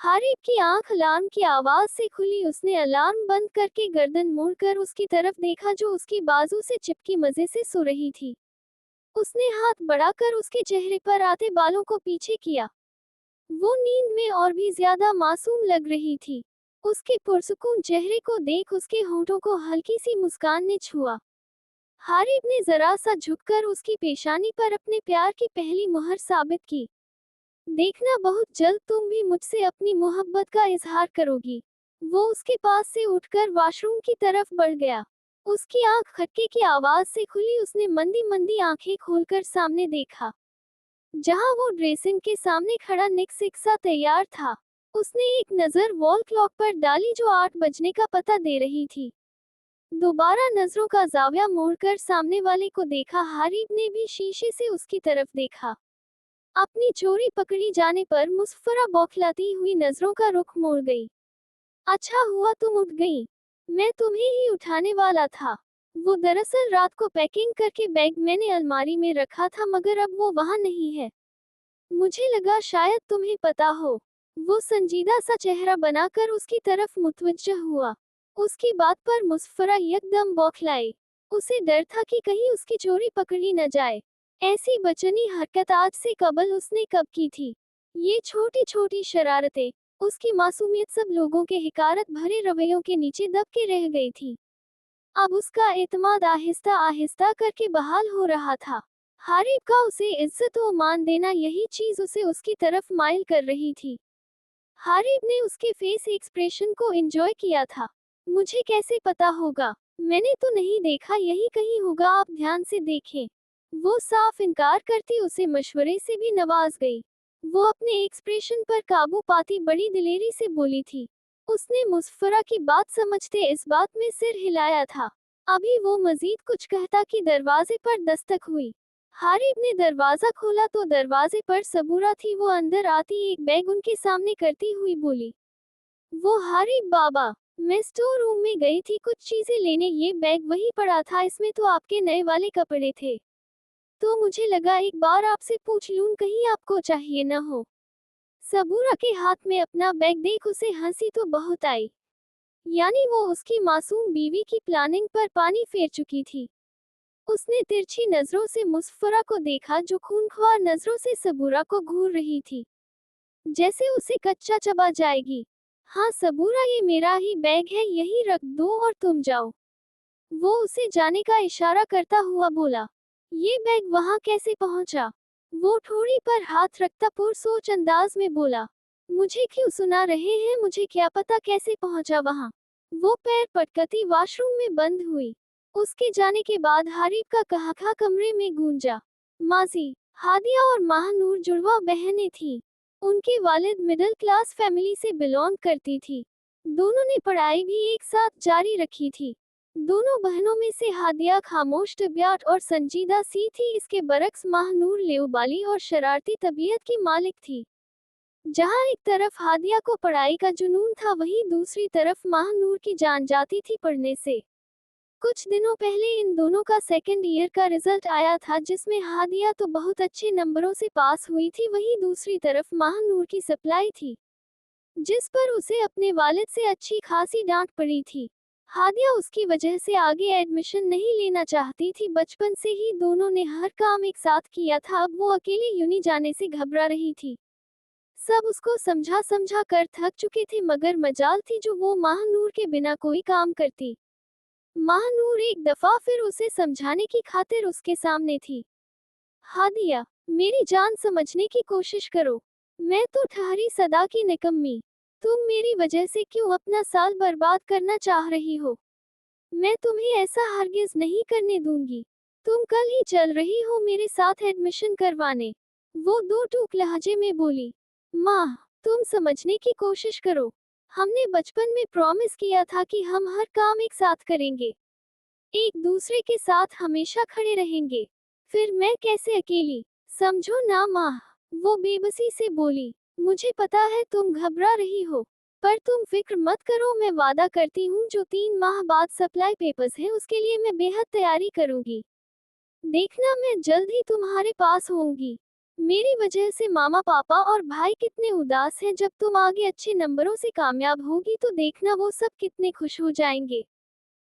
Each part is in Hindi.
हारिब की आंख अलार्म की आवाज से खुली। उसने अलार्म बंद करके गर्दन मोड़कर उसकी तरफ देखा जो उसकी बाजू से चिपकी मजे से सो रही थी। उसने हाथ बढ़ाकर उसके चेहरे पर आते बालों को पीछे किया। वो नींद में और भी ज्यादा मासूम लग रही थी। उसके पुरसुकून चेहरे को देख उसके होंठों को हल्की सी मुस्कान ने छुआ। हारिब ने जरा सा झुककर उसकी पेशानी पर अपने प्यार की पहली मुहर साबित की। देखना, बहुत जल्द तुम भी मुझसे अपनी मोहब्बत का इजहार करोगी। वो उसके पास से उठकर वॉशरूम की तरफ बढ़ गया। उसकी आंख खटके की आवाज से खुली। उसने मंदी मंदी आंखें खोलकर सामने देखा, जहां वो ड्रेसिंग के सामने खड़ा निक सा तैयार था। उसने एक नजर वॉल क्लॉक पर डाली जो 8 बजने का पता दे रही थी। दोबारा नजरों का जाविया मोड़कर सामने वाले को देखा। हारिब ने भी शीशे से उसकी तरफ देखा। अपनी चोरी पकड़ी जाने पर मुस्फरा बौखलाती हुई नजरों का रुख मोड़ गई। अच्छा हुआ तुम उठ गई, मैं तुम्हें ही उठाने वाला था। वो दरअसल रात को पैकिंग करके बैग मैंने अलमारी में रखा था, मगर अब वो वहां नहीं है। मुझे लगा शायद तुम्हें पता हो। वो संजीदा सा चेहरा बनाकर उसकी तरफ मुतवज्जह हुआ। उसकी बात पर मुस्फरा एकदम बौखलाई। उसे डर था कि कहीं उसकी चोरी पकड़ी न जाए। ऐसी बचनी हरकत आज से कबल उसने कब की थी? ये छोटी छोटी शरारतें, उसकी मासूमियत सब लोगों के हिकारत भरे रवैयों के नीचे दब के रह गई थी। अब उसका एतमाद आहिस्ता आहिस्ता करके बहाल हो रहा था। हारिब का उसे इज्जत व मान देना, यही चीज उसे उसकी तरफ माइल कर रही थी। हारिब ने उसके फेस एक्सप्रेशन को एंजॉय किया था। मुझे कैसे पता होगा? मैंने तो नहीं देखा, यही कहीं होगा, आप ध्यान से देखें। वो साफ इनकार करती उसे मशवरे से भी नवाज गई। वो अपने एक्सप्रेशन पर काबू पाती बड़ी दिलेरी से बोली थी। उसने मुस्फरा की बात समझते इस बात में सिर हिलाया था। अभी वो मजीद कुछ कहता कि दरवाजे पर दस्तक हुई। हारिब ने दरवाजा खोला तो दरवाजे पर सबूरा थी। वो अंदर आती एक बैग उनके सामने करती हुई बोली, वो हारिब बाबा, मैं स्टोर रूम में गई थी कुछ चीजें लेने, ये बैग वही पड़ा था, इसमें तो आपके नए वाले कपड़े थे। तो मुझे लगा एक बार आपसे पूछ लूं, कहीं आपको चाहिए न हो। सबूरा के हाथ में अपना बैग देख उसे हंसी तो बहुत आई। यानी वो उसकी मासूम बीवी की प्लानिंग पर पानी फेर चुकी थी। उसने तिरछी नजरों से मुस्फरा को देखा जो खूंखार नजरों से सबूरा को घूर रही थी, जैसे उसे कच्चा चबा जाएगी। हाँ सबूरा, ये मेरा ही बैग है, यही रख दो और तुम जाओ। वो उसे जाने का इशारा करता हुआ बोला। ये बैग वहां कैसे पहुंचा? वो ठोड़ी पर हाथ रखता पुरसोच अंदाज में बोला। मुझे क्यों सुना रहे हैं, मुझे क्या पता कैसे पहुंचा वहां। वो पैर पटकती वॉशरूम में बंद हुई। उसके जाने के बाद हारिब का कहाका कमरे में गूंजा। माजी, हादिया और महानूर जुड़वा बहनें थीं। उनके वालिद मिडिल क्लास फैमिली से बिलोंग करती थी। दोनों ने पढ़ाई भी एक साथ जारी रखी थी। दोनों बहनों में से हादिया खामोश तबीयत और संजीदा सी थी, इसके बरक्स महानूर लेउबाली और शरारती तबीयत की मालिक थी। जहां एक तरफ हादिया को पढ़ाई का जुनून था, वहीं दूसरी तरफ महानूर की जान जाती थी पढ़ने से। कुछ दिनों पहले इन दोनों का सेकंड ईयर का रिजल्ट आया था, जिसमें हादिया तो बहुत अच्छे नंबरों से पास हुई थी, वहीं दूसरी तरफ महानूर की सप्लाई थी, जिस पर उसे अपने वालिद से अच्छी खासी डांट पड़ी थी। हादिया उसकी वजह से आगे एडमिशन नहीं लेना चाहती थी। बचपन से ही दोनों ने हर काम एक साथ किया था। अब वो अकेले यूनी जाने से घबरा रही थी। सब उसको समझा समझा कर थक चुके थे, मगर मजाल थी जो वो महानूर के बिना कोई काम करती। महानूर एक दफा फिर उसे समझाने की खातिर उसके सामने थी। हादिया, मेरी जान, समझने की कोशिश करो। मैं तो ठहरी सदा की निकम्मी। तुम मेरी वजह से क्यों अपना साल बर्बाद करना चाह रही हो? मैं तुम्हें ऐसा हरगिज नहीं करने दूंगी। तुम कल ही चल रही हो मेरे साथ एडमिशन करवाने। वो दो टूक लहजे में बोली। माँ, तुम समझने की कोशिश करो। हमने बचपन में प्रॉमिस किया था कि हम हर काम एक साथ करेंगे, एक दूसरे के साथ हमेशा खड़े रहेंगे। फिर मैं कैसे अकेली? समझो ना माँ, वो बेबसी से बोली। मुझे पता है तुम घबरा रही हो, पर तुम फिक्र मत करो, मैं वादा करती हूँ जो 3 माह बाद सप्लाई पेपर्स है उसके लिए मैं बेहद तैयारी करूंगी। देखना, मैं जल्द ही तुम्हारे पास होंगी। मेरी वजह से मामा पापा और भाई कितने उदास हैं। जब तुम आगे अच्छे नंबरों से कामयाब होगी तो देखना वो सब कितने खुश हो जाएंगे।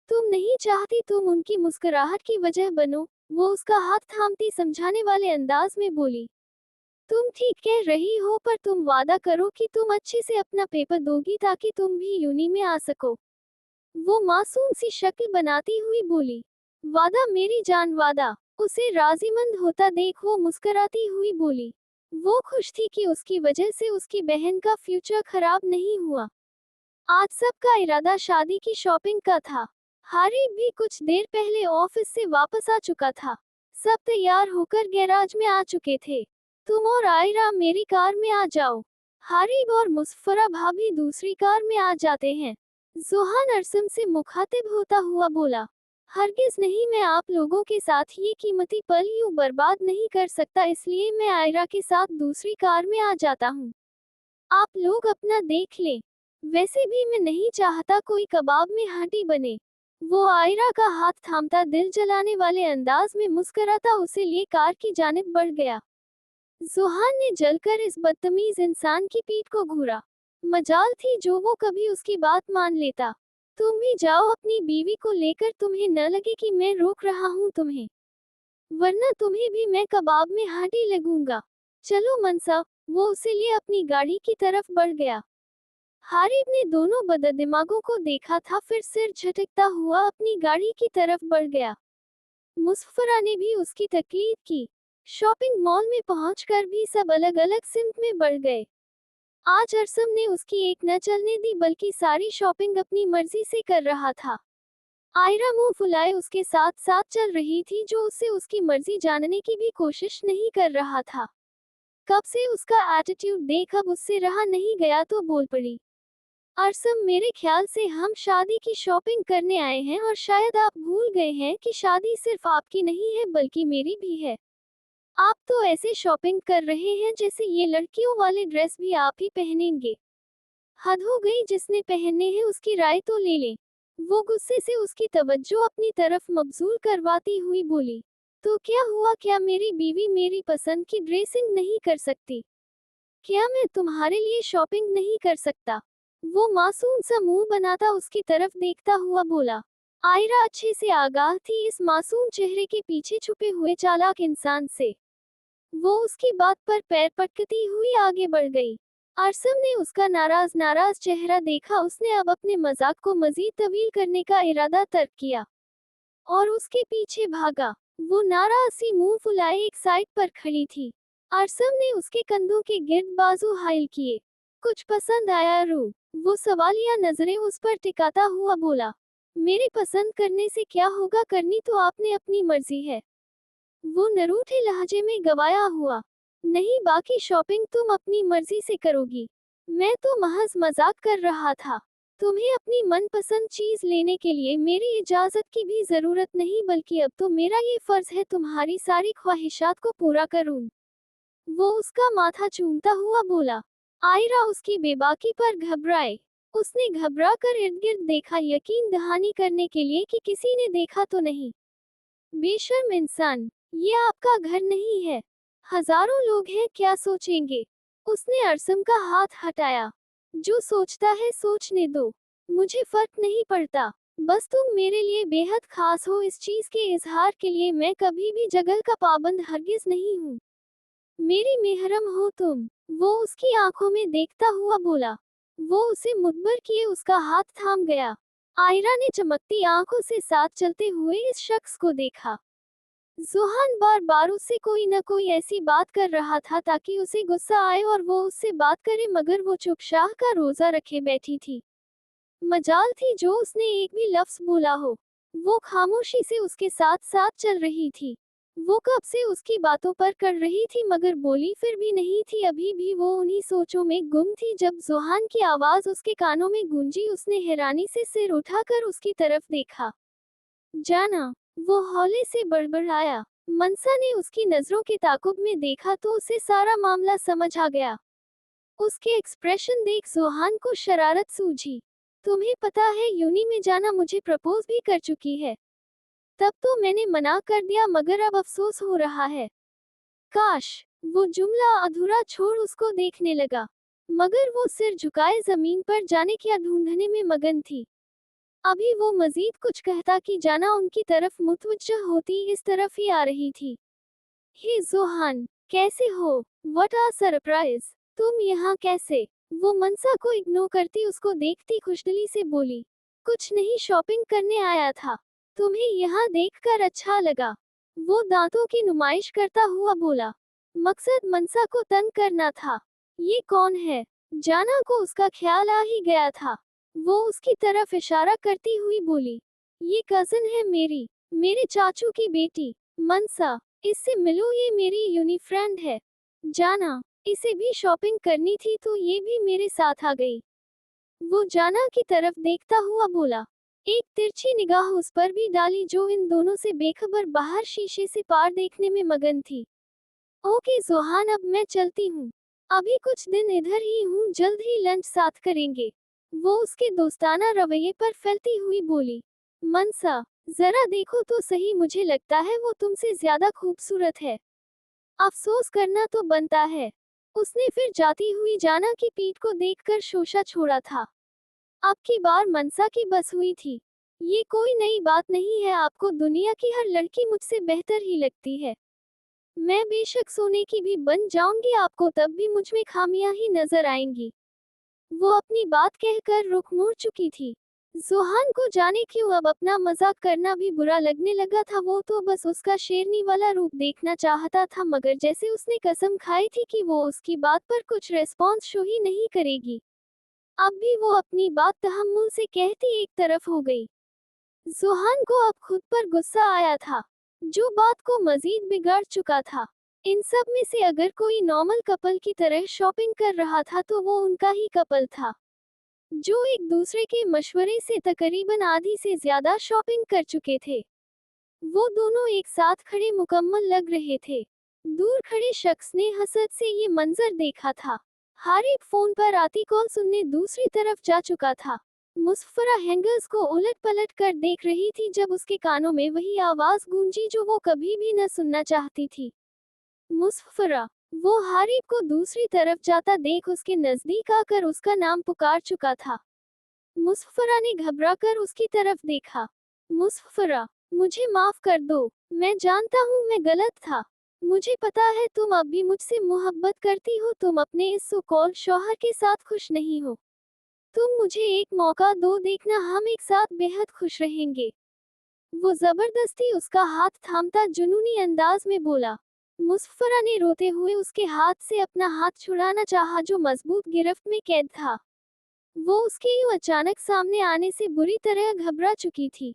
तुम नहीं चाहती तुम उनकी मुस्कुराहट की वजह बनो। वो उसका हाथ थामती समझाने वाले अंदाज में बोली। तुम ठीक कह रही हो, पर तुम वादा करो कि तुम अच्छे से अपना पेपर दोगी ताकि तुम भी यूनी में आ सको। वो मासूम सी शक्ल बनाती हुई बोली। वादा मेरी जान, वादा। उसे राजीमंद होता देख वो मुस्कुराती हुई बोली। वो खुश थी कि उसकी वजह से उसकी बहन का फ्यूचर खराब नहीं हुआ। आज सबका इरादा शादी की शॉपिंग का था। हारिब भी कुछ देर पहले ऑफिस से वापस आ चुका था। सब तैयार होकर गैराज में आ चुके थे। तुम और आयरा मेरी कार में आ जाओ। हारिब और मुस्फरा भाभी दूसरी कार में आ जाते हैं। जोहान अरसम से मुखातिब होता हुआ बोला। हरगिज नहीं, मैं आप लोगों के साथ ये कीमती पल यूं बर्बाद नहीं कर सकता, इसलिए मैं आयरा के साथ दूसरी कार में आ जाता हूँ। आप लोग अपना देख लें। वैसे भी मैं नहीं चाहता कोई कबाब में हांडी बने। वो आयरा का हाथ थामता दिल जलाने वाले अंदाज में मुस्कुराता उसे लिए कार की जानिब बढ़ गया। जोहान ने जलकर इस बदतमीज इंसान की पीठ को घूरा। मजाल थी जो वो कभी उसकी बात मान लेता। तुम भी जाओ अपनी बीवी को लेकर, तुम्हें न लगे कि मैं रोक रहा हूँ तुम्हें, वरना तुम्हें भी मैं कबाब में हांडी लगूंगा। चलो मनसा। वो उसे लिए अपनी गाड़ी की तरफ बढ़ गया। हारिब ने दोनों बददिमागों को देखा था, फिर सिर झटकता हुआ अपनी गाड़ी की तरफ बढ़ गया। मुस्फरा ने भी उसकी तकलीद की। शॉपिंग मॉल में पहुंचकर भी सब अलग अलग सिमत में बढ़ गए। आज अरसम ने उसकी एक न चलने दी, बल्कि सारी शॉपिंग अपनी मर्जी से कर रहा था। आयरा मुंह फुलाए उसके साथ साथ चल रही थी, जो उससे उसकी मर्जी जानने की भी कोशिश नहीं कर रहा था। कब से उसका एटीट्यूड देख अब उससे रहा नहीं गया तो बोल पड़ी। अरसम, मेरे ख्याल से हम शादी की शॉपिंग करने आए हैं, और शायद आप भूल गए हैं कि शादी सिर्फ आपकी नहीं है बल्कि मेरी भी है। आप तो ऐसे शॉपिंग कर रहे हैं जैसे ये लड़कियों वाले ड्रेस भी आप ही पहनेंगे। हद हो गई, जिसने पहनने हैं उसकी राय तो ले लें। वो गुस्से से उसकी तवज्जो अपनी तरफ मबजूल करवाती हुई बोली। तो क्या हुआ, क्या मेरी बीवी मेरी पसंद की ड्रेसिंग नहीं कर सकती? क्या मैं तुम्हारे लिए शॉपिंग नहीं कर सकता? वो मासूम सा मुंह बनाता उसकी तरफ देखता हुआ बोला। आयरा अच्छे से आगाह थी इस मासूम चेहरे के पीछे छुपे हुए चालाक इंसान से। वो उसकी बात पर पैर पटकती हुई आगे बढ़ गई। अरसम ने उसका नाराज नाराज चेहरा देखा। उसने अब अपने मजाक को मजीद तवील करने का इरादा तर्क किया और उसके पीछे भागा। वो नाराज सी मुंह फुलाए एक साइड पर खड़ी थी। अरसम ने उसके कंधों के गिर्द बाजू हाइल किए। कुछ पसंद आया रू? वो सवालिया नजरें उस पर टिकाता हुआ बोला। मेरे पसंद करने से क्या होगा, करनी तो आपने अपनी मर्जी है। वो नरूठे लहजे में गवाया हुआ। नहीं, बाकी शॉपिंग तुम अपनी मर्जी से करोगी। मैं तो महज मजाक कर रहा था। तुम्हें अपनी मनपसंद चीज लेने के लिए मेरी इजाजत की भी जरूरत नहीं, बल्कि अब तो मेरा ये फर्ज है तुम्हारी सारी ख्वाहिशात को पूरा करूं। वो उसका माथा चूमता हुआ बोला। आयरा उसकी बेबाकी पर घबराए। उसने घबरा कर इर्द गिर्द देखा, यकीन दहानी करने के लिए कि किसी ने देखा तो नहीं। बेशर्म इंसान, ये आपका घर नहीं है। हजारों लोग हैं, क्या सोचेंगे? उसने अरसम का हाथ हटाया। जो सोचता है सोचने दो, मुझे फर्क नहीं पड़ता। बस तुम मेरे लिए बेहद खास हो, इस चीज के इजहार के लिए मैं कभी भी जगल का पाबंद हरगिज नहीं हूँ। मेरी मेहरम हो तुम। वो उसकी आंखों में देखता हुआ बोला। वो उसे मुखबर किए उसका हाथ थाम गया। आयरा ने चमकती आंखों से साथ चलते हुए इस शख्स को देखा। जोहान बार बार उससे कोई न कोई ऐसी बात कर रहा था ताकि उसे गुस्सा आए और वो उससे बात करे, मगर वो चुप शाह का रोजा रखे बैठी थी। मजाल थी जो उसने एक भी लफ्ज बोला हो। वो खामोशी से उसके साथ साथ चल रही थी। वो कब से उसकी बातों पर कर रही थी, मगर बोली फिर भी नहीं थी। अभी भी वो उन्हीं सोचों में गुम थी जब जोहान की आवाज उसके कानों में गूंजी। उसने हैरानी से सिर उठाकर उसकी तरफ देखा। जाना, वो हौले से बड़बड़ाया। मनसा ने उसकी नजरों के ताकुब में देखा तो उसे सारा मामला समझ आ गया। उसके एक्सप्रेशन देख जोहान को शरारत सूझी। तुम्हें पता है, यूनी में जाना मुझे प्रपोज भी कर चुकी है। तब तो मैंने मना कर दिया, मगर अब अफसोस हो रहा है। काश वो जुमला अधूरा छोड़ उसको देखने लगा, मगर वो सिर झुकाए जमीन पर जाने क्या ढूंढने में मगन थी। अभी वो मजीद कुछ कहता कि जाना उनकी तरफ मुतवज्जह होती इस तरफ ही आ रही थी। हे जोहान, कैसे हो? What a surprise! तुम यहाँ कैसे? वो मनसा को इग्नोर करती उसको देखती खुशदिली से बोली, कुछ नहीं, शॉपिंग करने आया था। तुम्हें यहाँ देखकर अच्छा लगा। वो दांतों की नुमाइश करता हुआ बोला। मकसद मनसा को तंग करना था। ये कौन है? जाना को उसका ख्याल आ ही गया था। वो उसकी तरफ इशारा करती हुई बोली, ये कजिन है मेरी, मेरे चाचू की बेटी, मनसा। इससे मिलो, ये मेरी यूनी फ्रेंड है। जाना, इसे भी शॉपिंग करनी थी तो ये भी मेरे साथ आ गई। वो जाना की तरफ देखता हुआ बोला, एक तिरछी निगाह उस पर भी डाली जो इन दोनों से बेखबर बाहर शीशे से पार देखने में मगन थी। ओके जोहान, अब मैं चलती हूँ। अभी कुछ दिन इधर ही हूँ, जल्द ही लंच साथ करेंगे। वो उसके दोस्ताना रवैये पर फैलती हुई बोली। मनसा, जरा देखो तो सही, मुझे लगता है वो तुमसे ज्यादा खूबसूरत है। अफसोस करना तो बनता है। उसने फिर जाती हुई जाना की पीठ को देखकर शोशा छोड़ा था। अब की बार मनसा की बस हुई थी। ये कोई नई बात नहीं है, आपको दुनिया की हर लड़की मुझसे बेहतर ही लगती है। मैं बेशक सोने की भी बन जाऊंगी, आपको तब भी मुझ में खामियां ही नजर आएंगी। वो अपनी बात कहकर रुख मोड़ चुकी थी। जोहान को जाने क्यों अब अपना मजाक करना भी बुरा लगने लगा था। वो तो बस उसका शेरनी वाला रूप देखना चाहता था, मगर जैसे उसने कसम खाई थी कि वो उसकी बात पर कुछ रेस्पॉन्स शो ही नहीं करेगी, अब भी वो अपनी बात तहम्मुल से कहती एक तरफ हो गई। जोहान को अब खुद पर गुस्सा आया था, जो बात को मजीद बिगाड़ चुका था। इन सब में से अगर कोई नॉर्मल कपल की तरह शॉपिंग कर रहा था तो वो उनका ही कपल था, जो एक दूसरे के मशवरे से तकरीबन आधी से ज्यादा शॉपिंग कर चुके थे। वो दोनों एक साथ खड़े मुकम्मल लग रहे थे। दूर खड़े शख्स ने हसरत से ये मंजर देखा था। हारिब फोन पर आती कॉल सुनने दूसरी तरफ जा चुका था। मुसफरा हैंगर्स को उलट पलट कर देख रही थी जब उसके कानों में वही आवाज गूंजी जो वो कभी भी न सुनना चाहती थी। मुसफरा। वो हारिब को दूसरी तरफ जाता देख उसके नजदीक आकर उसका नाम पुकार चुका था। मुसफरा ने घबराकर उसकी तरफ देखा। मुसफरा, मुझे माफ कर दो, मैं जानता हूँ मैं गलत था। मुझे पता है तुम अब भी मुझसे मोहब्बत करती हो, तुम अपने इस सो कॉल्ड शौहर के साथ खुश नहीं हो। तुम मुझे एक मौका दो, देखना हम एक साथ बेहद खुश रहेंगे। वो जबरदस्ती उसका हाथ थामता जुनूनी अंदाज में बोला। मुसफरा ने रोते हुए उसके हाथ से अपना हाथ छुड़ाना चाहा जो मजबूत गिरफ्त में कैद था। वो उसके यूं अचानक सामने आने से बुरी तरह घबरा चुकी थी।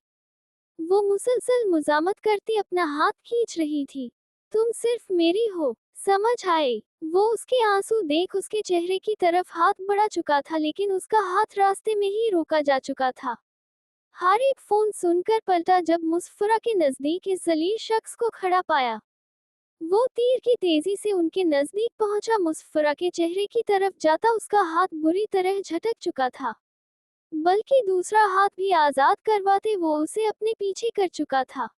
वो मुसलसल मुजामत करती अपना हाथ खींच रही थी। तुम सिर्फ मेरी हो, समझ आए? वो उसके आंसू देख उसके चेहरे की तरफ हाथ बढ़ा चुका था, लेकिन उसका हाथ रास्ते में ही रोका जा चुका था। हारिब फोन सुनकर पलटा जब मुसफरा के नजदीक इस जलील शख्स को खड़ा पाया। वो तीर की तेजी से उनके नजदीक पहुंचा। मुसफरा के चेहरे की तरफ जाता उसका हाथ बुरी तरह झटक चुका था, बल्कि दूसरा हाथ भी आजाद करवाते वो उसे अपने पीछे कर चुका था।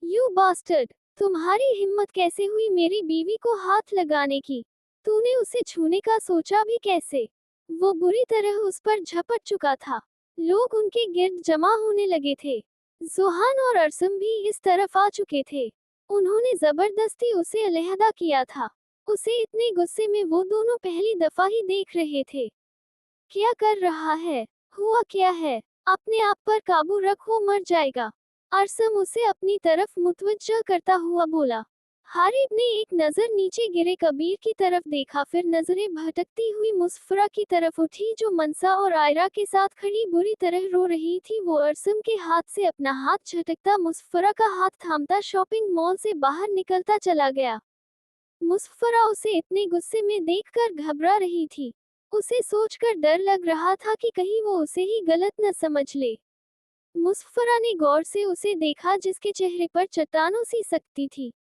यू बास्टर्ड, तुम्हारी हिम्मत कैसे हुई मेरी बीवी को हाथ लगाने की? तूने उसे छूने का सोचा भी कैसे? वो बुरी तरह उस पर झपट चुका था। लोग उनके गिर्द जमा होने लगे थे। जोहान और अरसम भी इस तरफ आ चुके थे। उन्होंने जबरदस्ती उसे अलहदा किया था। उसे इतने गुस्से में वो दोनों पहली दफा ही देख रहे थे। क्या कर रहा है? हुआ क्या है? अपने आप पर काबू रखो, मर जाएगा। अरसम उसे अपनी तरफ मुतवज्जह करता हुआ बोला। हारिब ने एक नजर नीचे गिरे कबीर की तरफ देखा, फिर नजरें भटकती हुई मुसफरा की तरफ उठी जो मनसा और आयरा के साथ खड़ी बुरी तरह रो रही थी। वो अरसम के हाथ से अपना हाथ झटकता मुसफरा का हाथ थामता शॉपिंग मॉल से बाहर निकलता चला गया। मुसफरा उसे इतने गुस्से में देखकर घबरा रही थी। उसे सोचकर डर लग रहा था कि कहीं वो उसे ही गलत न समझ ले। मुसफरा ने गौर से उसे देखा जिसके चेहरे पर चट्टानों सी सख्ती थी।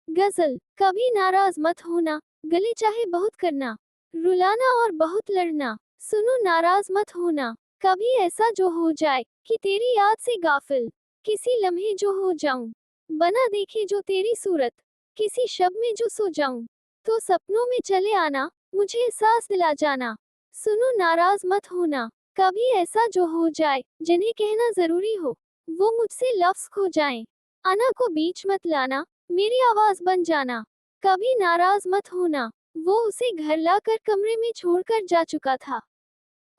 गजल, कभी नाराज मत होना, गले चाहे बहुत करना, रुलाना और बहुत लड़ना, सुनो नाराज मत होना, कभी ऐसा जो हो जाए कि तेरी याद से गाफिल, किसी लम्हे जो हो जाऊं, बना देखे जो तेरी सूरत, किसी शब में जो सो जाऊं, तो सपनों में चले आना, मुझे एहसास दिला जाना। सुनो, नाराज मत होना, कभी ऐसा जो हो जाए, जिन्हें कहना जरूरी हो, वो मुझसे लफ्ज खो जाएं। अना को बीच मत लाना, मेरी आवाज बन जाना। कभी नाराज मत होना। वो उसे घर लाकर कमरे में छोड़कर जा चुका था।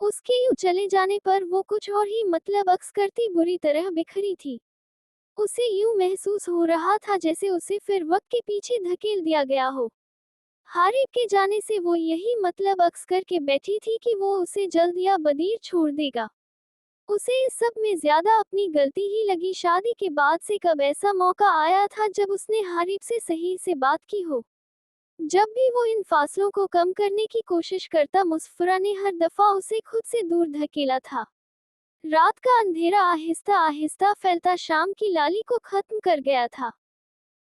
उसके यूं चले जाने पर वो कुछ और ही मतलब अक्स करती बुरी तरह बिखरी थी। उसे यूं महसूस हो रहा था जैसे उसे फिर वक्त के पीछे धकेल दिया गया हो। हारिब के जाने से वो यही मतलब अक्स करके बैठी थी कि वो उसे जल्द या बदीर छोड़ देगा। उसे इस सब में ज्यादा अपनी गलती ही लगी। शादी के बाद से कब ऐसा मौका आया था जब उसने हारिब से सही से बात की हो। जब भी वो इन फासलों को कम करने की कोशिश करता, मुस्फरा ने हर दफा उसे खुद से दूर धकेला था। रात का अंधेरा आहिस्ता आहिस्ता फैलता शाम की लाली को खत्म कर गया था,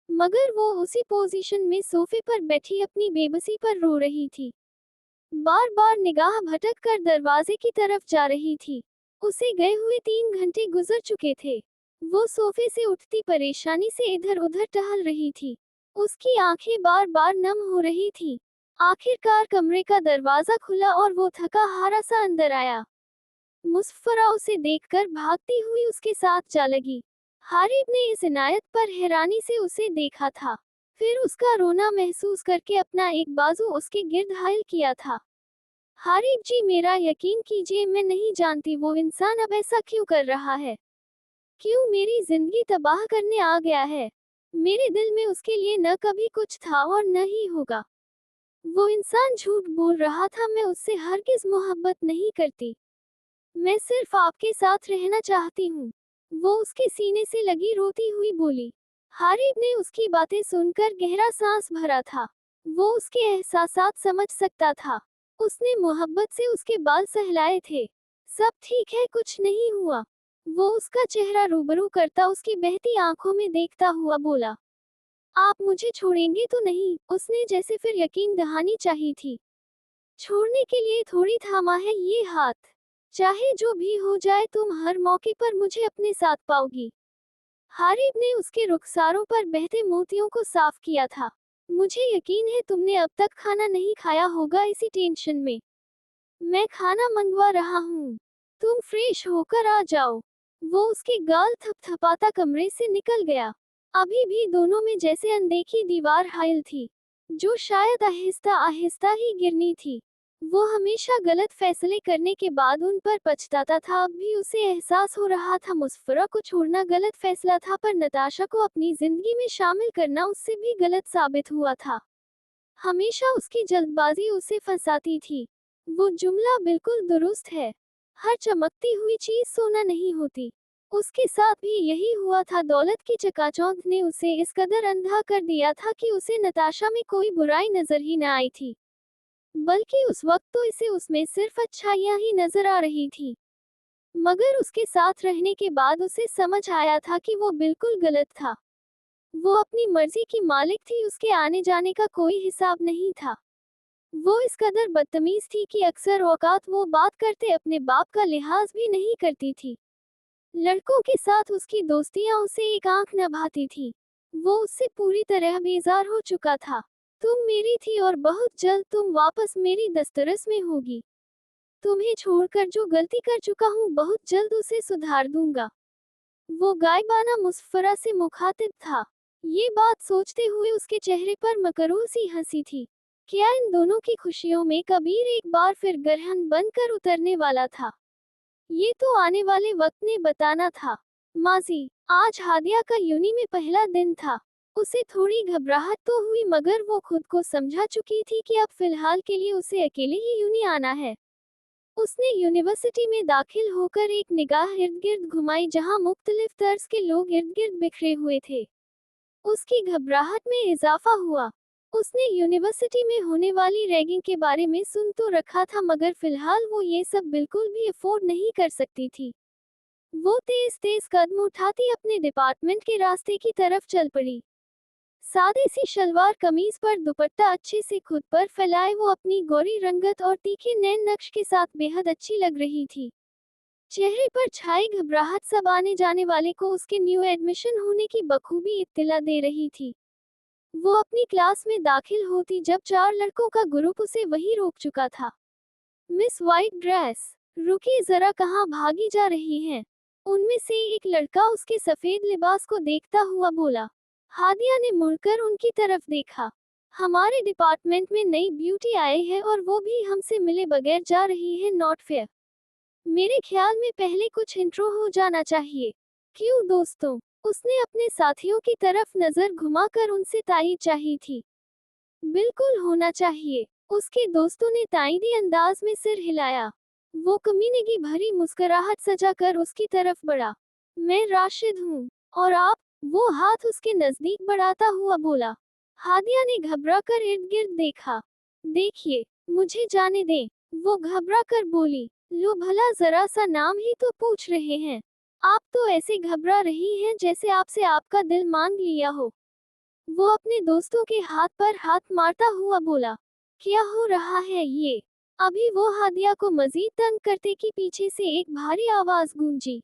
मगर वो उसी पोजीशन में सोफे पर बैठी अपनी बेबसी पर रो रही थी। बार बार निगाह भटक कर दरवाजे की तरफ जा रही थी। उसे गए हुए 3 घंटे गुजर चुके थे। वो सोफे से उठती परेशानी से इधर उधर टहल रही थी। उसकी आंखें बार बार नम हो रही थी। आखिरकार कमरे का दरवाजा खुला और वो थका हारा सा अंदर आया। मुस्फरा उसे देखकर भागती हुई उसके साथ जा लगी। हारिब ने इस इनायत पर हैरानी से उसे देखा था, फिर उसका रोना महसूस करके अपना एक बाजू उसके गिर्द हायल किया था। हारिब जी, मेरा यकीन कीजिए, मैं नहीं जानती वो इंसान अब ऐसा क्यों कर रहा है, क्यों मेरी जिंदगी तबाह करने आ गया है। मेरे दिल में उसके लिए न कभी कुछ था और न ही होगा। वो इंसान झूठ बोल रहा था, मैं उससे हरगिज मोहब्बत नहीं करती। मैं सिर्फ आपके साथ रहना चाहती हूँ। वो उसके सीने से लगी रोती हुई बोली। हारिब ने उसकी बातें सुनकर गहरा सांस भरा था। वो उसके एहसासात समझ सकता था। उसने मोहब्बत से उसके बाल सहलाए थे। सब ठीक है, कुछ नहीं हुआ। वो उसका चेहरा रूबरू करता उसकी बहती आंखों में देखता हुआ बोला, आप मुझे छोड़ेंगे तो नहीं। उसने जैसे फिर यकीन दहानी चाहिए थी। छोड़ने के लिए थोड़ी थामा है ये हाथ। चाहे जो भी हो जाए, तुम हर मौके पर मुझे अपने साथ पाओगी। हारिब ने उसके रुखसारों पर बहते मोतियों को साफ किया था। मुझे यकीन है तुमने अब तक खाना नहीं खाया होगा इसी टेंशन में। मैं खाना मंगवा रहा हूँ, तुम फ्रेश होकर आ जाओ। वो उसके गाल थपथपाता कमरे से निकल गया। अभी भी दोनों में जैसे अनदेखी दीवार हायल थी, जो शायद आहिस्ता आहिस्ता ही गिरनी थी। वो हमेशा गलत फैसले करने के बाद उन पर पछताता था। अब भी उसे एहसास हो रहा था मुस्फरा को छोड़ना गलत फैसला था, पर नताशा को अपनी जिंदगी में शामिल करना उससे भी गलत साबित हुआ था। हमेशा उसकी जल्दबाजी उसे फंसाती थी। वो जुमला बिल्कुल दुरुस्त है, हर चमकती हुई चीज सोना नहीं होती। उसके साथ भी यही हुआ था। दौलत की चकाचौंध ने उसे इस कदर अंधा कर दिया था कि उसे नताशा में कोई बुराई नजर ही न आई थी, बल्कि उस वक्त तो इसे उसमें सिर्फ अच्छाइयां ही नजर आ रही थी। मगर उसके साथ रहने के बाद उसे समझ आया था कि वो बिल्कुल गलत था। वो अपनी मर्जी की मालिक थी, उसके आने जाने का कोई हिसाब नहीं था। वो इस कदर बदतमीज थी कि अक्सर औकात वो बात करते अपने बाप का लिहाज भी नहीं करती थी। लड़कों के साथ उसकी दोस्तियां उसे एक आंख न भाती थी। वो उससे पूरी तरह बेजार हो चुका था। तुम मेरी थी और बहुत जल्द तुम वापस मेरी दस्तरस में होगी। तुम्हें छोड़कर जो गलती कर चुका हूँ, बहुत जल्द उसे सुधार दूंगा। वो गायबाना मुस्फरा से मुखातिब था। ये बात सोचते हुए उसके चेहरे पर मकरूर सी हंसी थी। क्या इन दोनों की खुशियों में कबीर एक बार फिर ग्रहण बनकर उतरने वाला था? ये तो आने वाले वक्त ने बताना था। माजी, आज हादिया का यूनी में पहला दिन था। उसे थोड़ी घबराहट तो हुई, मगर वो खुद को समझा चुकी थी कि अब फिलहाल के लिए उसे अकेले ही यूनी आना है। उसने यूनिवर्सिटी में दाखिल होकर एक निगाह इर्द गिर्द घुमाई, जहां मुख्तलिफ तर्ज के लोग इर्द गिर्द बिखरे हुए थे। उसकी घबराहट में इजाफा हुआ। उसने यूनिवर्सिटी में होने वाली रैगिंग के बारे में सुन तो रखा था, मगर फिलहाल वो ये सब बिल्कुल भी अफोर्ड नहीं कर सकती थी। वो तेज तेज कदम उठाती अपने डिपार्टमेंट के रास्ते की तरफ चल पड़ी। सादे सी शलवार कमीज पर दुपट्टा अच्छे से खुद पर फैलाए वो अपनी गोरी रंगत और तीखे नैन नक्श के साथ बेहद अच्छी लग रही थी। चेहरे पर छाई घबराहट सब आने जाने वाले को उसके न्यू एडमिशन होने की बखूबी इत्तिला दे रही थी। वो अपनी क्लास में दाखिल होती जब 4 लड़कों का ग्रुप उसे वहीं रोक चुका था। मिस वाइट ड्रेस, रुकिए जरा, कहाँ भागी जा रही हैं? उनमें से एक लड़का उसके सफेद लिबास को देखता हुआ बोला। हादिया ने मुड़कर उनकी तरफ देखा। हमारे डिपार्टमेंट में नई ब्यूटी आई है और वो भी हमसे मिले बगैर जा रही है, नॉट फेयर। मेरे ख्याल में पहले कुछ इंट्रो हो जाना चाहिए। क्यों दोस्तों? उसने अपने साथियों की तरफ नजर घुमाकर उनसे तायीद चाही थी। बिल्कुल होना चाहिए। उसके दोस्तों ने ताईदी अंदाज में सिर हिलाया। वो कमीनगी भरी मुस्कुराहट सजाकर उसकी तरफ बढ़ा। मैं राशिद हूँ। और आप? वो हाथ उसके नजदीक बढ़ाता हुआ बोला। हादिया ने घबराकर इर्द गिर्द देखा। देखिए, मुझे जाने दें, वो घबराकर बोली। लो भला, जरा सा नाम ही तो पूछ रहे हैं। आप तो ऐसे घबरा रही हैं जैसे आपसे आपका दिल मांग लिया हो। वो अपने दोस्तों के हाथ पर हाथ मारता हुआ बोला। क्या हो रहा है ये? अभी वो हादिया को मजीद तंग करते कि पीछे से एक भारी आवाज गूंजी।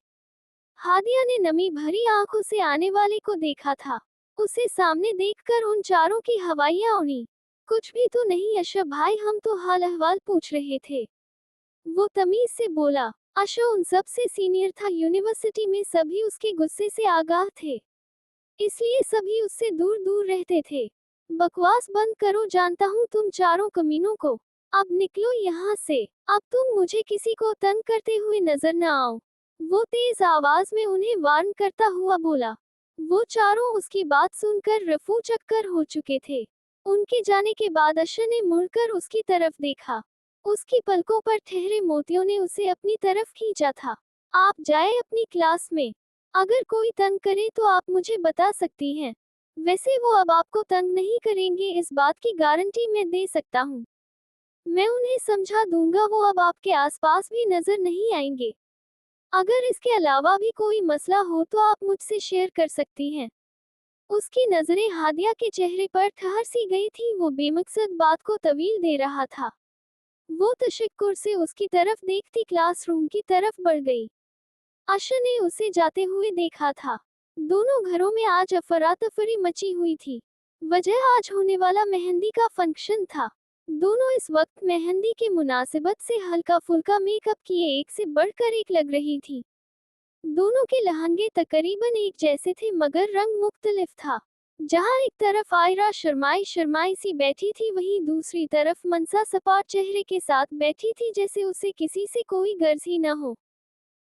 हादिया ने नमी भरी आंखों से आने वाले को देखा था। उसे सामने देखकर उन चारों की हवाइयां उड़ी। कुछ भी तो नहीं अशरफ भाई, हम तो हाल अहवाल पूछ रहे थे। वो तमीज से बोला। अशो उन सबसे सीनियर था यूनिवर्सिटी में, सभी उसके गुस्से से आगाह थे, इसलिए सभी उससे दूर दूर रहते थे। बकवास बंद करो, जानता हूँ तुम चारों कमीनों को। अब निकलो यहाँ से। अब तुम मुझे किसी को तंग करते हुए नजर न आओ। वो तेज आवाज में उन्हें वार्न करता हुआ बोला। वो चारों उसकी बात सुनकर रफू चक्कर हो चुके थे। उनके जाने के बाद अशर ने मुड़कर उसकी तरफ देखा। उसकी पलकों पर ठहरे मोतियों ने उसे अपनी तरफ खींचा था। आप जाए अपनी क्लास में। अगर कोई तंग करे तो आप मुझे बता सकती हैं। वैसे वो अब आपको तंग नहीं करेंगे, इस बात की गारंटी मैं दे सकता हूँ। मैं उन्हें समझा दूंगा, वो अब आपके आसपास भी नजर नहीं आएंगे। अगर इसके अलावा भी कोई मसला हो तो आप मुझसे शेयर कर सकती हैं। उसकी नजरें हादिया के चेहरे पर ठहर सी गई थी। वो बेमकसद बात को तवील दे रहा था। वो तशक्कुर से उसकी तरफ देखती क्लासरूम की तरफ बढ़ गई। अशर ने उसे जाते हुए देखा था। दोनों घरों में आज अफरा-तफरी मची हुई थी। वजह आज होने वाला मेहंदी का फंक्शन था। दोनों इस वक्त मेहंदी की मुनासिबत से हल्का फुल्का मेकअप किए एक से बढ़कर एक लग रही थी। दोनों के लहंगे तकरीबन एक जैसे थे मगर रंग मुख्तलिफ था। जहां एक तरफ आयरा शर्माई शर्माई सी बैठी थी, वहीं दूसरी तरफ मनसा सपाट चेहरे के साथ बैठी थी, जैसे उसे किसी से कोई गर्ज ही न हो।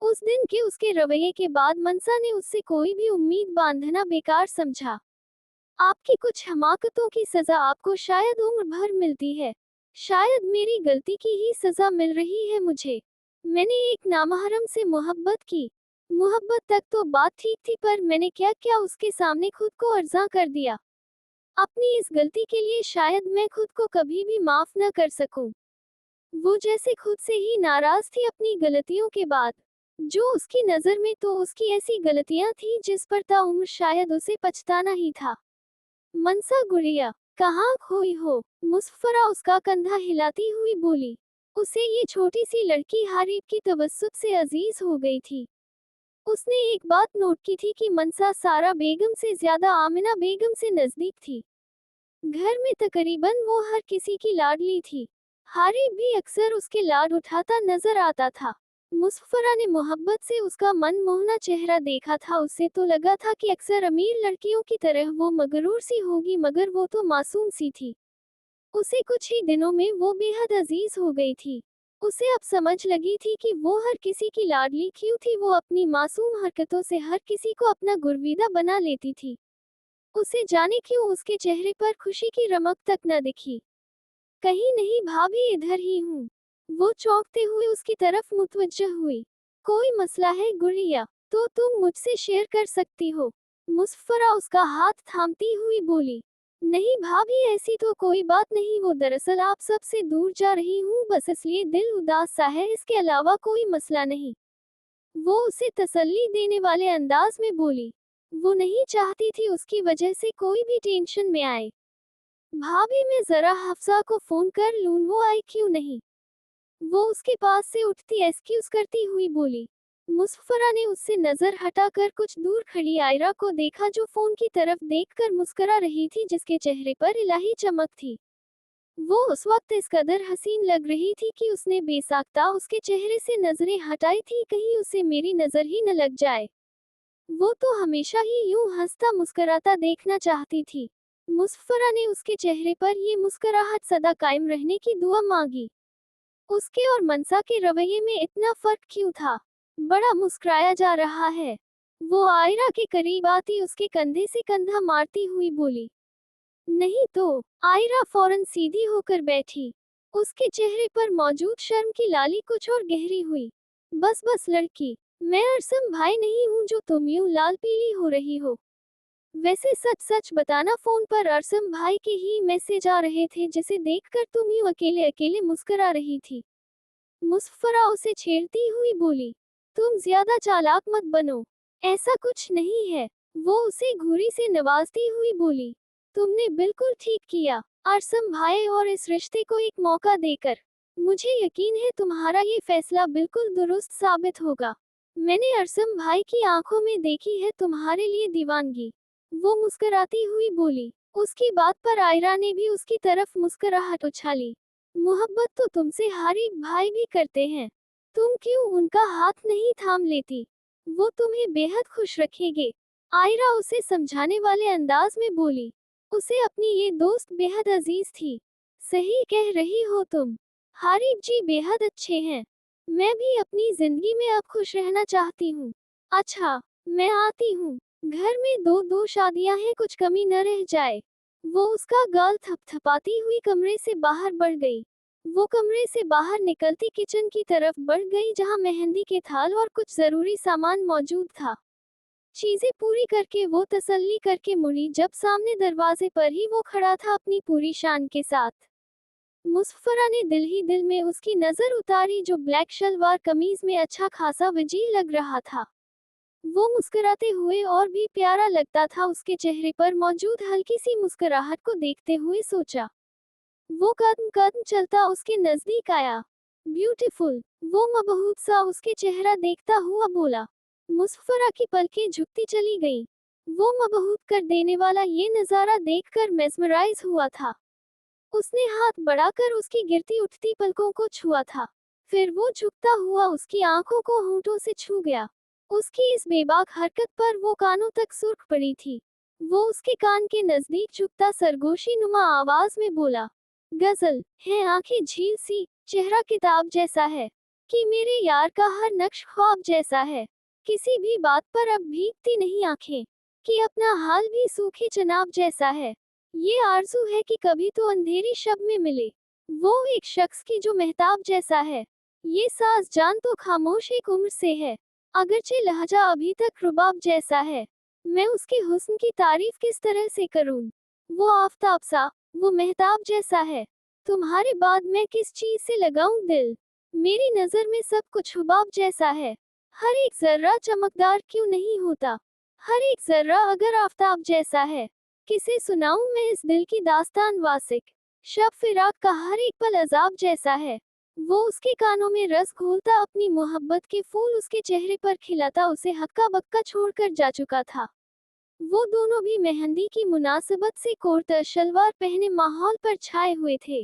उस दिन के उसके रवैये के बाद मनसा ने उससे कोई भी उम्मीद बांधना बेकार समझा। आपकी कुछ हमाकतों की सजा आपको शायद उम्र भर मिलती है। शायद मेरी गलती की ही सजा मिल रही है मुझे। मैंने एक नामहरम से मोहब्बत की। मोहब्बत तक तो बात ठीक थी, पर मैंने क्या क्या उसके सामने खुद को अर्जा कर दिया। अपनी इस गलती के लिए शायद मैं खुद को कभी भी माफ न कर सकूं। वो जैसे खुद से ही नाराज थी अपनी गलतियों के बाद। जो उसकी नजर में तो उसकी ऐसी गलतियां थी जिस पर ताउम्र शायद उसे पछताना ही था। मनसा गुड़िया, कहाँ खोई हो? मुसफरा उसका कंधा हिलाती हुई बोली। उसे ये छोटी सी लड़की हारिब की तवस्सुत से अजीज हो गई थी। उसने एक बात नोट की थी कि मनसा सारा बेगम से ज्यादा आमिना बेगम से नजदीक थी। घर में तकरीबन वो हर किसी की लाडली थी। हारिब भी अक्सर उसके लाड उठाता नजर आता था। मुसफरा ने मोहब्बत से उसका मन मोहना चेहरा देखा था। उसे तो लगा था कि अक्सर अमीर लड़कियों की तरह वो मगरूर सी होगी, मगर वो तो मासूम सी थी। उसे कुछ ही दिनों में वो बेहद अजीज हो गई थी। उसे अब समझ लगी थी कि वो हर किसी की लाडली क्यों थी। वो अपनी मासूम हरकतों से हर किसी को अपना गुरवीदा बना लेती थी। उसे जाने क्यों उसके चेहरे पर खुशी की रमक तक न दिखी। कहीं नहीं भाभी, इधर ही हूँ। वो चौंकते हुए उसकी तरफ मुतवज्जह हुई। कोई मसला है गुड़िया? तो तुम मुझसे शेयर कर सकती हो। मुसफरा उसका हाथ थामती हुई बोली। नहीं भाभी, ऐसी तो कोई बात नहीं। वो दरअसल आप सबसे दूर जा रही हूँ, बस इसलिए दिल उदास सा है, इसके अलावा कोई मसला नहीं। वो उसे तसल्ली देने वाले अंदाज में बोली। वो नहीं चाहती थी उसकी वजह से कोई भी टेंशन में आए। भाभी, मैं जरा हफ्सा को फोन कर लूं, वो आई क्यों नहीं? वो उसके पास से उठती एक्सक्यूज करती हुई बोली। मुसफ्फरा ने उससे नजर हटाकर कुछ दूर खड़ी आयरा को देखा, जो फोन की तरफ देखकर मुस्कुरा रही थी, जिसके चेहरे पर इलाही चमक थी। वो उस वक्त इस कदर हसीन लग रही थी कि उसने बेसाख्ता उसके चेहरे से नजरें हटाई थी, कहीं उसे मेरी नजर ही न लग जाए। वो तो हमेशा ही यूं हंसता मुस्कुराता देखना चाहती थी। मुसफ्फरा ने उसके चेहरे पर ये मुस्कुराहट सदा कायम रहने की दुआ मांगी। उसके और मनसा के रवैये में इतना फर्क क्यों था? बड़ा मुस्कुराया जा रहा है। वो आयरा के करीब आती उसके कंधे से कंधा मारती हुई बोली। नहीं तो। आयरा फौरन सीधी होकर बैठी। उसके चेहरे पर मौजूद शर्म की लाली कुछ और गहरी हुई। बस बस लड़की, मैं अरसम भाई नहीं हूँ जो तुम यूं लाल पीली हो रही हो। वैसे सच सच बताना, फोन पर अरसम भाई के ही मैसेज आ रहे थे, जिसे देखकर तुम यूं अकेले अकेले मुस्कुरा रही थी। मुसफ्फरा उसे छेड़ती हुई बोली। तुम ज्यादा चालाक मत बनो। ऐसा कुछ नहीं है। वो उसे घूरी से नवाजती हुई बोली। तुमने बिल्कुल ठीक किया, अरसम भाई, और इस रिश्ते को एक मौका देकर। मुझे यकीन है तुम्हारा ये फैसला बिल्कुल दुरुस्त साबित होगा। मैंने अरसम भाई की आंखों में देखी है तुम्हारे लिए दीवानगी। वो मुस्कुराती हुई बोली। उसकी बात पर आयरा ने भी उसकी तरफ मुस्कुराहट उछाली। मोहब्बत तो तुमसे हारिब भाई भी करते हैं। तुम क्यों उनका हाथ नहीं थाम लेती? वो तुम्हें बेहद खुश रखेंगे। आयरा उसे समझाने वाले अंदाज में बोली। उसे अपनी ये दोस्त बेहद अजीज थी। सही कह रही हो तुम। हारिब जी बेहद अच्छे हैं। मैं भी अपनी जिंदगी में अब खुश रहना चाहती हूँ। अच्छा, मैं आती हूँ। घर में दो दो शादियां हैं, कुछ कमी न रह जाए। वो उसका गाल थपथपाती हुई कमरे से बाहर बढ़ गई। वो कमरे से बाहर निकलती किचन की तरफ बढ़ गई, जहां मेहंदी के थाल और कुछ जरूरी सामान मौजूद था। चीजें पूरी करके वो तसल्ली करके मुड़ी, जब सामने दरवाजे पर ही वो खड़ा था अपनी पूरी शान के साथ। मुसफ्फरा ने दिल ही दिल में उसकी नजर उतारी, जो ब्लैक शलवार कमीज में अच्छा खासा वजीह लग रहा था। वो मुस्कुराते हुए और भी प्यारा लगता था। उसके चेहरे पर मौजूद हल्की सी मुस्कुराहट को देखते हुए सोचा। वो कदम कदम चलता उसके नजदीक आया। ब्यूटीफुल, वो मबहूत सा उसके चेहरा देखता हुआ बोला। मुसफ्फरा की पलकें झुकती चली गईं। वो मबहूत कर देने वाला ये नजारा देखकर मेस्मराइज हुआ था। उसने हाथ बढ़ाकर उसकी गिरती उठती पलकों को छुआ था। फिर वो झुकता हुआ उसकी आंखों को होंठों से छू गया। उसकी इस बेबाक हरकत पर वो कानों तक सुर्ख पड़ी थी। वो उसके कान के नजदीक झुकता सरगोशी नुमा आवाज में बोला। गजल है, आंखें झील सी, चेहरा किताब जैसा है, कि मेरे यार का हर नक्श ख्वाब जैसा है। किसी भी बात पर अब भीगती नहीं आंखें, कि अपना हाल भी सूखे चनाब जैसा है। ये आरज़ू है कि कभी तो अंधेरी शब में मिले वो एक शख्स की जो मेहताब जैसा है। ये साज जान तो खामोश एक उम्र से है, अगरचे लहजा अभी तक रुबाब जैसा है। मैं उसके हुस्न की तारीफ किस तरह से करूं? वो आफताब सा, वो मेहताब जैसा है। तुम्हारे बाद मैं किस चीज से लगाऊं दिल? मेरी नजर में सब कुछ हुबाब जैसा है। हर एक जर्रा चमकदार क्यों नहीं होता? हर एक जर्रा अगर आफताब जैसा है। किसे सुनाऊं मैं इस दिल की दास्तान वासिक? शब फिराक का हर एक पल अजाब जैसा है। वो उसके कानों में रस घोलता अपनी मोहब्बत के फूल उसके चेहरे पर खिलाता उसे हक्का बक्का छोड़कर जा चुका था। वो दोनों भी मेहंदी की मुनासिबत से कोर्ट शलवार पहने माहौल पर छाए हुए थे।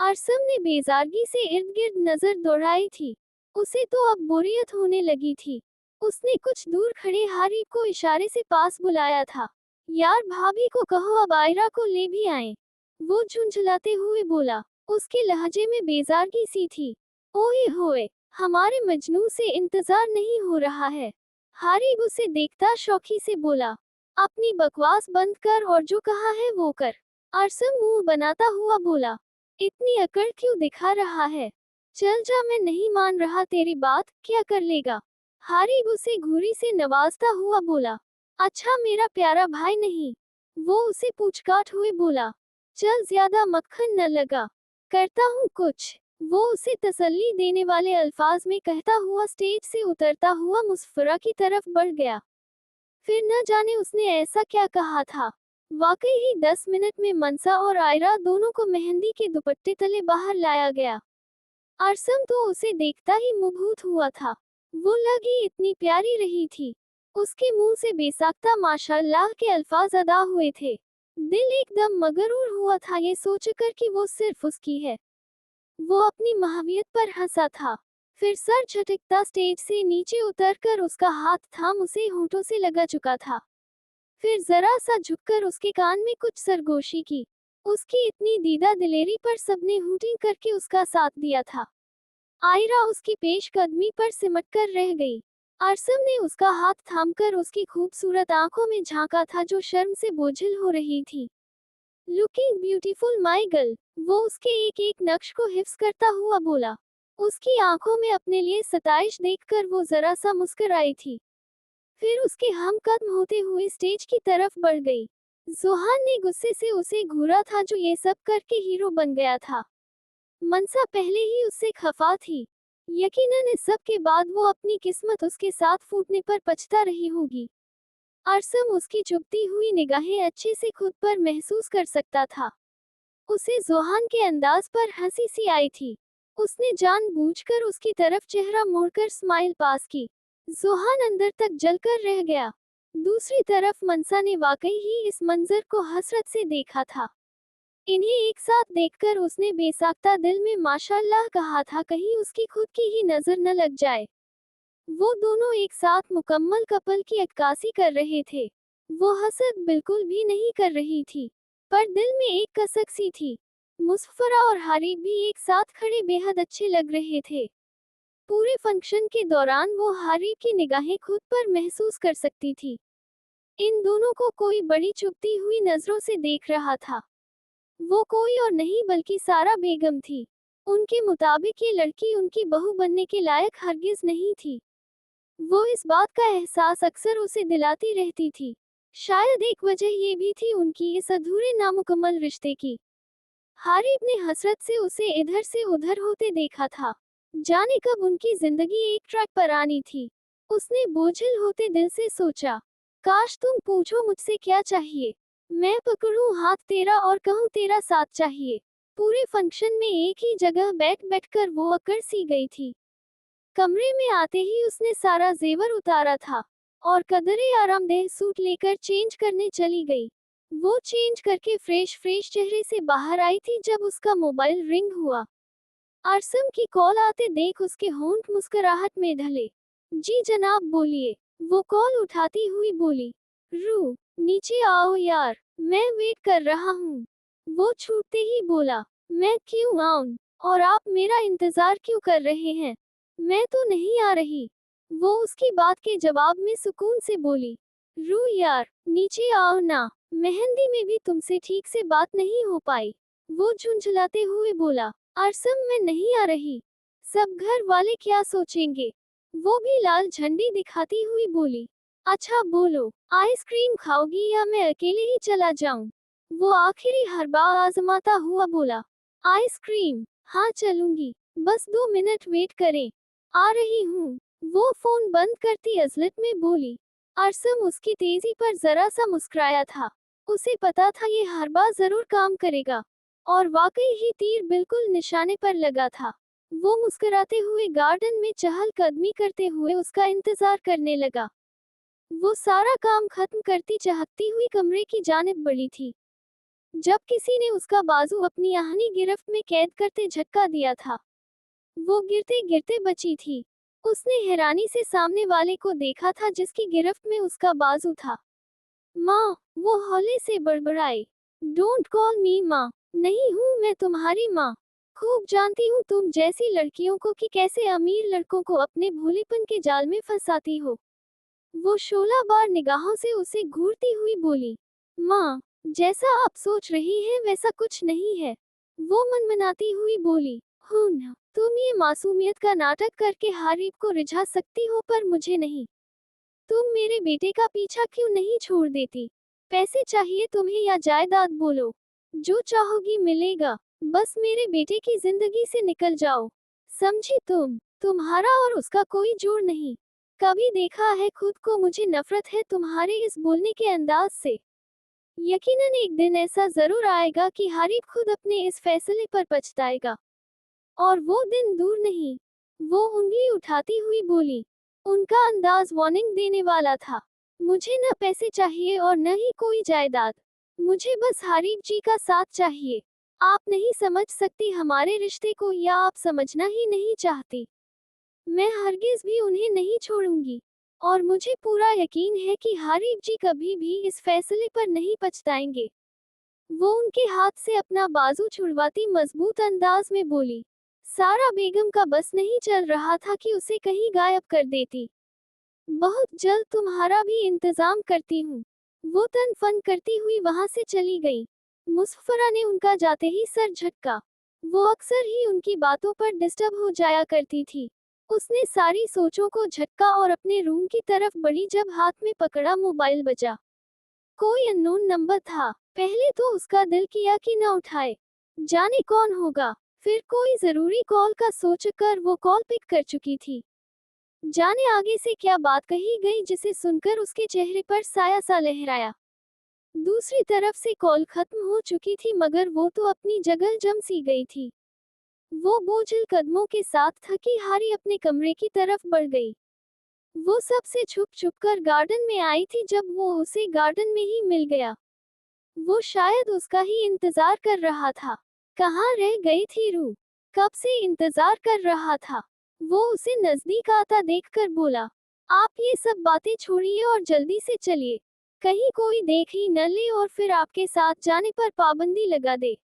अरसम ने बेजारगी से इर्द गिर्द नजर दौड़ाई थी। उसे तो अब बोरियत होने लगी थी। उसने कुछ दूर खड़े हारिब को इशारे से पास बुलाया था। यार भाभी को कहो अब आयरा को ले भी आए। वो झुंझलाते हुए बोला। उसके लहजे में बेजारगी सी थी। ओए होए, हमारे मजनू से इंतजार नहीं हो रहा है। हारिब उसे देखता शौकी से बोला। अपनी बकवास बंद कर और जो कहा है वो कर। अरसम मुंह बनाता हुआ बोला। इतनी अकड़ क्यों दिखा रहा है? चल जा, मैं नहीं मान रहा तेरी बात, क्या कर लेगा? हारिब उसे घूरी से नवाजता हुआ बोला। अच्छा मेरा प्यारा भाई नहीं? वो उसे पूछकाट हुए बोला। चल ज्यादा मक्खन न लगा, करता हूँ कुछ। वो उसे तसल्ली देने वाले अल्फाज में कहता हुआ स्टेज से उतरता हुआ मुसफ्फरा की तरफ बढ़ गया। फिर न जाने उसने ऐसा क्या कहा था। वाकई ही 10 मिनट में मनसा और आयरा दोनों को मेहंदी के दुपट्टे तले बाहर लाया गया। अरसम तो उसे देखता ही मुभूत हुआ था। वो लगी इतनी प्यारी रही थी। उसके मुंह से बेसाख्ता माशाअल्लाह के अल्फाज अदा हुए थे। दिल एकदम मगरूर हुआ था ये सोचकर कि वो सिर्फ उसकी है। वो अपनी महावियत पर हंसा था। फिर सर झटकता स्टेज से नीचे उतरकर उसका हाथ थाम उसे होंठों से लगा चुका था। फिर जरा सा झुककर उसके कान में कुछ सरगोशी की। उसकी इतनी दीदा दिलेरी पर सबने हूटिंग करके उसका साथ दिया था। आयरा उसकी पेशकदमी पर सिमटकर रह गई। अरसम ने उसका हाथ थामकर उसकी खूबसूरत आंखों में झांका था जो शर्म से बोझिल हो रही थी। लुकिंग ब्यूटीफुल माई गर्ल, वो उसके एक एक नक्श को हिफ्ज करता हुआ बोला। उसकी आंखों में अपने लिए सताइश देखकर वो जरा सा मुस्कुराई थी। फिर उसके हम कदम होते हुए स्टेज की तरफ बढ़ गई। जोहान ने गुस्से से उसे घूरा था जो ये सब करके हीरो बन गया था। मनसा पहले ही उससे खफा थी। यकीनन इस सब के बाद वो अपनी किस्मत उसके साथ फूटने पर पछता रही होगी। अरसम उसकी चुभती हुई निगाहें अच्छे से खुद पर महसूस कर सकता था। उसे जोहान के अंदाज पर हंसी सी आई थी। उसने जानबूझकर उसकी तरफ चेहरा मोड़कर स्माइल पास की। जोहान अंदर तक जलकर रह गया। दूसरी तरफ मनसा ने वाकई ही इस मंजर को हसरत से देखा था। इन्हें एक साथ देखकर उसने बेसाख्ता दिल में माशाअल्लाह कहा था, कहीं उसकी खुद की ही नजर न लग जाए। वो दोनों एक साथ मुकम्मल कपल की अक्कासी कर रहे थे। वो हसद बिल्कुल भी नहीं कर रही थी, पर दिल में एक कसक सी थी। मुसफरा और हारिब भी एक साथ खड़े बेहद अच्छे लग रहे थे। पूरे फंक्शन के दौरान वो हारिब की निगाहें खुद पर महसूस कर सकती थी। इन दोनों को कोई बड़ी चुभती हुई नजरों से देख रहा था। वो कोई और नहीं बल्कि सारा बेगम थी। उनके मुताबिक ये लड़की उनकी बहू बनने के लायक हरगिज नहीं थी। वो इस बात का एहसास अक्सर उसे दिलाती रहती थी। शायद एक वजह ये भी थी उनकी इस अधूरे नामुकम्मल रिश्ते की। हारिब ने हसरत से उसे इधर से उधर होते देखा था। जाने कब उनकी जिंदगी एक ट्रैक पर आनी थी। उसने बोझिल होते दिल से सोचा, काश तुम पूछो मुझसे क्या चाहिए, मैं पकड़ूं हाथ तेरा और कहूं तेरा साथ चाहिए। पूरे फंक्शन में एक ही जगह बैठ बैठकर वो अकड़ सी गई थी। कमरे में आते ही उसने सारा जेवर उतारा था और कदरे आरामदेह सूट लेकर चेंज करने चली गई। वो चेंज करके फ्रेश फ्रेश चेहरे से बाहर आई थी जब उसका मोबाइल रिंग हुआ। अरसम की कॉल आते देख उसके होंठ मुस्कुराहट में ढले। जी जनाब बोलिए, वो कॉल उठाती हुई बोली। रू, नीचे आओ यार, मैं वेट कर रहा हूँ। वो छूटते ही बोला, मैं क्यों आऊं, और आप मेरा इंतजार क्यों कर रहे हैं, मैं तो नहीं आ रही। वो उसकी बात के जवाब में सुकून से बोली, रू यार, नीचे आओ ना, मेहंदी में भी तुमसे ठीक से बात नहीं हो पाई। वो झुंझलाते हुए बोला, अरसम मैं नहीं आ रही, सब घर वाले क्या सोचेंगे। वो भी लाल झंडी दिखाती हुई बोली, अच्छा बोलो, आइसक्रीम खाओगी या मैं अकेले ही चला जाऊं। वो आखिरी हरबा आजमाता हुआ बोला, आइसक्रीम, हाँ चलूंगी, बस 2 मिनट वेट करें, आ रही हूँ। वो फोन बंद करती अजलत में बोली। अरसम उसकी तेजी पर जरा सा मुस्कुराया था। उसे पता था ये हरबा जरूर काम करेगा। और वाकई ही तीर बिल्कुल निशाने पर लगा था। वो मुस्कुराते हुए गार्डन में चहल कदमी करते हुए उसका इंतजार करने लगा। वो सारा काम खत्म करती चहकती हुई कमरे की जानिब बढ़ी थी जब किसी ने उसका बाजू अपनी आहनी गिरफ्त में कैद करते झटका दिया था। वो गिरते गिरते बची थी। उसने हैरानी से सामने वाले को देखा था जिसकी गिरफ्त में उसका बाजू था। माँ, वो हौले से बड़बड़ाई, डोंट कॉल मी माँ, नहीं हूँ मैं तुम्हारी माँ। खूब जानती हूँ तुम जैसी लड़कियों को कि कैसे अमीर लड़कों को अपने भोलेपन के जाल में फंसाती हो। वो 16 बार निगाहों से उसे घूरती हुई बोली, माँ, जैसा आप सोच रही हैं वैसा कुछ नहीं है। वो मनमनाती हुई बोली, हूँ न, तुम ये मासूमियत का नाटक करके हारिब को रिझा सकती हो पर मुझे नहीं। तुम मेरे बेटे का पीछा क्यों नहीं छोड़ देती। पैसे चाहिए तुम्हें या जायदाद, बोलो, जो चाहोगी मिलेगा, बस मेरे बेटे की जिंदगी से निकल जाओ। समझी तुम, तुम्हारा और उसका कोई जोड़ नहीं। कभी देखा है खुद को, मुझे नफरत है तुम्हारे इस बोलने के अंदाज से। यकीनन एक दिन ऐसा जरूर आएगा कि हारिब खुद अपने इस फैसले पर पछताएगा। और वो दिन दूर नहीं। वो उंगली उठाती हुई बोली, उनका अंदाज वार्निंग देने वाला था। मुझे न पैसे चाहिए और न ही कोई जायदाद। मुझे बस हारिब जी का साथ चाहिए। आप नहीं समझ सकती हमारे रिश्ते को, या आप समझना ही नहीं चाहती। मैं हरगिज भी उन्हें नहीं छोड़ूंगी। और मुझे पूरा यकीन है कि हारिब जी कभी भी इस फैसले पर नहीं पछताएंगे। वो उनके हाथ से अपना बाजू छुड़वाती मजबूत अंदाज में बोली। सारा बेगम का बस नहीं चल रहा था कि उसे कहीं गायब कर देती। बहुत जल्द तुम्हारा भी इंतजाम करती हूँ। वो तन फन करती हुई वहां से चली गई। मुसफ्फरा ने उनका जाते ही सर झटका। वो अक्सर ही उनकी बातों पर डिस्टर्ब हो जाया करती थी। उसने सारी सोचों को झटका और अपने रूम की तरफ बढ़ी जब हाथ में पकड़ा मोबाइल बजा। कोई अननोन नंबर था। पहले तो उसका दिल किया कि न उठाए, जाने कौन होगा। फिर कोई जरूरी कॉल का सोचकर वो कॉल पिक कर चुकी थी। जाने आगे से क्या बात कही गई जिसे सुनकर उसके चेहरे पर साया सा लहराया। दूसरी तरफ से कॉल खत्म हो चुकी थी, मगर वो तो अपनी जगह जम सी गई थी। वो बोझिल कदमों के साथ थकी हारी अपने कमरे की तरफ बढ़ गई। वो सबसे छुप छुप कर गार्डन में आई थी जब वो उसे गार्डन में ही मिल गया। वो शायद उसका ही इंतजार कर रहा था। कहाँ रह गई थी रू? कब से इंतजार कर रहा था? वो उसे नजदीक आता देखकर बोला, आप ये सब बातें छोड़िए और जल्दी से चलिए। कहीं कोई देख ही न ले और फिर आपके साथ जाने पर पाबंदी लगा दे।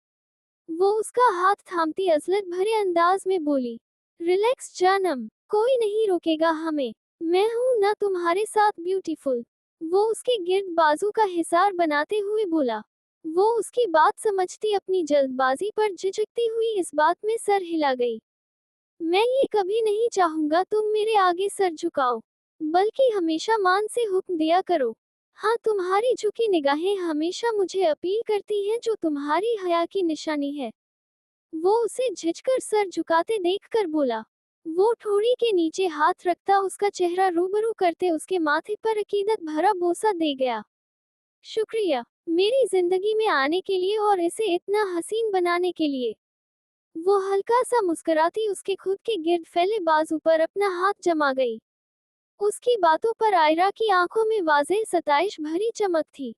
वो उसका हाथ थामती अजलत भरे अंदाज में बोली, रिलैक्स जानम, कोई नहीं रोकेगा हमें। मैं हूं ना तुम्हारे साथ ब्यूटीफुल। वो उसके गिर्द बाजू का हिसार बनाते हुए बोला। वो उसकी बात समझती अपनी जल्दबाजी पर झिझकती हुई इस बात में सर हिला गई। मैं ये कभी नहीं चाहूंगा तुम मेरे आगे सर झुकाओ, बल्कि हमेशा मान से हुक्म दिया करो। हाँ, तुम्हारी झुकी निगाहें हमेशा मुझे अपील करती हैं, जो तुम्हारी हया की निशानी है। वो उसे झिझकर सर झुकाते देखकर बोला। वो ठोड़ी के नीचे हाथ रखता उसका चेहरा रूबरू करते उसके माथे पर अकीदत भरा बोसा दे गया। शुक्रिया, मेरी जिंदगी में आने के लिए और इसे इतना हसीन बनाने के लिए। वो हल्का सा मुस्कुराती उसके खुद के गिर्द फैले बाजू पर अपना हाथ जमा गई। उसकी बातों पर आयरा की आंखों में वाज़ेह सताइश भरी चमक थी।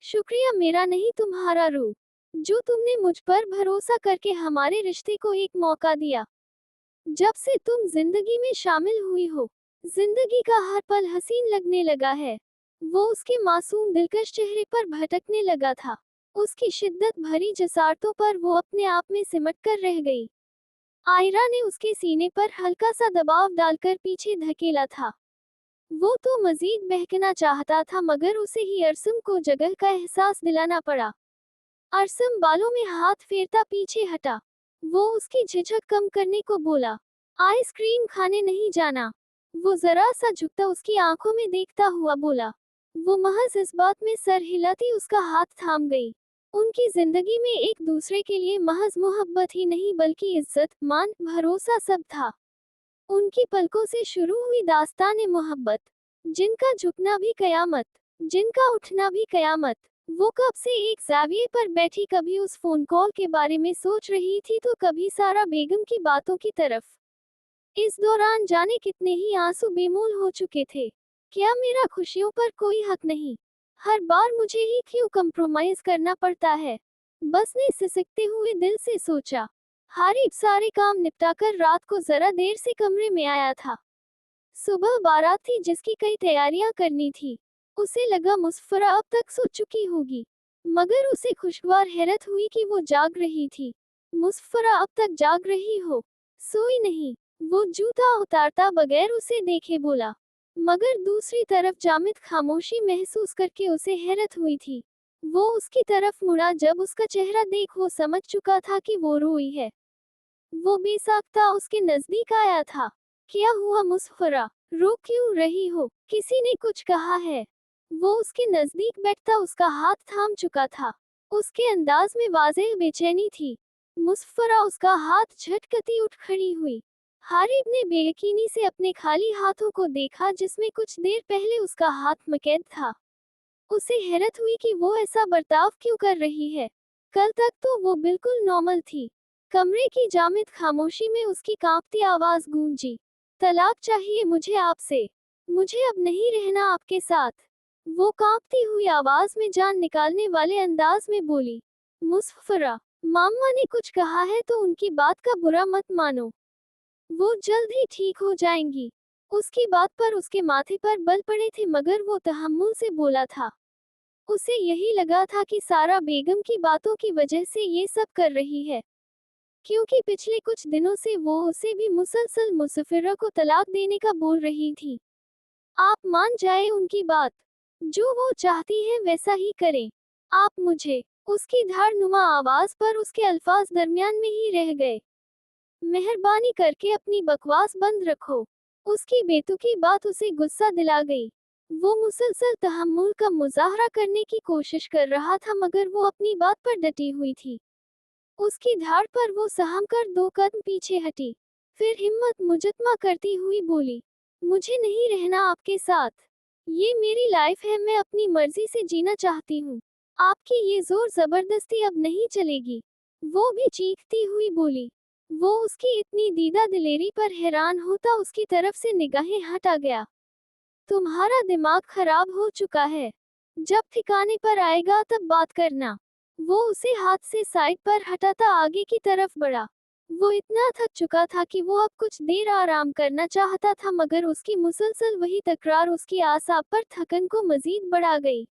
शुक्रिया मेरा नहीं तुम्हारा रू, जो तुमने मुझ पर भरोसा करके हमारे रिश्ते को एक मौका दिया। जब से तुम जिंदगी में शामिल हुई हो, जिंदगी का हर पल हसीन लगने लगा है। वो उसके मासूम दिलकश चेहरे पर भटकने लगा था। उसकी शिद्दत भरी जसारतों पर वो अपने आप में सिमट कर रह गई। आयरा ने उसके सीने पर हल्का सा दबाव डालकर पीछे धकेला था। वो तो मजीद बहकना चाहता था, मगर उसे ही अरसम को जगह का एहसास दिलाना पड़ा। अरसम बालों में हाथ फेरता पीछे हटा। वो उसकी झिझक कम करने को बोला, आइसक्रीम खाने नहीं जाना? वो जरा सा झुकता उसकी आंखों में देखता हुआ बोला। वो महज इस बात में सर हिलाती उसका हाथ थाम गई। उनकी जिंदगी में एक दूसरे के लिए महज मोहब्बत ही नहीं, बल्कि इज्जत, मान, भरोसा सब था। उनकी पलकों से शुरू हुई दास्तान मोहब्बत, जिनका झुकना भी कयामत, जिनका उठना भी कयामत। वो कब से एक जाविये पर बैठी कभी उस फोन कॉल के बारे में सोच रही थी तो कभी सारा बेगम की बातों की तरफ। इस दौरान जाने कितने ही आंसू बेमूल हो चुके थे। क्या मेरा खुशियों पर कोई हक नहीं? हर बार मुझे ही क्यों कंप्रोमाइज करना पड़ता है? बस ने सिसकते हुए दिल से सोचा। हारिब सारे काम निपटाकर रात को जरा देर से कमरे में आया था। सुबह बारात थी जिसकी कई तैयारियां करनी थी। उसे लगा मुसफ्फरा अब तक सो चुकी होगी, मगर उसे खुशगवार हैरत हुई कि वो जाग रही थी। मुसफ्फरा अब तक जाग रही हो? सोई नहीं? वो जूता उतारता बगैर उसे देखे बोला, मगर दूसरी तरफ जामिद खामोशी महसूस करके उसे हैरत हुई थी। वो उसकी तरफ मुड़ा। जब उसका चेहरा देख वो समझ चुका था कि वो रोई है। वो बेसाख्ता उसके नजदीक आया था। क्या हुआ मुसफ्फरा, रो क्यों रही हो? किसी ने कुछ कहा है? वो उसके नजदीक बैठता उसका हाथ थाम चुका था। उसके अंदाज में वाज़ेह बेचैनी थी। मुसफ्फरा उसका हाथ झटकती उठ खड़ी हुई। हारिब ने बेयकीनी से अपने खाली हाथों को देखा जिसमें कुछ देर पहले उसका हाथ मकैद था। उसे हैरत हुई कि वो ऐसा बर्ताव क्यों कर रही है। कल तक तो वो बिल्कुल नॉर्मल थी। कमरे की जामिद खामोशी में उसकी कांपती आवाज गूंजी, तलाक चाहिए मुझे आपसे। मुझे अब नहीं रहना आपके साथ। वो कांपती हुई आवाज में जान निकालने वाले अंदाज में बोली। मुसफ्फरा, मामा ने कुछ कहा है तो उनकी बात का बुरा मत मानो। वो जल्द ही ठीक हो जाएंगी। उसकी बात पर उसके माथे पर बल पड़े थे मगर वो तहम्मुल से बोला था। उसे यही लगा था कि सारा बेगम की बातों की वजह से ये सब कर रही है, क्योंकि पिछले कुछ दिनों से वो उसे भी मुसलसल मुसफ्फरा को तलाक देने का बोल रही थी। आप मान जाए उनकी बात। जो वो चाहती है वैसा ही करें। आप मुझे। उसकी धारनुमा आवाज पर उसके अल्फाज दरमियान में ही रह गए। मेहरबानी करके अपनी बकवास बंद रखो। उसकी बेतुकी बात उसे गुस्सा दिला गई। वो मुसलसल तहम्मुल का मुजाहरा करने की कोशिश कर रहा था मगर वो अपनी बात पर डटी हुई थी। उसकी धार पर वो सहम कर 2 कदम पीछे हटी। फिर हिम्मत मुजतमा करती हुई बोली, मुझे नहीं रहना आपके साथ। ये मेरी लाइफ है, मैं अपनी मर्जी से जीना चाहती हूँ। आपकी ये जोर जबरदस्ती अब नहीं चलेगी। वो भी चीखती हुई बोली। वो उसकी इतनी दीदा दिलेरी पर हैरान होता उसकी तरफ से निगाहें हटा गया। तुम्हारा दिमाग खराब हो चुका है। जब ठिकाने पर आएगा तब बात करना। वो उसे हाथ से साइड पर हटाता आगे की तरफ बढ़ा। वो इतना थक चुका था कि वो अब कुछ देर आराम करना चाहता था मगर उसकी मुसलसल वही तकरार उसकी आसाब पर थकन को मजीद बढ़ा गई।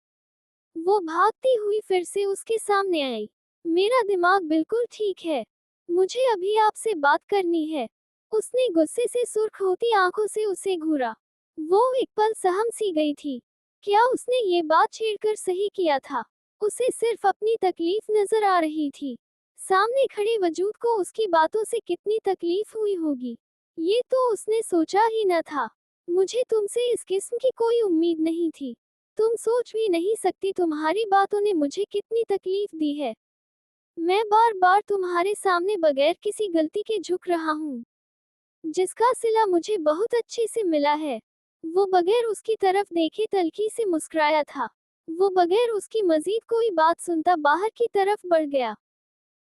वो भागती हुई फिर से उसके सामने आई। मेरा दिमाग बिल्कुल ठीक है। मुझे अभी आपसे बात करनी है। उसने गुस्से से सुर्ख होती आंखों से उसे घूरा। वो एक पल सहम सी गई थी। क्या उसने ये बात छेड़कर सही किया था? उसे सिर्फ अपनी तकलीफ नजर आ रही थी। सामने खड़े वजूद को उसकी बातों से कितनी तकलीफ हुई होगी, ये तो उसने सोचा ही न था। मुझे तुमसे इस किस्म की कोई उम्मीद नहीं थी। तुम सोच भी नहीं सकती तुम्हारी बातों ने मुझे कितनी तकलीफ दी है। मैं बार बार तुम्हारे सामने बगैर किसी गलती के झुक रहा हूँ, जिसका सिला मुझे बहुत अच्छे से मिला है। वो बगैर उसकी तरफ देखे तल्खी से मुस्कुराया था। वो बगैर उसकी मजीद कोई बात सुनता बाहर की तरफ बढ़ गया।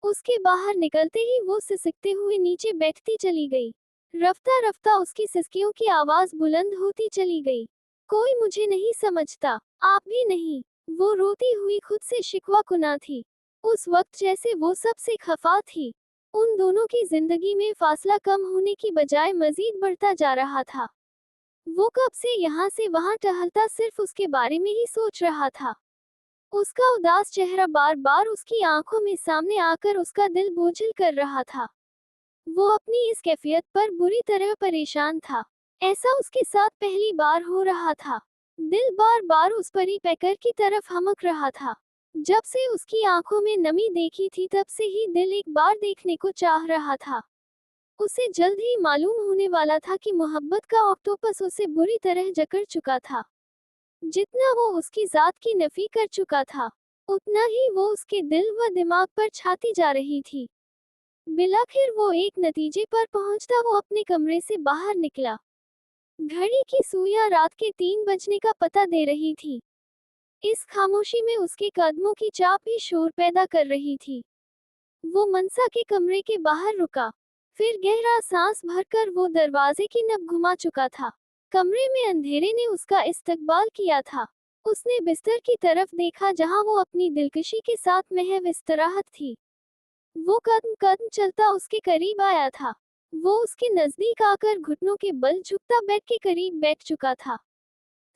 उसके बाहर निकलते ही वो सिसकते हुए नीचे बैठती चली गई। रफ्ता रफ्ता उसकी सिसकियों की आवाज बुलंद होती चली गई। कोई मुझे नहीं समझता, आप भी नहीं। वो रोती हुई खुद से शिकवा कुना थी। उस वक्त जैसे वो सबसे खफा थी। उन दोनों की जिंदगी में फासला कम होने की बजाय मजीद बढ़ता जा रहा था। वो कब से यहाँ से वहाँ टहलता सिर्फ उसके बारे में ही सोच रहा था। उसका उदास चेहरा बार बार उसकी आंखों में सामने आकर उसका दिल बोझिल कर रहा था। वो अपनी इस कैफियत पर बुरी तरह परेशान था। ऐसा उसके साथ पहली बार हो रहा था। दिल बार बार उस परी पैकर की तरफ हमक रहा था। जब से उसकी आंखों में नमी देखी थी तब से ही दिल एक बार देखने को चाह रहा था। उसे जल्द ही मालूम होने वाला था कि मोहब्बत का ऑक्टोपस उसे बुरी तरह जकड़ चुका था। जितना वो उसकी जात की नफी कर चुका था, उतना ही वो उसके दिल व दिमाग पर छाती जा रही थी। बिलाखिर वो एक नतीजे पर पहुंचता वो अपने कमरे से बाहर निकला। घड़ी की सुइयां रात के 3 बजने का पता दे रही थी। इस खामोशी में उसके कदमों की चाप भी शोर पैदा कर रही थी। वो मनसा के कमरे के बाहर रुका। फिर गहरा सांस भरकर वो दरवाजे की नब घुमा चुका था। कमरे में अंधेरे ने उसका इस्तकबाल किया था। उसने बिस्तर की तरफ देखा जहां वो अपनी दिलकशी के साथ महव इस्तराहत थी। वो कदम कदम चलता उसके करीब आया था। वो उसके नजदीक आकर घुटनों के बल झुकता बेड के करीब बैठ चुका था।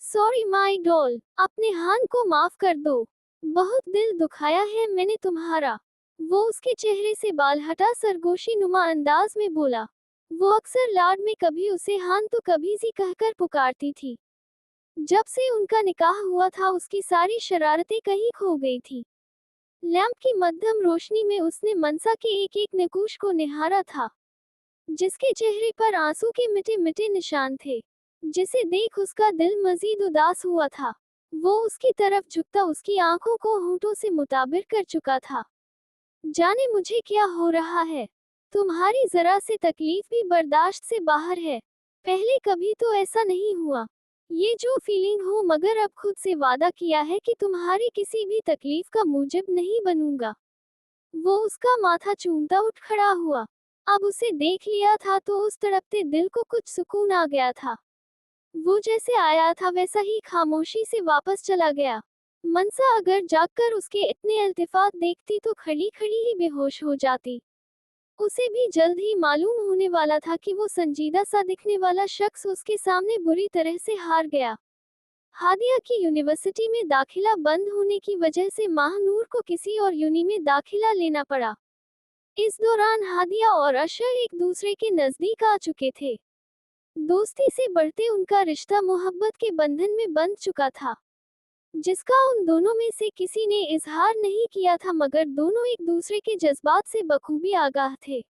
सॉरी माई डॉल, अपने हान को माफ कर दो। बहुत दिल दुखाया है मैंने तुम्हारा। वो उसके चेहरे से बाल हटा सरगोशी नुमा अंदाज में बोला। वो अक्सर लाड में कभी उसे हान तो कभी जी कहकर पुकारती थी। जब से उनका निकाह हुआ था उसकी सारी शरारतें कहीं खो गई थी। लैंप की मध्यम रोशनी में उसने मनसा के एक एक नकूश को निहारा था, जिसके चेहरे पर आंसू के मिटे मिटे निशान थे, जिसे देख उसका दिल मजीद उदास हुआ था। वो उसकी तरफ झुकता उसकी आंखों को होंठों से मुताबिर कर चुका था। जाने मुझे क्या हो रहा है। तुम्हारी जरा से तकलीफ भी बर्दाश्त से बाहर है। पहले कभी तो ऐसा नहीं हुआ। ये जो फीलिंग हो मगर अब खुद से वादा किया है कि तुम्हारी किसी भी तकलीफ का मूजिब नहीं बनूंगा। वो उसका माथा चूमता उठ खड़ा हुआ। अब उसे देख लिया था तो उस तड़पते दिल को कुछ सुकून आ गया था। वो जैसे आया था वैसा ही खामोशी से वापस चला गया। मनसा अगर जागकर उसके इतने इल्तिफात देखती तो खड़ी खड़ी ही बेहोश हो जाती। उसे भी जल्द ही मालूम होने वाला था कि वो संजीदा सा दिखने वाला शख्स उसके सामने बुरी तरह से हार गया। हादिया की यूनिवर्सिटी में दाखिला बंद होने की वजह से माहनूर को किसी और यूनि में दाखिला लेना पड़ा। इस दौरान हादिया और अशर एक दूसरे के नजदीक आ चुके थे। दोस्ती से बढ़ते उनका रिश्ता मोहब्बत के बंधन में बंध चुका था, जिसका उन दोनों में से किसी ने इजहार नहीं किया था, मगर दोनों एक दूसरे के जज्बात से बखूबी आगाह थे।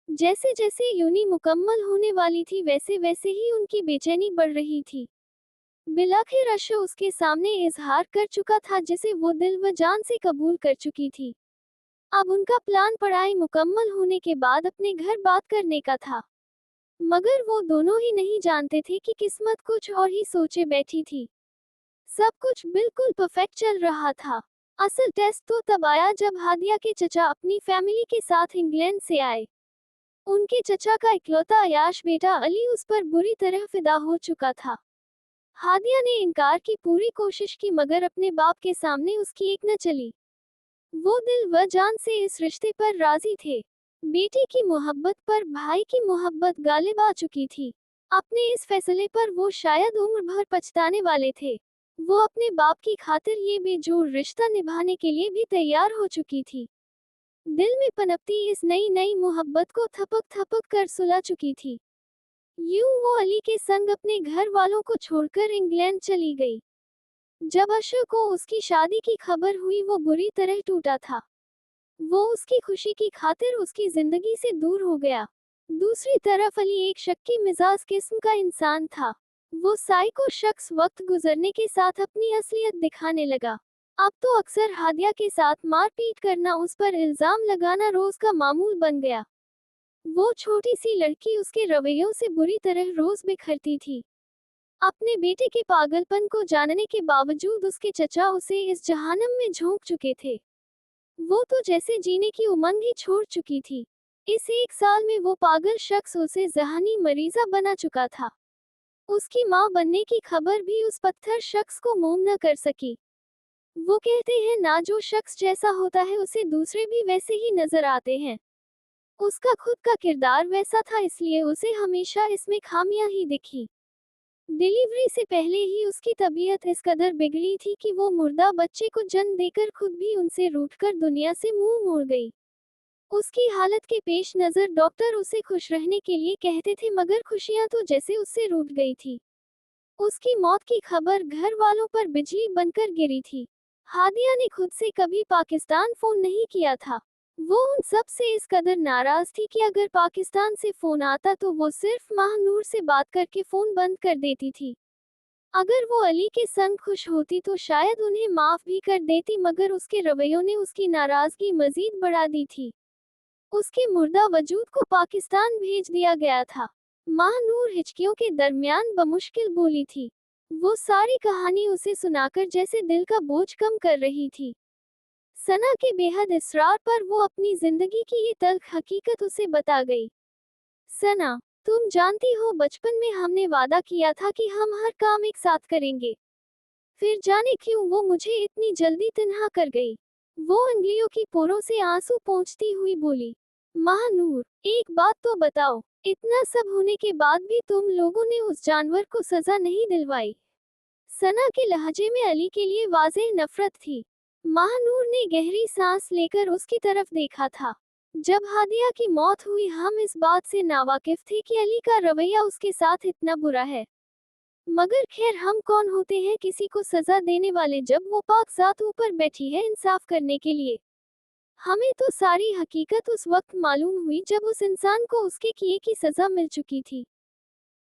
जैसे जैसे यूनी मुकम्मल होने वाली थी वैसे वैसे ही उनकी बेचैनी बढ़ रही थी। बिलाखिर अशर उसके सामने इजहार कर चुका था जिसे वो दिल व जान से कबूल कर चुकी थी। अब उनका प्लान पढ़ाई मुकम्मल होने के बाद अपने घर बात करने का था, मगर वो दोनों ही नहीं जानते थे कि किस्मत कुछ और ही सोचे बैठी थी। सब कुछ बिल्कुल परफेक्ट चल रहा था। असल टेस्ट तो तब आया जब हादिया के चचा अपनी फैमिली के साथ इंग्लैंड से आए। उनके चचा का इकलौता अयाश बेटा अली उस पर बुरी तरह फिदा हो चुका था। हादिया ने इनकार की पूरी कोशिश की मगर अपने बाप के सामने उसकी एक न चली। वो दिल व जान से इस रिश्ते पर राजी थे। बेटी की मोहब्बत पर भाई की मोहब्बत गालिब आ चुकी थी। अपने इस फैसले पर वो शायद उम्र भर पछताने वाले थे। वो अपने बाप की खातिर ये बेजोड़ रिश्ता निभाने के लिए भी तैयार हो चुकी थी। दिल में पनपती इस नई नई मोहब्बत को थपक थपक कर सुला चुकी थी। यूं वो अली के संग अपने घर वालों को छोड़कर इंग्लैंड चली गई। जब अशर को उसकी शादी की खबर हुई वो बुरी तरह टूटा था। वो उसकी खुशी की खातिर उसकी जिंदगी से दूर हो गया। दूसरी तरफ अली एक शक्की मिजाज किस्म का इंसान था। वो साइको शख्स वक्त गुजरने के साथ अपनी असलियत दिखाने लगा। अब तो अक्सर हादिया के साथ मारपीट करना, उस पर इल्जाम लगाना रोज का मामूल बन गया। वो छोटी सी लड़की उसके रवैयों से बुरी तरह रोज बिखरती थी। अपने बेटे के पागलपन को जानने के बावजूद उसके चचा उसे इस जहानम में झोंक चुके थे। वो तो जैसे जीने की उमंग ही छोड़ चुकी थी। इस एक साल में वो पागल शख्स उसे जहानी मरीजा बना चुका था। उसकी मां बनने की खबर भी उस पत्थर शख्स को मोम न कर सकी। वो कहते हैं ना, जो शख्स जैसा होता है उसे दूसरे भी वैसे ही नजर आते हैं। उसका खुद का किरदार वैसा था, इसलिए उसे हमेशा इसमें खामियां ही दिखी। डिलीवरी से पहले ही उसकी तबीयत इस कदर बिगड़ी थी कि वो मुर्दा बच्चे को जन्म देकर खुद भी उनसे रूठकर दुनिया से मुंह मोड़ गई। उसकी हालत के पेश नजर डॉक्टर उसे खुश रहने के लिए कहते थे, मगर खुशियां तो जैसे उससे रूठ गई थी। उसकी मौत की खबर घर वालों पर बिजली बनकर गिरी थी। हादिया ने खुद से कभी पाकिस्तान फोन नहीं किया था। वो उन सब से इस कदर नाराज थी कि अगर पाकिस्तान से फोन आता तो वो सिर्फ माहनूर से बात करके फोन बंद कर देती थी। अगर वो अली के संग खुश होती तो शायद उन्हें माफ भी कर देती, मगर उसके रवैयों ने उसकी नाराजगी मजीद बढ़ा दी थी। उसके मुर्दा वजूद को पाकिस्तान भेज दिया गया था। माहनूर हिचकियों के दरमियान बमुश्किल बोली थी। वो सारी कहानी उसे सुनाकर जैसे दिल का बोझ कम कर रही थी। सना के बेहद इसरार पर वो अपनी जिंदगी की ये तल्ख हकीकत उसे बता गई। सना, तुम जानती हो बचपन में हमने वादा किया था कि हम हर काम एक साथ करेंगे। फिर जाने क्यों वो मुझे इतनी जल्दी तन्हा कर गई। वो अंगुलियों की पोरों से आंसू पोंछती हुई बोली। महानूर, एक बात तो बताओ, इतना सब होने के बाद भी तुम लोगों ने उस जानवर को सजा नहीं दिलवाई? सना के लहजे में अली के लिए वाज़ेह नफरत थी। महानूर ने गहरी सांस लेकर उसकी तरफ देखा था। जब हादिया की मौत हुई हम इस बात से नावाकिफ थे कि अली का रवैया उसके साथ इतना बुरा है, मगर खैर हम कौन होते हैं किसी को सजा देने वाले, जब वो पाक ज़ात ऊपर बैठी है इंसाफ करने के लिए। हमें तो सारी हकीकत उस वक्त मालूम हुई जब उस इंसान को उसके किए की सजा मिल चुकी थी।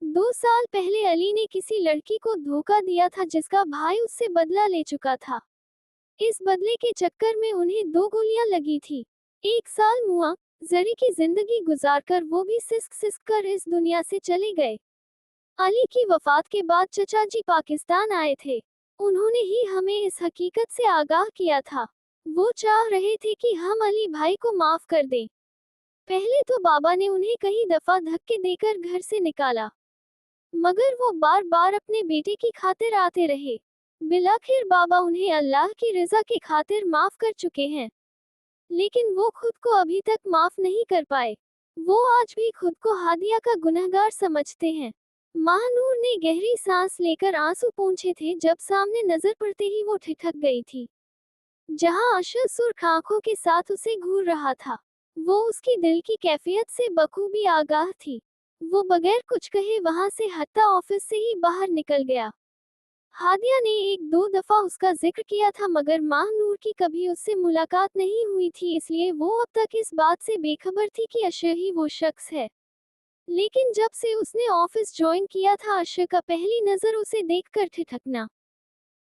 2 साल पहले अली ने किसी लड़की को धोखा दिया था जिसका भाई उससे बदला ले चुका था। इस बदले के चक्कर में उन्हें 2 गोलियां लगी थी। 1 साल मुआ जरी की जिंदगी गुजारकर वो भी सिसक सिसक कर इस दुनिया से चले गए। अली की वफात के बाद चचा जी पाकिस्तान आए थे। उन्होंने ही हमें इस हकीकत से आगाह किया था। वो चाह रहे थे कि हम अली भाई को माफ कर दें। पहले तो बाबा ने उन्हें कई दफा धक्के देकर घर से निकाला, मगर वो बार बार अपने बेटे की खातिर आते रहे। बिलाखिर बाबा उन्हें अल्लाह की रजा की खातिर माफ कर चुके हैं, लेकिन वो खुद को अभी तक माफ नहीं कर पाए। वो आज भी खुद को हादिया का गुनहगार समझते हैं। महानूर ने गहरी सांस लेकर आंसू पोंछे थे जब सामने नजर पड़ते ही वो ठिठक गई थी। जहां अशर सुर्ख आंखों के साथ उसे घूर रहा था, वो उसकी दिल की कैफियत से बखूबी आगाह थी। वो बगैर कुछ कहे वहां से हत्ता ऑफिस से ही बाहर निकल गया। हादिया ने एक दो दफा उसका जिक्र किया था, मगर महानूर की कभी उससे मुलाकात नहीं हुई थी, इसलिए वो अब तक इस बात से बेखबर थी कि अशर ही वो शख्स है। लेकिन जब से उसने ऑफिस ज्वाइन किया था, अशर का पहली नजर उसे देखकर ठिठकना,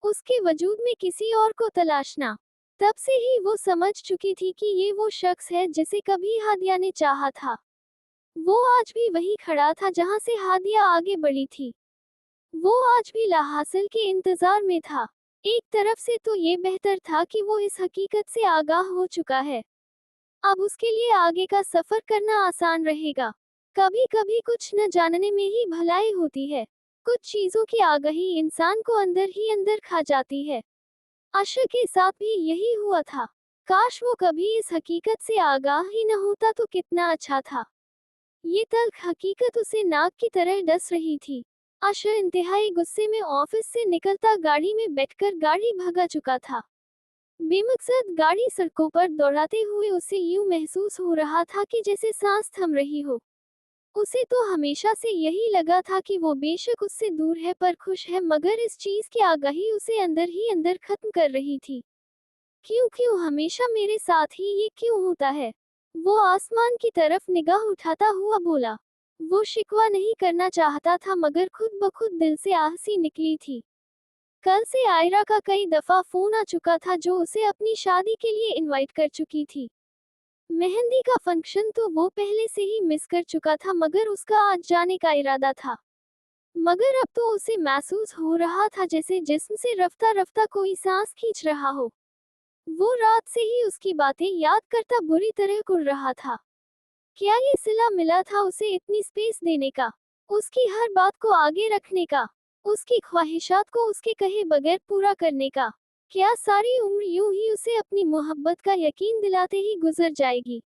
उसके वजूद में किसी और को तलाशना, तब से ही वो समझ चुकी थी कि ये वो शख्स है जिसे कभी हादिया ने चाहा था। वो आज भी वहीं खड़ा था जहां से हादिया आगे बढ़ी थी। वो आज भी लाहासिल के इंतजार में था। एक तरफ से तो ये बेहतर था कि वो इस हकीकत से आगाह हो चुका है, अब उसके लिए आगे का सफर करना आसान रहेगा। कभी कभी कुछ न जानने में ही भलाई होती है। कुछ चीजों की आगाही इंसान को अंदर ही अंदर खा जाती है। अशर के साथ भी यही हुआ था। काश वो कभी इस हकीकत से आगाह ही न होता तो कितना अच्छा था। ये तल्ख हकीकत उसे नाक की तरह डस रही थी। अशर इंतहाई गुस्से में ऑफिस से निकलता गाड़ी में बैठकर गाड़ी भगा चुका था। बेमकसद गाड़ी सड़कों पर दौड़ाते हुए उसे यूं महसूस हो रहा था कि जैसे सांस थम रही हो। उसे तो हमेशा से यही लगा था कि वो बेशक उससे दूर है पर खुश है, मगर इस चीज की आगाही उसे अंदर ही अंदर खत्म कर रही थी। क्यों क्यों हमेशा मेरे साथ ही ये क्यों होता है? वो आसमान की तरफ निगाह उठाता हुआ बोला। वो शिकवा नहीं करना चाहता था, मगर खुद ब खुद दिल से आह सी निकली थी। कल से आयरा का कई दफा फोन आ चुका था जो उसे अपनी शादी के लिए इनवाइट कर चुकी थी। मेहंदी का फंक्शन तो वो पहले से ही मिस कर चुका था, मगर उसका आज जाने का इरादा था। मगर अब तो उसे महसूस हो रहा था जैसे जिस्म से रफ्ता रफ्ता कोई सांस खींच रहा हो। वो रात से ही उसकी बातें याद करता बुरी तरह कुढ़ रहा था। क्या ये सिला मिला था उसे इतनी स्पेस देने का, उसकी हर बात को आगे रखने का, उसकी ख्वाहिशात को उसके कहे बगैर पूरा करने का? क्या सारी उम्र यूं ही उसे अपनी मोहब्बत का यकीन दिलाते ही गुजर जाएगी?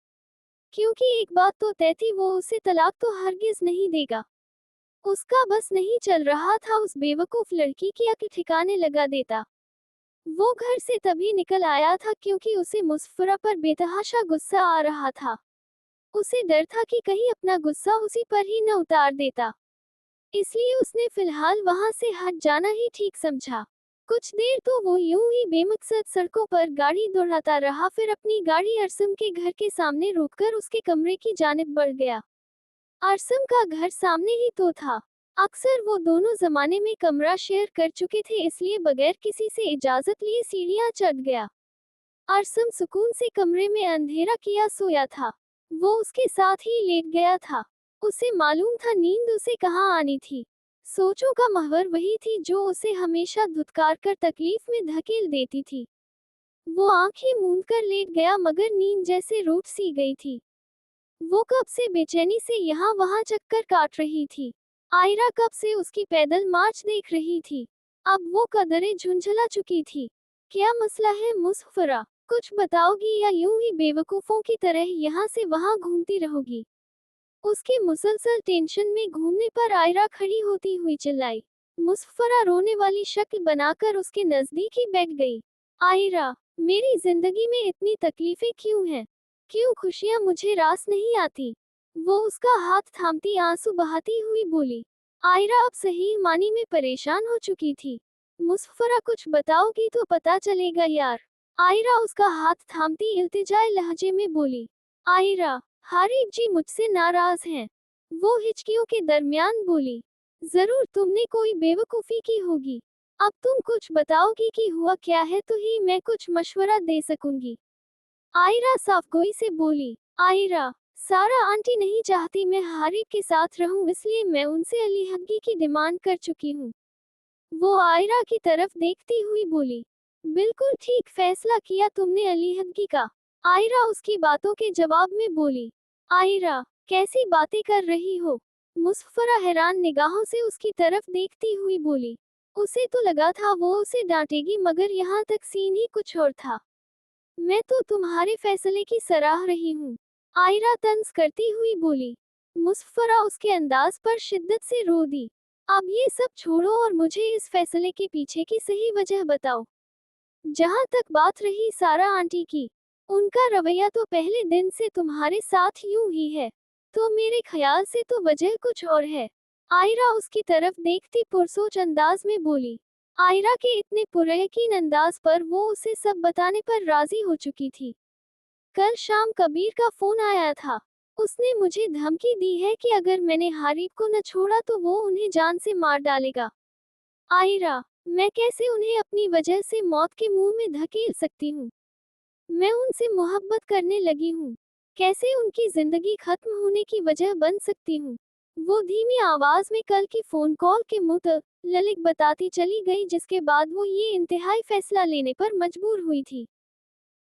क्योंकि एक बात तो तय थी, वो उसे तलाक तो हरगिज नहीं देगा। उसका बस नहीं चल रहा था उस बेवकूफ लड़की की अक्ल ठिकाने लगा देता। वो घर से तभी निकल आया था क्योंकि उसे मुसफ्फरा पर बेतहाशा गुस्सा आ रहा था। उसे डर था कि कहीं अपना गुस्सा उसी पर ही न उतार देता, इसलिए उसने फिलहाल वहां से हट जाना ही ठीक समझा। कुछ देर तो वो यूं ही बेमकसद सड़कों पर गाड़ी दौड़ाता रहा, फिर अपनी गाड़ी अरसम के घर के सामने रोककर उसके कमरे की जानिब बढ़ गया। अरसम का घर सामने ही तो था। अक्सर वो दोनों जमाने में कमरा शेयर कर चुके थे, इसलिए बगैर किसी से इजाजत लिए सीढ़ियां चढ़ गया। अरसम सुकून से कमरे में अंधेरा किया सोया था। वो उसके साथ ही लेट गया था। उसे मालूम था नींद उसे कहाँ आनी थी। सोचों का महवर वही थी जो उसे हमेशा धुतकार कर तकलीफ में धकेल देती थी। वो आंखें मूंद कर लेट गया, मगर नींद जैसे रूठ सी गई थी। वो कब से बेचैनी से यहाँ वहाँ चक्कर काट रही थी। आयरा कब से उसकी पैदल मार्च देख रही थी। अब वो कदरें झुंझला चुकी थी। क्या मसला है मुसफ्फरा? कुछ बताओगी या यूं ही बेवकूफों की तरह यहाँ से वहाँ घूमती रहोगी? उसके मुसलसल टेंशन में घूमने पर आयरा खड़ी होती हुई चिल्लाई। मुसफ्फरा रोने वाली शक्ल बनाकर उसके नजदीक ही बैठ गई। आयरा, मेरी जिंदगी में इतनी तकलीफें क्यों हैं? क्यों खुशियां मुझे रास नहीं आती? वो उसका हाथ थामती आंसू बहाती हुई बोली। आयरा अब सही मानी में परेशान हो चुकी थी। मुसफ्फरा, कुछ बताओगी तो पता चलेगा यार। आयरा उसका हाथ थामती इल्तिजाई लहजे में बोली। आयरा, हारिफ जी मुझसे नाराज हैं। वो हिचकियों के दरमियान बोली। जरूर तुमने कोई बेवकूफी की होगी। अब तुम कुछ बताओगी कि हुआ क्या है तो ही मैं कुछ मशवरा दे सकूंगी। आयरा साफगोई से बोली। आयरा, सारा आंटी नहीं चाहती मैं हारिफ के साथ रहूं, इसलिए मैं उनसे अलीहदगी की डिमांड कर चुकी हूँ। वो आयरा की तरफ देखती हुई बोली। बिल्कुल ठीक फैसला किया तुमने अलीहदगी का। आयरा उसकी बातों के जवाब में बोली। आयरा, कैसी बातें कर रही हो? मुसफ़रा हैरान निगाहों से उसकी तरफ देखती हुई बोली। उसे तो लगा था वो उसे डांटेगी मगर यहाँ तक सीन ही कुछ और था। मैं तो तुम्हारे फैसले की सराह रही हूँ। आयरा तंज करती हुई बोली। मुसफ़रा उसके अंदाज पर शिद्दत से रो दी। अब ये सब छोड़ो और मुझे इस फैसले के पीछे की सही वजह बताओ। जहाँ तक बात रही सारा आंटी की, उनका रवैया तो पहले दिन से तुम्हारे साथ यूं ही है, तो मेरे ख्याल से तो वजह कुछ और है। आयरा उसकी तरफ देखती पुरसोच अंदाज में बोली। आयरा के इतने पुरयकीन अंदाज पर वो उसे सब बताने पर राजी हो चुकी थी। कल शाम कबीर का फोन आया था। उसने मुझे धमकी दी है कि अगर मैंने हारिब को न छोड़ा तो वो उन्हें जान से मार डालेगा। आयरा, मैं कैसे उन्हें अपनी वजह से मौत के मुंह में धकेल सकती हूँ? मैं उनसे मोहब्बत करने लगी हूँ। कैसे उनकी जिंदगी खत्म होने की वजह बन सकती हूँ? वो धीमी आवाज में कल की फोन कॉल के मुतल्लिक बताती चली गई, जिसके बाद वो ये इंतहाई फैसला लेने पर मजबूर हुई थी।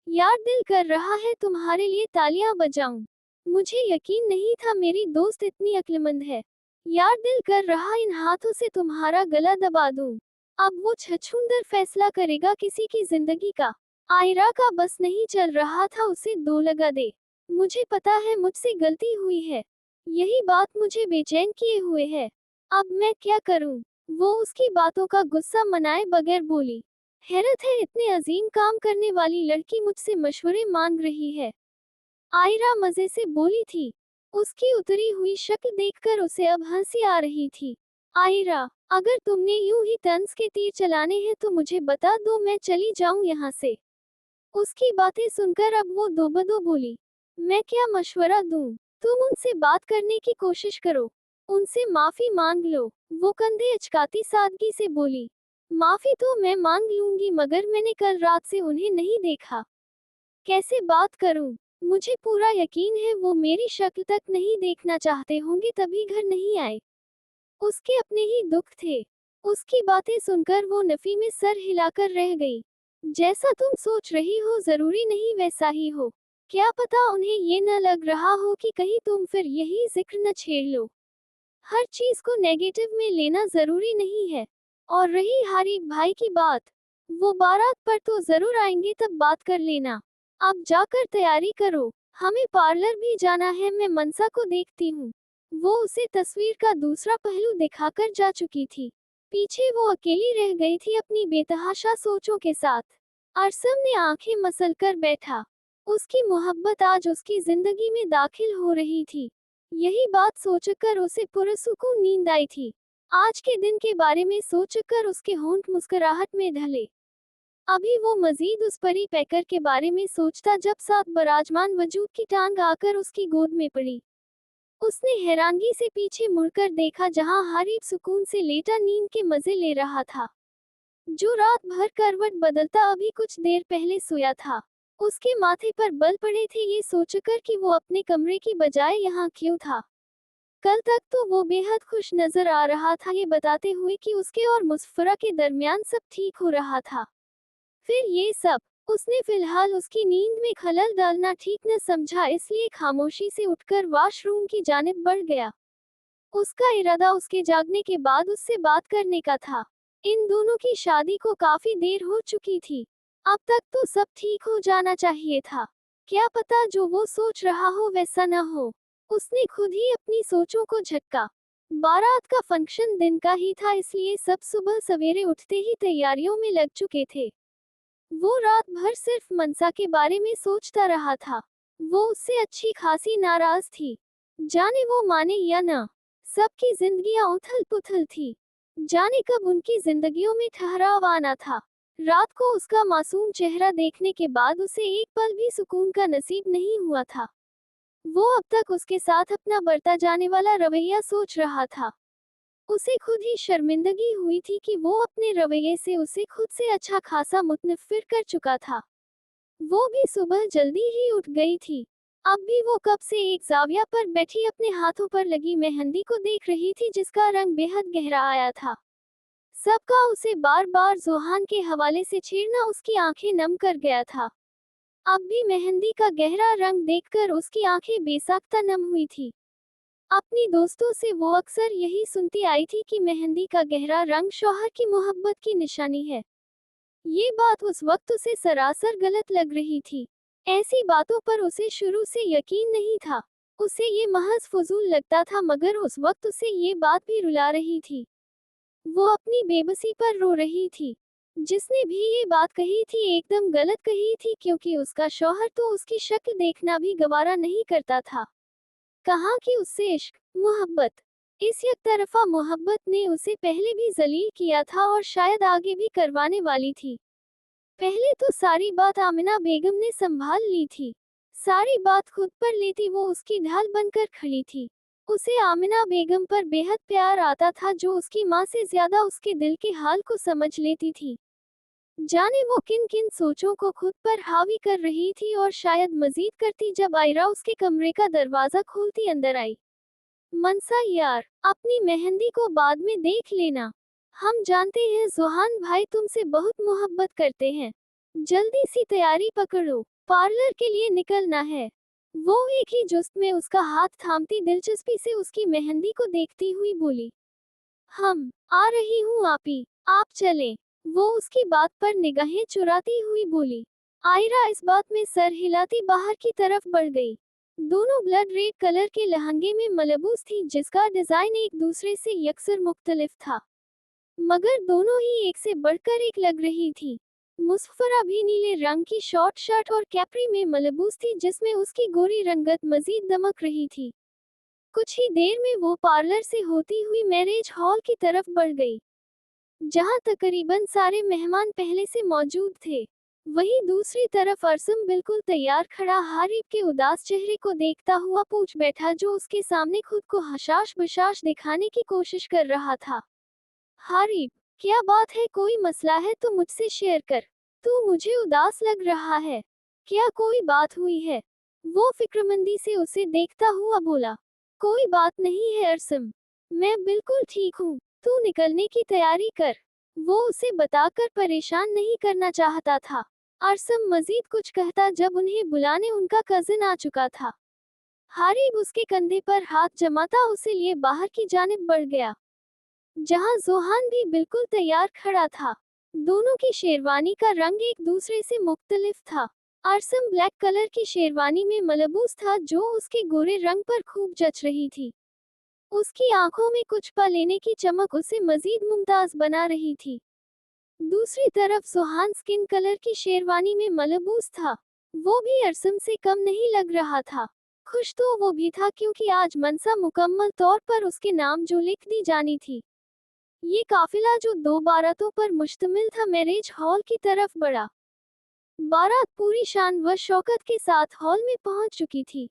यार, दिल कर रहा है तुम्हारे लिए तालियां बजाऊं। मुझे यकीन नहीं था मेरी दोस्त इतनी अक्लमंद है। यार, दिल कर रहा इन हाथों से तुम्हारा गला दबा दूं। अब वो छछूंदर फैसला करेगा किसी की जिंदगी का। आयरा का बस नहीं चल रहा था उसे दो लगा दे। मुझे पता है मुझसे गलती हुई है। यही बात मुझे बेचैन किए हुए है। अब मैं क्या करूं? वो उसकी बातों का गुस्सा मनाए बगैर बोली। हैरत है, इतने अजीम काम करने वाली लड़की मुझसे मशवरे मांग रही है। आयरा मजे से बोली थी। उसकी उतरी हुई शक्ल देखकर उसे अब हंसी आ रही थी। आयरा, अगर तुमने यूं ही तंज के तीर चलाने हैं तो मुझे बता दो, मैं चली जाऊं यहाँ से। उसकी बातें सुनकर अब वो दोबदो बोली। मैं क्या मशवरा दूं? तुम उनसे बात करने की कोशिश करो। उनसे माफी मांग लो। वो कंधे अचकाती सादगी से बोली। माफी तो मैं मांग लूंगी मगर मैंने कल रात से उन्हें नहीं देखा। कैसे बात करूं? मुझे पूरा यकीन है वो मेरी शक्ल तक नहीं देखना चाहते होंगे तभी घर नहीं आए। उसके अपने ही दुख थे। उसकी बातें सुनकर वो नफी में सर हिलाकर रह गई। जैसा तुम सोच रही हो जरूरी नहीं वैसा ही हो। क्या पता उन्हें ये न लग रहा हो कि कहीं तुम फिर यही जिक्र न छेड़ लो। हर चीज को नेगेटिव में लेना जरूरी नहीं है। और रही हारिब भाई की बात, वो बारात पर तो जरूर आएंगे, तब बात कर लेना। अब जाकर तैयारी करो, हमें पार्लर भी जाना है, मैं मनसा को देखती हूँ। वो उसे तस्वीर का दूसरा पहलू दिखाकर जा चुकी थी। पीछे वो अकेली रह गई थी अपनी बेतहाशा सोचों के साथ। अरसम ने आंखें मसलकर बैठा। उसकी मोहब्बत आज उसकी जिंदगी में दाखिल हो रही थी। यही बात सोचकर उसे पुरसुकून नींद आई थी। आज के दिन के बारे में सोचकर उसके होंठ मुस्कुराहट में ढले। अभी वो मजीद उस परी पैकर के बारे में सोचता जब साथ बराजमान वजूद की टांग आकर उसकी गोद में पड़ी। उसने हैरानगी से पीछे मुड़कर देखा जहां हारिब सुकून से लेटा नींद के मजे ले रहा था। जो रात भर करवट बदलता अभी कुछ देर पहले सोया था। उसके माथे पर बल पड़े थे ये सोचकर कि वो अपने कमरे की बजाय यहाँ क्यों था। कल तक तो वो बेहद खुश नजर आ रहा था, ये बताते हुए कि उसके और मुसफ़रा के दरमियान सब ठीक हो रहा था। फिर ये सब, उसने फिलहाल उसकी नींद में खलल डालना ठीक न समझा, इसलिए खामोशी से उठकर वॉशरूम की जानिब बढ़ गया। उसका इरादा उसके जागने के बाद उससे बात करने का था। इन दोनों की शादी को काफी देर हो चुकी थी। अब तक तो सब ठीक हो जाना चाहिए था। क्या पता जो वो सोच रहा हो वैसा न हो। उसने खुद ही अपनी सोचों को झटका। बारात का फंक्शन दिन का ही था, इसलिए सब सुबह सवेरे उठते ही तैयारियों में लग चुके थे। वो रात भर सिर्फ मनसा के बारे में सोचता रहा था। वो उससे अच्छी खासी नाराज थी। जाने वो माने या न, सबकी जिंदगियां उथल पुथल थी। जाने कब उनकी जिंदगियों में ठहराव आना था। रात को उसका मासूम चेहरा देखने के बाद उसे एक पल भी सुकून का नसीब नहीं हुआ था। वो अब तक उसके साथ अपना बरता जाने वाला रवैया सोच रहा था। उसे खुद ही शर्मिंदगी हुई थी कि वो अपने रवैये से उसे खुद से अच्छा खासा मुतनफ्फिर कर चुका था। वो भी सुबह जल्दी ही उठ गई थी। अब भी वो कब से एक जाविया पर बैठी अपने हाथों पर लगी मेहंदी को देख रही थी, जिसका रंग बेहद गहरा आया था। सबका उसे बार बार जोहान के हवाले से छेड़ना उसकी आंखें नम कर गया था। अब भी मेहंदी का गहरा रंग देखकर उसकी आंखें बेसाख्ता नम हुई थी। अपनी दोस्तों से वो अक्सर यही सुनती आई थी कि मेहंदी का गहरा रंग शौहर की मोहब्बत की निशानी है। ये बात उस वक्त उसे सरासर गलत लग रही थी। ऐसी बातों पर उसे शुरू से यकीन नहीं था। उसे ये महज फजूल लगता था, मगर उस वक्त उसे ये बात भी रुला रही थी। वो अपनी बेबसी पर रो रही थी। जिसने भी ये बात कही थी एकदम गलत कही थी, क्योंकि उसका शौहर तो उसकी शक्ल देखना भी गवारा नहीं करता था। कहा कि उससे इश्क, मोहब्बत, इस एक तरफा मोहब्बत ने उसे पहले भी जलील किया था और शायद आगे भी करवाने वाली थी। पहले तो सारी बात आमिना बेगम ने संभाल ली थी। सारी बात खुद पर लेती वो उसकी ढाल बनकर खड़ी थी। उसे आमिना बेगम पर बेहद प्यार आता था, जो उसकी माँ से ज्यादा उसके दिल के हाल को समझ लेती थी। जाने वो किन किन सोचों को खुद पर हावी कर रही थी और शायद मजीद करती जब आयरा उसके कमरे का दरवाजा खोलती अंदर आई। मनसा यार, अपनी मेहंदी को बाद में देख लेना। हम जानते हैं जुहान भाई तुमसे बहुत मोहब्बत करते हैं। जल्दी सी तैयारी पकड़ो, पार्लर के लिए निकलना है। वो एक ही जुस्त में उसका हाथ थामती दिलचस्पी से उसकी मेहंदी को देखती हुई बोली। हम आ रही हूँ आपी, आप चलें। वो उसकी बात पर निगाहें चुराती हुई बोली। आयरा इस बात में सर हिलाती बाहर की तरफ बढ़ गई। दोनों ब्लड रेड कलर के लहंगे में मलबूस थी, जिसका डिजाइन एक दूसरे से यकसर मुख्तलिफ था, मगर दोनों ही एक से बढ़कर एक लग रही थी। मुसफरा भी नीले रंग की शॉर्ट शर्ट और कैप्री में मलबूस थी, जिसमें उसकी गोरी रंगत मजीद दमक रही थी। कुछ ही देर में वो पार्लर से होती हुई मैरिज हॉल की तरफ बढ़ गई, जहां तकरीबन सारे मेहमान पहले से मौजूद थे। वहीं दूसरी तरफ अरसम बिल्कुल तैयार खड़ा हारिब के उदास चेहरे को देखता हुआ पूछ बैठा, जो उसके सामने खुद को हशाश बशाश दिखाने की कोशिश कर रहा था। हारिब, क्या बात है? कोई मसला है तो मुझसे शेयर कर। तू मुझे उदास लग रहा है। क्या कोई बात हुई है? वो फिक्रमंदी से उसे देखता हुआ बोला। कोई बात नहीं है अरसम, मैं बिल्कुल ठीक हूँ। तू निकलने की तैयारी कर। वो उसे बताकर परेशान नहीं करना चाहता था। अरसम मजीद कुछ कहता जब उन्हें बुलाने उनका कजिन आ चुका था। हारिब उसके कंधे पर हाथ जमाता उसे लिए बाहर की जानिब बढ़ गया, जहां जोहान भी बिल्कुल तैयार खड़ा था। दोनों की शेरवानी का रंग एक दूसरे से मुख्तलिफ था। अरसम ब्लैक कलर की शेरवानी में मलबूस था, जो उसके गोरे रंग पर खूब जच रही थी। उसकी आंखों में कुछ पा लेने की चमक उसे मजीद मुमताज बना रही थी। दूसरी तरफ जोहान स्किन कलर की शेरवानी में मलबूस था। वो भी अरसम से कम नहीं लग रहा था। खुश तो वो भी था, क्योंकि आज मनसा मुकम्मल तौर पर उसके नाम जो लिख दी जानी थी। ये काफिला जो 2 बारातों पर मुश्तमिल था, मैरिज हॉल की तरफ बढ़ा। बारात पूरी शान व शौकत के साथ हॉल में पहुंच चुकी थी।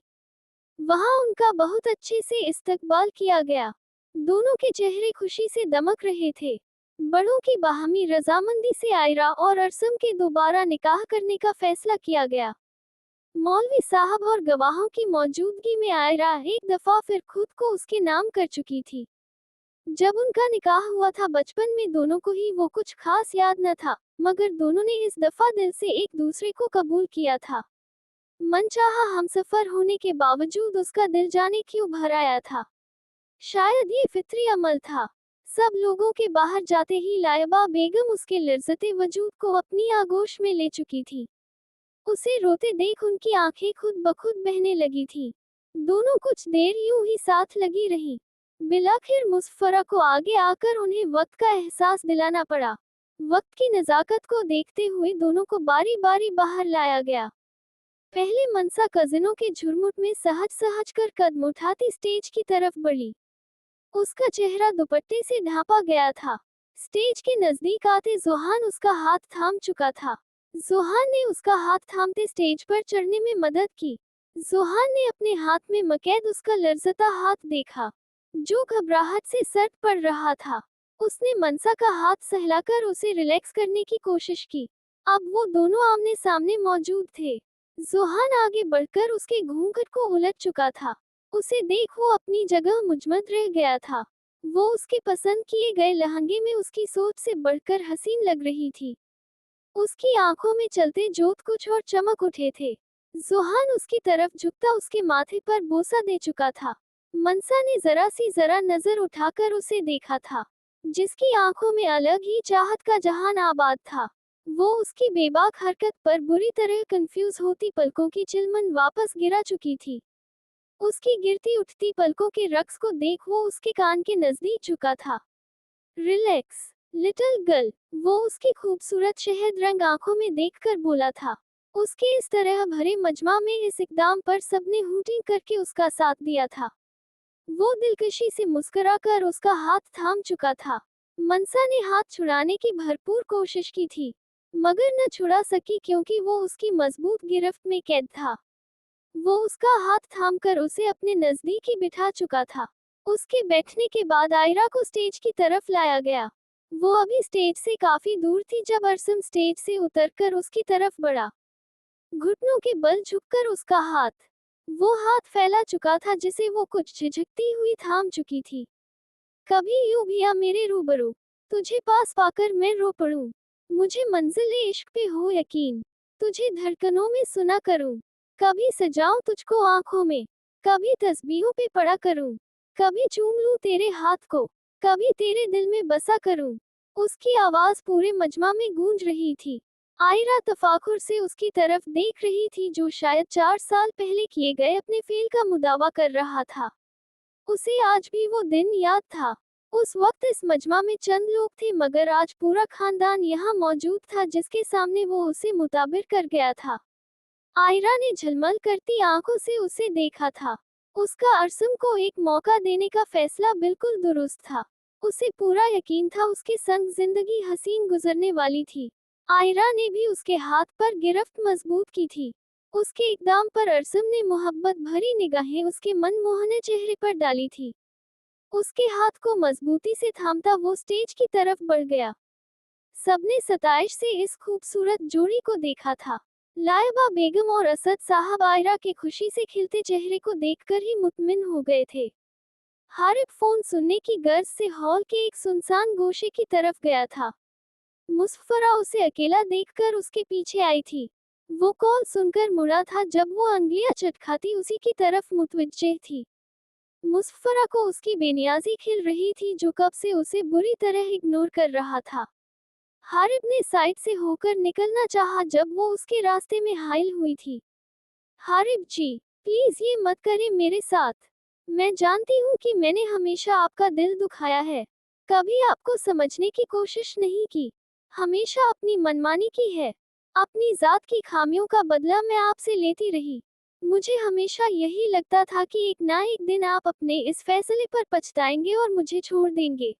वहां उनका बहुत अच्छे से इस्तकबाल किया गया। दोनों के चेहरे खुशी से दमक रहे थे। बड़ों की बाहमी रजामंदी से आयरा और अरसम के दोबारा निकाह करने का फैसला किया गया। मौलवी साहब और गवाहों की मौजूदगी में आयरा एक दफा फिर खुद को उसके नाम कर चुकी थी। जब उनका निकाह हुआ था बचपन में, दोनों को ही वो कुछ खास याद न था, मगर दोनों ने इस दफा दिल से एक दूसरे को कबूल किया था। मनचाहा हमसफर होने के बावजूद उसका दिल जाने क्यों भर आया था। शायद ये फित्री अमल था। सब लोगों के बाहर जाते ही लायबा बेगम उसके लज्जते वजूद को अपनी आगोश में ले चुकी थी। उसे रोते देख उनकी आंखें खुद ब खुद बहने लगी थी। दोनों कुछ देर यूं ही साथ लगी रहीं। बिलाखिर मुसफरा को आगे आकर उन्हें वक्त का एहसास दिलाना पड़ा। वक्त की नजाकत को देखते हुए दोनों को बारी बारी बाहर लाया गया। पहले मनसा कजिनों के झुरमुट में सहज सहज कर कदम उठाती स्टेज की तरफ बढ़ी। उसका चेहरा दुपट्टे से ढांपा गया था। स्टेज के नजदीक आते जोहान उसका हाथ थाम चुका था। जोहान ने उसका हाथ थामते स्टेज पर चढ़ने में मदद की। जोहान ने अपने हाथ में मकैद उसका लर्जता हाथ देखा, जो घबराहट से सर्द पड़ रहा था। उसने मनसा का हाथ सहलाकर उसे रिलैक्स करने की कोशिश की। अब वो दोनों आमने सामने मौजूद थे। जोहान आगे बढ़कर उसके घूंघट को उलट चुका था। उसे देख वो अपनी जगह मुजमद रह गया था। वो उसके पसंद किए गए लहंगे में उसकी सोच से बढ़कर हसीन लग रही थी। उसकी आंखों में चलते जोत कुछ और चमक उठे थे। जुहान उसकी तरफ झुकता उसके माथे पर बोसा दे चुका था। मनसा ने जरा नजर उठाकर उसे देखा था, जिसकी आंखों में अलग ही चाहत का जहान आबाद था। वो उसकी बेबाक हरकत पर बुरी तरह कंफ्यूज होती पलकों की चिलमन वापस गिरा चुकी थी। उसकी गिरती उठती पलकों के रक्स को देख वो उसके कान के नजदीक झुका था। रिलैक्स लिटिल गर्ल, वो उसकी खूबसूरत शहद रंग आंखों में देखकर बोला था। उसके इस तरह भरे मजमा में इस इकदाम पर सबने हूटिंग करके उसका साथ दिया था। वो दिलकशी से मुस्कुराकर उसका हाथ थाम चुका था। मनसा ने हाथ छुड़ाने की भरपूर कोशिश की थी, मगर न छुड़ा सकी क्योंकि वो उसकी मजबूत गिरफ्त में कैद था। वो उसका हाथ थामकर उसे अपने नजदीक ही बिठा चुका था। उसके बैठने के बाद आयरा को स्टेज की तरफ लाया गया। वो अभी स्टेज से काफी दूर थी जब अरसम स्टेज से उतरकर उसकी तरफ बढ़ा। घुटनों के बल झुककर उसका हाथ, वो हाथ फैला चुका था जिसे वो कुछ झिझकती हुई थाम चुकी थी। कभी यूं भी आ मेरे रूबरू, तुझे पास पाकर मैं रो पड़ूं। मुझे मंजिल इश्क पे हो यकीन, तुझे धड़कनों में सुना करूं। कभी सजाऊं तुझको आंखों में, कभी तस्बीहों पे पड़ा करूं। कभी चूम लूं तेरे हाथ को, कभी तेरे दिल में बसा करूं। उसकी आवाज पूरे मजमा में गूंज रही थी। आयरा तफाकुर से उसकी तरफ देख रही थी जो शायद 4 साल पहले किए गए अपने फेल का मुदावा कर रहा था। उसे आज भी वो दिन याद था। उस वक्त इस मजमा में चंद लोग थे मगर आज पूरा खानदान यहाँ मौजूद था जिसके सामने वो उसे मुताबिर कर गया था। आयरा ने झलमल करती आंखों से उसे देखा था। उसका अरसम को एक मौका देने का फैसला बिल्कुल दुरुस्त था। उसे पूरा यकीन था उसके संग जिंदगी हसीन गुजरने वाली थी। आयरा ने भी उसके हाथ पर गिरफ्त मजबूत की थी। उसके इकदाम पर अरसम ने मोहब्बत भरी निगाहें उसके मनमोहने चेहरे पर डाली थी। उसके हाथ को मजबूती से थामता वो स्टेज की तरफ बढ़ गया। सबने सताइश से इस खूबसूरत जोड़ी को देखा था। लाइबा बेगम और असद साहब आयरा के खुशी से खिलते चेहरे को देखकर ही मुतमिन हो गए थे। हारिब फोन सुनने की गर्ज से हॉल के एक सुनसान गोशे की तरफ गया था। मुसफरा उसे अकेला देखकर उसके पीछे आई थी। वो कॉल सुनकर मुड़ा था जब वो अंगलियां चटखाती उसी की तरफ मुतवज्जे थी। मुसफरा को उसकी बेनियाजी खिल रही थी जो कब से उसे बुरी तरह इग्नोर कर रहा था। हारिब ने साइड से होकर निकलना चाहा जब वो उसके रास्ते में हाइल हुई थी। हारिब जी, प्लीज ये मत करें मेरे साथ। मैं जानती हूँ कि मैंने हमेशा आपका दिल दुखाया है। कभी आपको समझने की कोशिश नहीं की, हमेशा अपनी मनमानी की है। अपनी जात की खामियों का बदला मैं आपसे लेती रही। मुझे हमेशा यही लगता था कि एक ना एक दिन आप अपने इस फैसले पर पछताएंगे और मुझे छोड़ देंगे।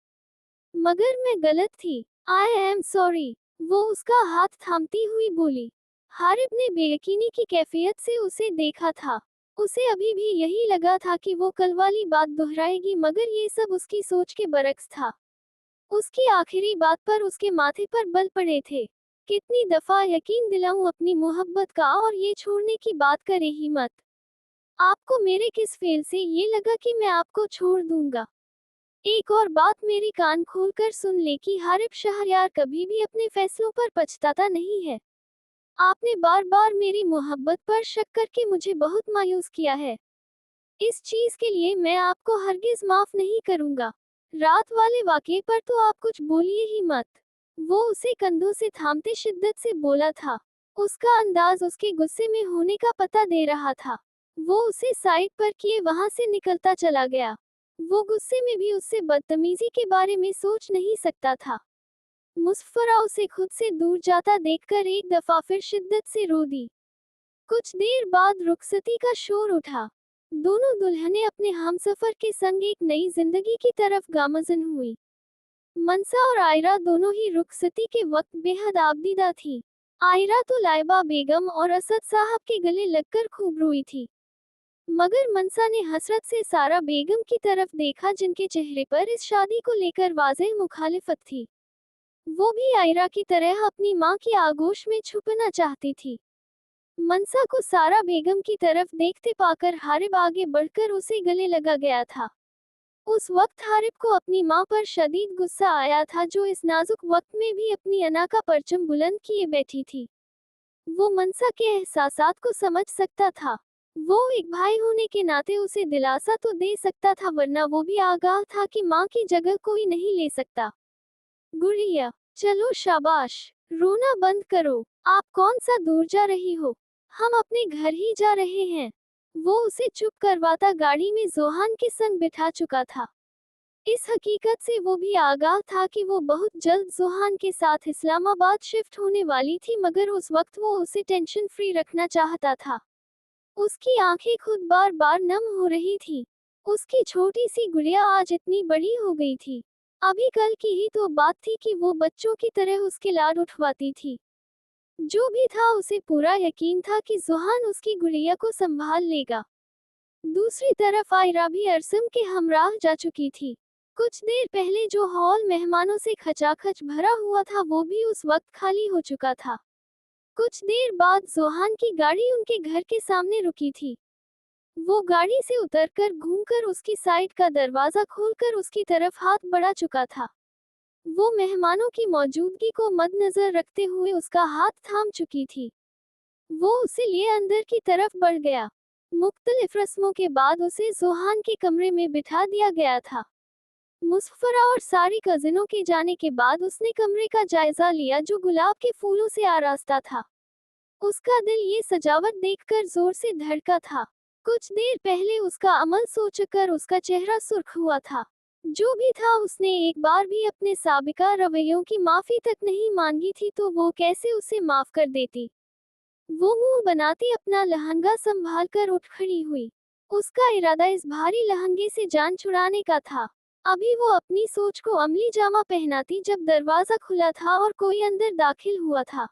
मगर मैं गलत थी। आई एम सॉरी, वो उसका हाथ थामती हुई बोली। हारिब ने बेयकीनी की कैफियत से उसे देखा था। उसे अभी भी यही लगा था कि वो कल वाली बात दोहराएगी मगर ये सब उसकी सोच के बरक्स था। उसकी आखिरी बात पर उसके माथे पर बल पड़े थे। कितनी दफा यकीन दिलाऊं अपनी मोहब्बत का और ये छोड़ने की बात करे ही मत। आपको मेरे किस फेल से ये लगा कि मैं आपको छोड़ दूंगा। एक और बात मेरी कान खोलकर सुन ले कि हारिब शहरयार कभी भी अपने फैसलों पर पछताता नहीं है। आपने बार बार मेरी मोहब्बत पर शक करके मुझे बहुत मायूस किया है। इस चीज के लिए मैं आपको हरगिज माफ नहीं करूंगा। रात वाले वाकये पर तो आप कुछ बोलिए ही मत। वो उसे कंधों से थामते शिद्दत से बोला था। उसका अंदाज उसके गुस्से में होने का पता दे रहा था। वो उसे साइड पर किए वहां से निकलता चला गया। वो गुस्से में भी उससे बदतमीजी के बारे में सोच नहीं सकता था। मुसफरा उसे खुद से दूर जाता देखकर एक दफा फिर शिद्दत से रो दी। कुछ देर बाद रुखसती का शोर उठा। दोनों दुल्हनें अपने हमसफर के संग एक नई जिंदगी की तरफ गामजन हुई। मनसा और आयरा दोनों ही रुखसती के वक्त बेहद आबदीदा थी। आयरा तो लाइबा बेगम और असद साहब के गले लगकर खूब रोई थी, मगर मनसा ने हसरत से सारा बेगम की तरफ देखा जिनके चेहरे पर इस शादी को लेकर वाज़ेह मुखालिफत थी। वो भी आयरा की तरह अपनी मां की आगोश में छुपना चाहती थी। मनसा को सारा बेगम की तरफ देखते पाकर हारिब आगे बढ़कर उसे गले लगा गया था। उस वक्त हारिब को अपनी माँ पर शदीद गुस्सा आया था, जो इस नाजुक वक्त में भी अपनी अना का परचम बुलंद किए बैठी थी। वो मनसा के एहसासात को समझ सकता था। वो एक भाई होने के नाते उसे दिलासा तो दे सकता था, वरना वो भी आगाह था कि माँ की जगह कोई नहीं ले सकता। गुड़िया, चलो शाबाश, रोना बंद करो। आप कौन सा दूर जा रही हो? हम अपने घर ही जा रहे हैं। वो उसे चुप करवाता गाड़ी में जोहान के संग बिठा चुका था। इस हकीकत से वो भी आगाह था कि वो बहुत जल्द जोहान के साथ इस्लामाबाद शिफ्ट होने वाली थी, मगर उस वक्त वो उसे टेंशन फ्री रखना चाहता था। उसकी आंखें खुद बार बार नम हो रही थी। उसकी छोटी सी गुड़िया आज इतनी बड़ी हो गई थी। अभी कल की ही तो बात थी कि वो बच्चों की तरह उसके लाड उठवाती थी। जो भी था, उसे पूरा यकीन था कि जोहान उसकी गुड़िया को संभाल लेगा। दूसरी तरफ आयरा भी अरसम के हमराह जा चुकी थी। कुछ देर पहले जो हॉल मेहमानों से खचाखच भरा हुआ था, वो भी उस वक्त खाली हो चुका था। कुछ देर बाद जोहान की गाड़ी उनके घर के सामने रुकी थी। वो गाड़ी से उतरकर घूमकर उसकी साइड का दरवाजा खोलकर उसकी तरफ हाथ बढ़ा चुका था। वो मेहमानों की मौजूदगी को मद्देनजर रखते हुए उसका हाथ थाम चुकी थी। वो उसे लिए अंदर की तरफ बढ़ गया। मुख्तलिफ रस्मों के बाद उसे जोहान के कमरे में बिठा दिया गया था। मुसफरा और सारी कजिनों के जाने के बाद उसने कमरे का जायजा लिया, जो गुलाब के फूलों से आरास्ता था। उसका दिल ये सजावट देखकर जोर से धड़का था। कुछ देर पहले उसका अमल सोचकर उसका चेहरा सुर्ख हुआ था। जो भी था, उसने एक बार भी अपने साबिका रवैयों की माफी तक नहीं मांगी थी, तो वो कैसे उसे माफ कर देती। वो मुंह बनाती अपना लहंगा संभाल कर उठ खड़ी हुई। उसका इरादा इस भारी लहंगे से जान छुड़ाने का था। अभी वो अपनी सोच को अमली जामा पहनाती जब दरवाजा खुला था और कोई अंदर दाखिल हुआ था।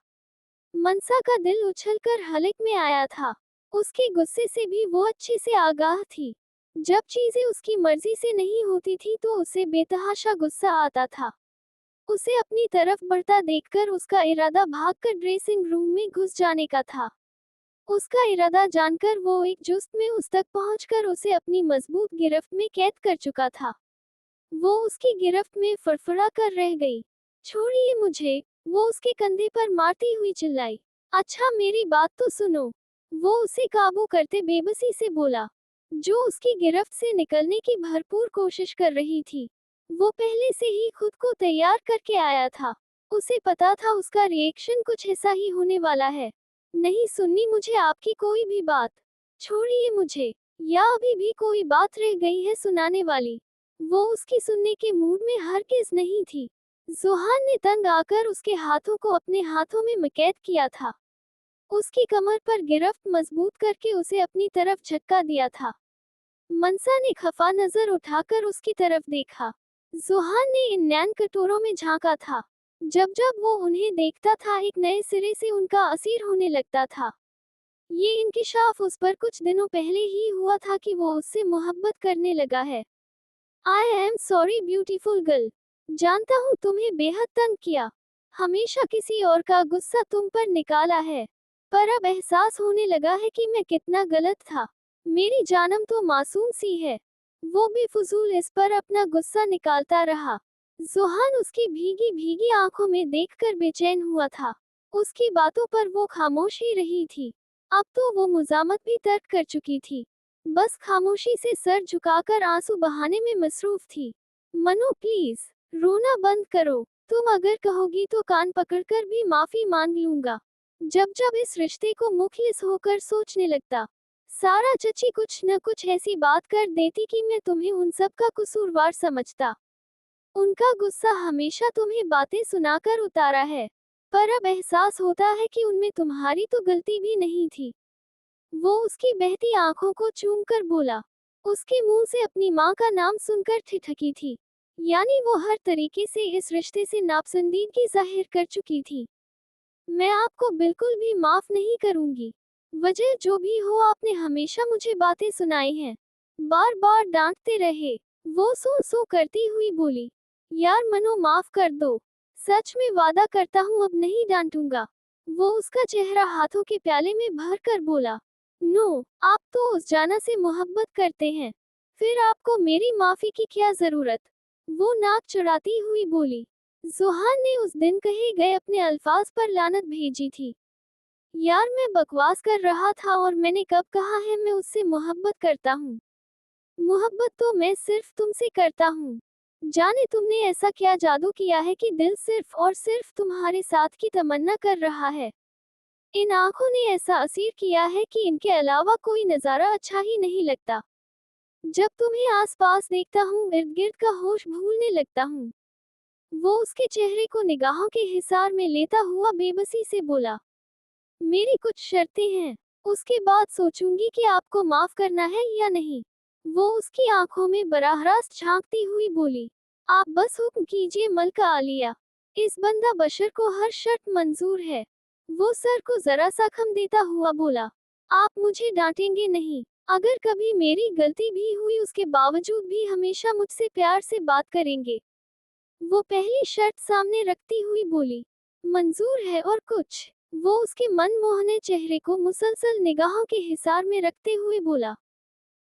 मनसा का दिल उछलकर हलक में आया था। उसके गुस्से से भी वो अच्छे से आगाह थी। जब चीजें उसकी मर्जी से नहीं होती थी, तो उसे बेतहाशा गुस्सा आता था। उसे अपनी तरफ बढ़ता देखकर उसका इरादा भागकर ड्रेसिंग रूम में घुस जाने का था। उसका इरादा जानकर वो एक जुस्त में उस तक पहुंचकर उसे अपनी मजबूत गिरफ्त में कैद कर चुका था। वो उसकी गिरफ्त में फड़फड़ा कर रह गई। छोड़िए मुझे, वो उसके कंधे पर मारती हुई चिल्लाई। अच्छा, मेरी बात तो सुनो, वो उसे काबू करते बेबसी से बोला, जो उसकी गिरफ्त से निकलने की भरपूर कोशिश कर रही थी। वो पहले से ही खुद को तैयार करके आया था। उसे पता था उसका रिएक्शन कुछ ऐसा ही होने वाला है। नहीं सुननी मुझे आपकी कोई भी बात। छोड़िए मुझे, या अभी भी कोई बात रह गई है सुनाने वाली? वो उसकी सुनने के मूड में हरगिज नहीं थी। जोहान ने तंग आकर उसके हाथों को अपने हाथों में कैद किया था। उसकी कमर पर गिरफ्त मजबूत करके उसे अपनी तरफ झटका दिया था। मनसा ने खफा नजर उठाकर उसकी तरफ देखा। जोहान ने इन नैन कटोरों में झांका था। जब जब वो उन्हें देखता था, एक नए सिरे से उनका असीर होने लगता था। ये इंकिशाफ उस पर कुछ दिनों पहले ही हुआ था कि वो उससे मोहब्बत करने लगा है। I am sorry beautiful girl. जानता हूँ तुम्हें बेहद तंग किया। हमेशा किसी और का गुस्सा तुम पर निकाला है। पर अब एहसास होने लगा है कि मैं कितना गलत था। मेरी जानम तो मासूम सी है। वो भी फजूल इस पर अपना गुस्सा निकालता रहा। जोहान उसकी भीगी भीगी आंखों में देखकर बेचैन हुआ था। उसकी बातों पर वो खामोश ही रही थी। अब तो वो मुजामत भी तर्क कर चुकी थी। बस खामोशी से सर झुकाकर आंसू बहाने में मसरूफ थी। मनु प्लीज, रोना बंद करो। तुम अगर कहोगी तो कान पकड़कर भी माफी मांग लूंगा। जब जब इस रिश्ते को मुखलिस होकर सोचने लगता, सारा चची कुछ न कुछ ऐसी बात कर देती कि मैं तुम्हें उन सब का कसूरवार समझता। उनका गुस्सा हमेशा तुम्हें बातें सुनाकर उतारा है, पर अब एहसास होता है कि उनमें तुम्हारी तो गलती भी नहीं थी। वो उसकी बहती आंखों को चूमकर बोला। उसके मुंह से अपनी माँ का नाम सुनकर ठिठकी थी। यानी वो हर तरीके से इस रिश्ते से नापसंदीदगी जाहिर कर चुकी थी। मैं आपको बिल्कुल भी माफ नहीं करूंगी। वजह जो भी हो, आपने हमेशा मुझे बातें सुनाई हैं, बार बार डांटते रहे। वो सो सो करती हुई बोली। यार मनो, माफ कर दो। सच में वादा करता हूँ अब नहीं डांटूंगा। वो उसका चेहरा हाथों के प्याले में भर कर बोला। नो, आप तो उस जाना से मोहब्बत करते हैं। फिर आपको मेरी माफी की क्या जरूरत? वो नाक चढ़ाती हुई बोली। जुहान ने उस दिन कहे गए अपने अल्फाज पर लानत भेजी थी। यार मैं बकवास कर रहा था और मैंने कब कहा है मैं उससे मोहब्बत करता हूँ? मोहब्बत तो मैं सिर्फ तुमसे करता हूँ। जाने तुमने ऐसा क्या जादू किया है कि दिल सिर्फ और सिर्फ तुम्हारे साथ की तमन्ना कर रहा है। इन आंखों ने ऐसा असीर किया है कि इनके अलावा कोई नज़ारा अच्छा ही नहीं लगता। जब तुम्हें आसपास देखता हूँ इर्द गिर्द का होश भूलने लगता हूँ। वो उसके चेहरे को निगाहों के हिसार में लेता हुआ बेबसी से बोला। मेरी कुछ शर्तें हैं। उसके बाद सोचूंगी कि आपको माफ करना है या नहीं। वो उसकी आंखों में बराह रास्त झांकती हुई बोली। आप बस हुक्म कीजिए मलका आलिया। इस बंदा बशर को हर शर्त मंजूर है। वो सर को जरा सा खम देता हुआ बोला। आप मुझे डांटेंगे नहीं। अगर कभी मेरी गलती भी हुई उसके बावजूद भी हमेशा मुझसे प्यार से बात करेंगे। वो पहली शर्त सामने रखती हुई बोली। मंजूर है और कुछ? वो उसके मनमोहने चेहरे को मुसलसल निगाहों के हिसार में रखते हुए बोला।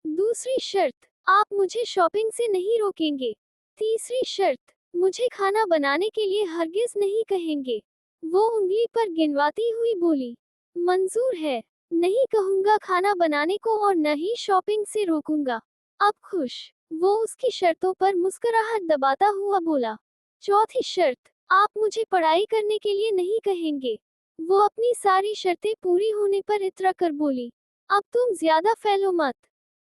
दूसरी शर्त, आप मुझे शॉपिंग से नहीं रोकेंगे। तीसरी शर्त, मुझे खाना बनाने के लिए हरगिज नहीं कहेंगे। वो उंगली पर गिनवाती हुई बोली। मंजूर है। नहीं कहूंगा खाना बनाने को और न ही शॉपिंग से रोकूंगा। अब खुश? वो उसकी शर्तों पर मुस्कुराहट दबाता हुआ बोला। चौथी शर्त, आप मुझे पढ़ाई करने के लिए नहीं कहेंगे। वो अपनी सारी शर्तें पूरी होने पर इतरा कर बोली। अब तुम ज्यादा फैलो मत।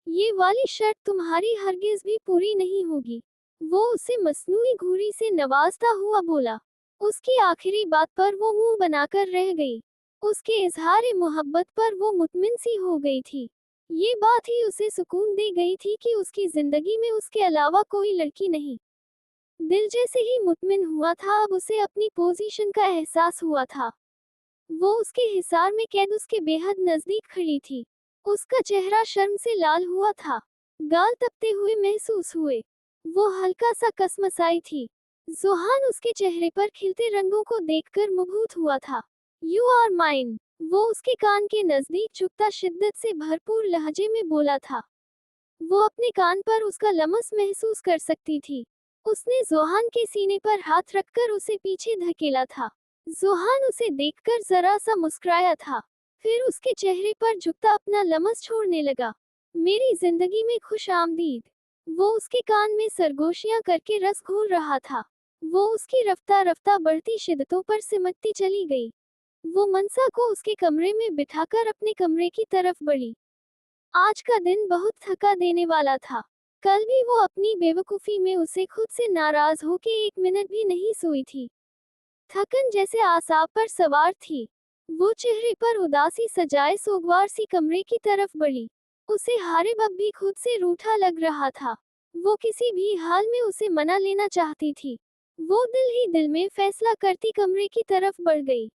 ये वाली शर्त तुम्हारी हरगिज भी पूरी नहीं होगी। वो उसे मसनूई घूरी से नवाजता हुआ बोला। उसकी आखिरी बात पर वो मुंह बनाकर रह गई। उसके इजहार मोहब्बत पर वो मुतमिन सी हो गई थी। ये बात ही उसे सुकून दे गई थी कि उसकी जिंदगी में उसके अलावा कोई लड़की नहीं। दिल जैसे ही मुतमिन हुआ था अब उसे अपनी पोजीशन का एहसास हुआ था। वो उसके हिसार में कैद उसके बेहद नजदीक खड़ी थी। उसका चेहरा शर्म से लाल हुआ था। गाल तपते हुए महसूस हुए। वो हल्का सा कसमसाई थी। जुहान उसके चेहरे पर खिलते रंगों को देखकर मुभूत हुआ था। You are mine. वो उसके कान के नजदीक झुकता शिद्दत से भरपूर लहजे में बोला था। वो अपने कान पर उसका लमस महसूस कर सकती थी। उसने जोहान के सीने पर हाथ रखकर उसे पीछे धकेला था। जोहान उसे देखकर जरा सा मुस्कुराया था। फिर उसके चेहरे पर झुकता अपना लमस छोड़ने लगा। मेरी जिंदगी में खुश आमदीद। वो उसके कान में सरगोशियां करके रस घोल रहा था। वो उसकी रफ्ता रफ्ता बढ़ती शिद्दतों पर सिमटती चली गई। वो मनसा को उसके कमरे में बिठाकर अपने कमरे की तरफ बढ़ी। आज का दिन बहुत थका देने वाला था। कल भी वो अपनी बेवकूफी में उसे खुद से नाराज होके एक मिनट भी नहीं सोई थी। थकन जैसे आसाब पर सवार थी। वो चेहरे पर उदासी सजाए सोगवार सी कमरे की तरफ बढ़ी। उसे हारिब अब भी खुद से रूठा लग रहा था। वो किसी भी हाल में उसे मना लेना चाहती थी। वो दिल ही दिल में फैसला करती कमरे की तरफ बढ़ गई।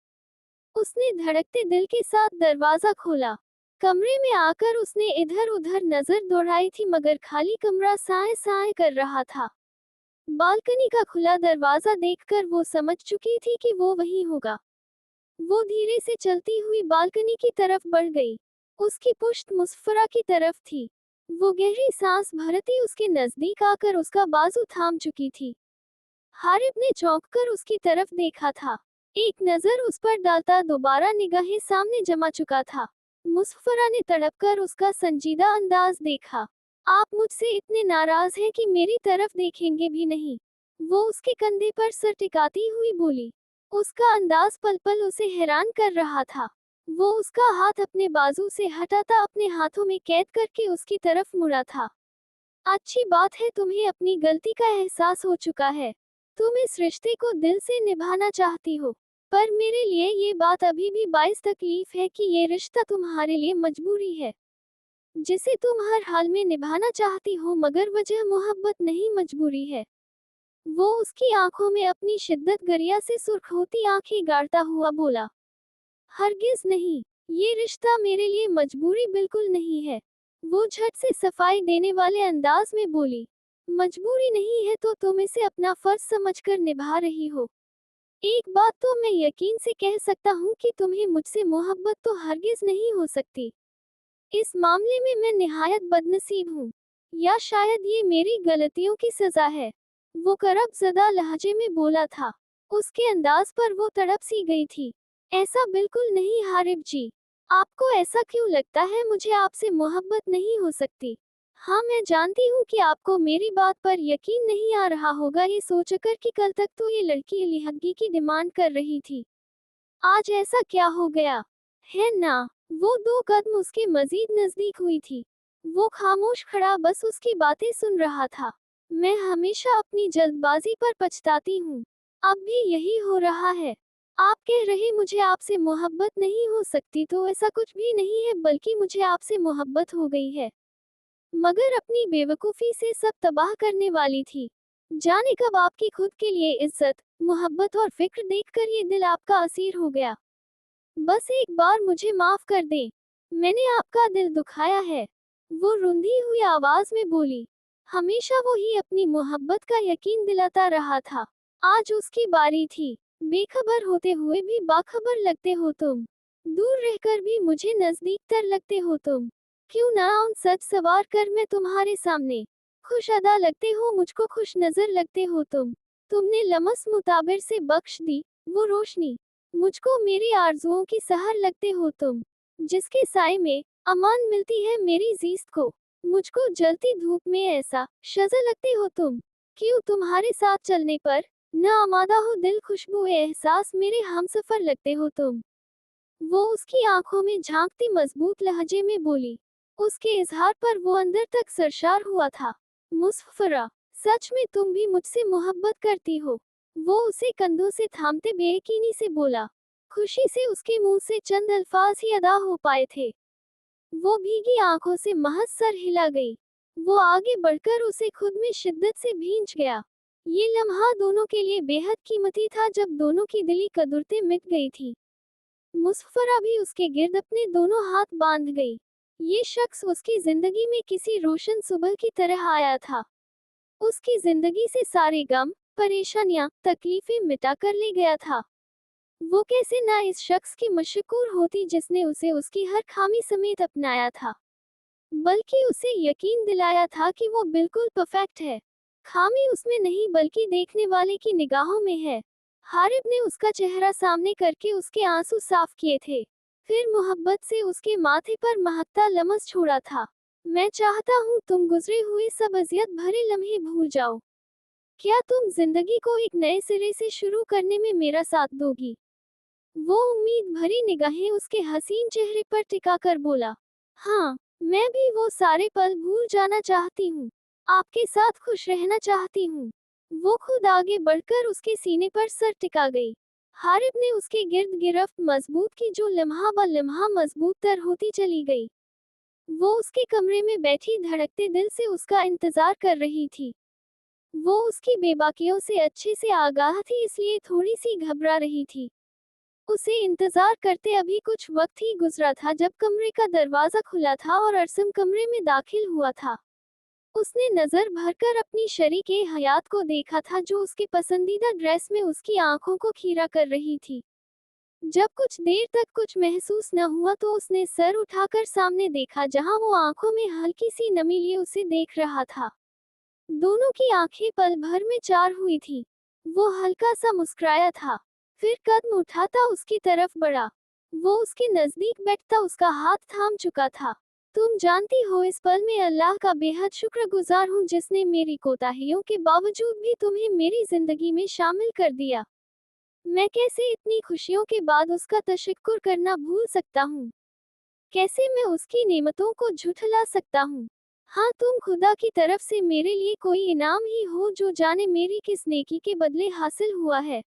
उसने धड़कते दिल के साथ दरवाजा खोला। कमरे में आकर उसने इधर उधर नजर दौड़ाई थी मगर खाली कमरा साए साए कर रहा था। बालकनी का खुला दरवाजा देखकर वो समझ चुकी थी कि वो वही होगा। वो धीरे से चलती हुई बालकनी की तरफ बढ़ गई। उसकी पुश्त मुसफ्फरा की तरफ थी। वो गहरी सांस भरती उसके नजदीक आकर उसका बाजू थाम चुकी थी। हारिब ने चौंक कर उसकी तरफ देखा था। एक नजर उस पर डालता दोबारा निगाहें सामने जमा चुका था। मुसफ्फरा ने तड़पकर उसका संजीदा अंदाज देखा। आप मुझसे इतने नाराज हैं कि मेरी तरफ देखेंगे भी नहीं। वो उसके कंधे पर सर टिकाती हुई बोली। उसका अंदाज पल पल उसे हैरान कर रहा था। वो उसका हाथ अपने बाजू से हटाता अपने हाथों में कैद करके उसकी तरफ मुड़ा था। अच्छी बात है तुम्हें अपनी गलती का एहसास हो चुका है। तुम इस रिश्ते को दिल से निभाना चाहती हो। पर मेरे लिए ये बात अभी भी बाइस तकलीफ है कि ये रिश्ता तुम्हारे लिए मजबूरी है, जिसे तुम हर हाल में निभाना चाहती हो मगर वजह मोहब्बत नहीं मजबूरी है। वो उसकी आंखों में अपनी शिद्दत गरिया से सुर्ख होती आंखें गाड़ता हुआ बोला। हरगिज नहीं। ये रिश्ता मेरे लिए मजबूरी बिल्कुल नहीं है। वो झट से सफाई देने वाले अंदाज में बोली। मजबूरी नहीं है तो तुम इसे अपना फर्ज समझकर निभा रही हो। एक बात तो मैं यकीन से कह सकता हूँ कि तुम्हें मुझसे मोहब्बत तो हरगिज नहीं हो सकती। इस मामले में मैं निहायत बदनसीब हूँ। या शायद ये मेरी गलतियों की सजा है। वो करब-ज़दा लहजे में बोला था। उसके अंदाज पर वो तड़प सी गई थी। ऐसा बिल्कुल नहीं हारिब जी। आपको ऐसा क्यों लगता है मुझे आपसे मोहब्बत नहीं हो सकती? हाँ, मैं जानती हूँ कि आपको मेरी बात पर यकीन नहीं आ रहा होगा ये सोचकर कि कल तक तो ये लड़की लिहदगी की डिमांड कर रही थी। आज ऐसा क्या हो गया? है ना? वो 2 कदम उसके मज़ीद नज़दीक हुई थी। वो खामोश खड़ा बस उसकी बातें सुन रहा था। मैं हमेशा अपनी जल्दबाज़ी पर पछताती हूँ। अब भी यही हो रहा है। आप कह रहे मुझे आपसे मोहब्बत नहीं हो सकती तो ऐसा कुछ भी नहीं है बल्कि मुझे आपसे मोहब्बत हो गई है। मगर अपनी बेवकूफ़ी से सब तबाह करने वाली थी। जाने कब आपकी खुद के लिए इज़्ज़त, मोहब्बत और फ़िक्र देखकर ये दिल आपका असीर हो गया। बस एक बार मुझे माफ़ कर दें। मैंने आपका दिल दुखाया है। वो रुंधी हुई आवाज़ में बोली। हमेशा वो ही अपनी मोहब्बत का यकीन दिलाता रहा था। आज उसकी बारी थी। बेखबर होते हुए भी बाखबर लगते हो तुम। दूर रहकर भी मुझे नज़दीक तर लगते हो तुम। क्यों ना आऊं सच सवार कर मैं तुम्हारे सामने। खुश अदा लगते हो मुझको खुश नज़र लगते हो तुम। तुमने लमस मुताबिर से बख्श दी, वो रोशनी। मुझको मेरी आरज़ुओं की सहर लगते हो तुम। जिसके साए में, अमान मिलती है मेरी ज़ीस्त को। मुझको जलती धूप में ऐसा, शज़ा लगते हो तुम। क्यों तुम्हारे साथ चलने पर, न आमादा हो दिल खुशबू एहसास मेरे हमसफ़र लगते हो तुम। वो उसकी आंखों में झांकती मजबूत लहजे में बोली। उसके इजहार पर वो अंदर तक सरशार हुआ था। मुस्फरा, सच में तुम भी मुझसे मोहब्बत करती हो? वो उसे कंधों से थामते बेयकीनी से बोला। खुशी से उसके मुंह से चंद अल्फाज ही अदा हो पाए थे। वो भीगी आंखों से महज सर हिला गई। वो आगे बढ़कर उसे खुद में शिद्दत से भींच गया। ये लम्हा दोनों के लिए बेहद कीमती था जब दोनों की दिली कदुरतें मिट गई थी। मुस्फरा भी उसके गिर्द अपने दोनों हाथ बांध गई। ये शख्स उसकी जिंदगी में किसी रोशन सुबह की तरह आया था। उसकी जिंदगी से सारे गम, परेशानियां, तकलीफें मिटा कर ले गया था। वो कैसे ना इस शख्स की मशकूर होती जिसने उसे उसकी हर खामी समेत अपनाया था, बल्कि उसे यकीन दिलाया था कि वो बिल्कुल परफेक्ट है। खामी उसमें नहीं बल्कि देखने वाले की निगाहों में है। हारिब ने उसका चेहरा सामने करके उसके आंसू साफ किए थे। फिर मोहब्बत से उसके माथे पर महकता लमस छोड़ा था। मैं चाहता हूँ तुम गुजरे हुए सब अजियत भरे लम्हे भूल जाओ। क्या तुम जिंदगी को एक नए सिरे से शुरू करने में मेरा साथ दोगी? वो उम्मीद भरी निगाहें उसके हसीन चेहरे पर टिकाकर बोला। हाँ, मैं भी वो सारे पल भूल जाना चाहती हूँ। आपके साथ खुश रहना चाहती हूँ। वो खुद आगे बढ़कर उसके सीने पर सर टिका गई। हारिब ने उसके गिर्द गिरफ्त मजबूत की जो लम्हा ब लम्हा मजबूत तर होती चली गई। वो उसके कमरे में बैठी धड़कते दिल से उसका इंतजार कर रही थी। वो उसकी बेबाकियों से अच्छे से आगाह थी इसलिए थोड़ी सी घबरा रही थी। उसे इंतजार करते अभी कुछ वक्त ही गुजरा था जब कमरे का दरवाजा खुला था और अरसम कमरे में दाखिल हुआ था। उसने नजर भरकर अपनी शरीके हयात को देखा था जो उसके पसंदीदा ड्रेस में उसकी आंखों को खीरा कर रही थी। जब कुछ देर तक कुछ महसूस न हुआ तो उसने सर उठाकर सामने देखा जहां वो आंखों में हल्की सी नमी लिए उसे देख रहा था। दोनों की आंखें पल भर में चार हुई थी। वो हल्का सा मुस्कुराया था, फिर कदम उठाता उसकी तरफ बढ़ा। वो उसके नजदीक बैठता उसका हाथ थाम चुका था। तुम जानती हो इस पल में अल्लाह का बेहद शुक्रगुजार हूँ जिसने मेरी कोताहियों के बावजूद भी तुम्हें मेरी जिंदगी में शामिल कर दिया। मैं कैसे इतनी खुशियों के बाद उसका तशक्कुर करना भूल सकता हूँ? कैसे मैं उसकी नेमतों को झुठला सकता हूँ? हाँ, तुम खुदा की तरफ से मेरे लिए कोई इनाम ही हो जो जाने मेरी किस नेकी के बदले हासिल हुआ है।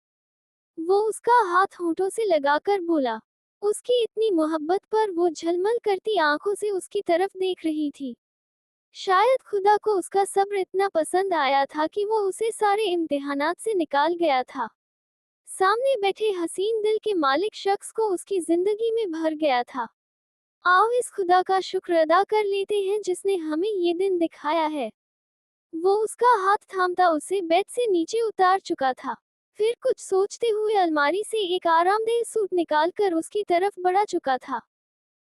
वो उसका हाथ होंठों से लगाकर बोला। उसकी इतनी मोहब्बत पर वो झलमल करती आंखों से उसकी तरफ देख रही थी। शायद खुदा को उसका सब्र इतना पसंद आया था कि वो उसे सारे इम्तिहानात से निकाल गया था। सामने बैठे हसीन दिल के मालिक शख्स को उसकी जिंदगी में भर गया था। आओ इस खुदा का शुक्र अदा कर लेते हैं जिसने हमें ये दिन दिखाया है। वो उसका हाथ थामता उसे बेड से नीचे उतार चुका था। फिर कुछ सोचते हुए अलमारी से एक आरामदेह सूट निकालकर उसकी तरफ बढ़ा चुका था,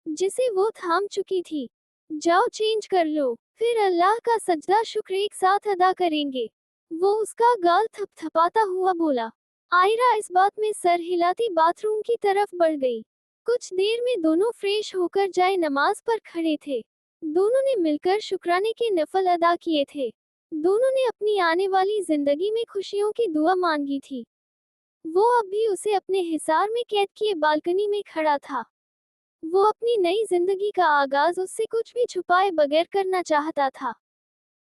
जिसे वो थाम चुकी थी। जाओ चेंज कर लो, फिर अल्लाह का सजदा शुक्र एक साथ अदा करेंगे। वो उसका गाल थपथपाता हुआ बोला। आयरा इस बात में सर हिलाती बाथरूम की तरफ बढ़ गई। कुछ देर में दोनों फ्रेश होकर जाए नमाज पर खड़े थे। दोनों ने मिलकर शुक्राने के नफल अदा किए थे। दोनों ने अपनी आने वाली जिंदगी में खुशियों की दुआ मांगी थी। वो अब भी उसे अपने हिसार में कैद किए बालकनी में खड़ा था। वो अपनी नई जिंदगी का आगाज उससे कुछ भी छुपाए बगैर करना चाहता था।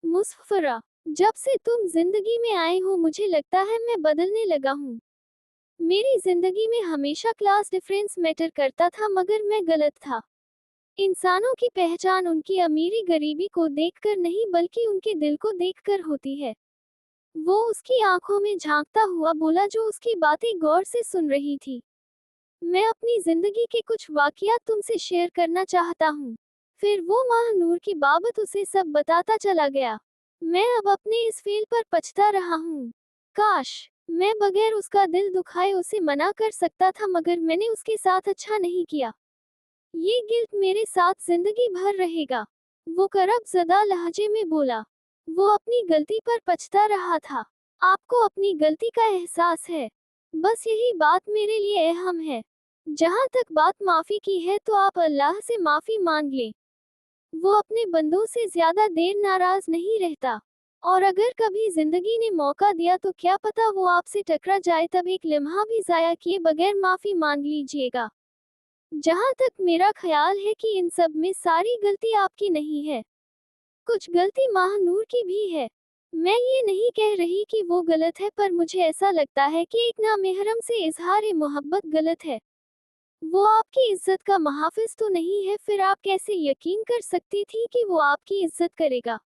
मुस्फरा, जब से तुम जिंदगी में आए हो मुझे लगता है मैं बदलने लगा हूँ। मेरी जिंदगी में हमेशा क्लास डिफरेंस मैटर करता था मगर मैं गलत था। इंसानों की पहचान उनकी अमीरी गरीबी को देखकर नहीं बल्कि उनके दिल को देखकर होती है। वो उसकी आंखों में झांकता हुआ बोला जो उसकी बातें गौर से सुन रही थी। मैं अपनी जिंदगी के कुछ वाकयात तुमसे शेयर करना चाहता हूँ। फिर वो माह नूर की बाबत उसे सब बताता चला गया। मैं अब अपने इस फेल पर पछता रहा हूँ। काश मैं बगैर उसका दिल दुखाए उसे मना कर सकता था मगर मैंने उसके साथ अच्छा नहीं किया। ये गिल्ट मेरे साथ जिंदगी भर रहेगा। वो करब ज़दा लहजे में बोला। वो अपनी गलती पर पछता रहा था। आपको अपनी गलती का एहसास है। बस यही बात मेरे लिए अहम है। जहाँ तक बात माफी की है तो आप अल्लाह से माफी मांग लें। वो अपने बंदों से ज्यादा देर नाराज नहीं रहता। और अगर कभी जिंदगी ने मौका दिया तो क्या पता वो आपसे टकरा जाए, तब एक लम्हा भी जाया किए बगैर माफी मांग लीजिएगा। जहाँ तक मेरा ख्याल है कि इन सब में सारी गलती आपकी नहीं है, कुछ गलती महानूर की भी है। मैं ये नहीं कह रही कि वो गलत है, पर मुझे ऐसा लगता है कि एक नामेहरम से इजहार मोहब्बत गलत है। वो आपकी इज्जत का मुहाफिज तो नहीं है, फिर आप कैसे यकीन कर सकती थी कि वो आपकी इज्जत करेगा।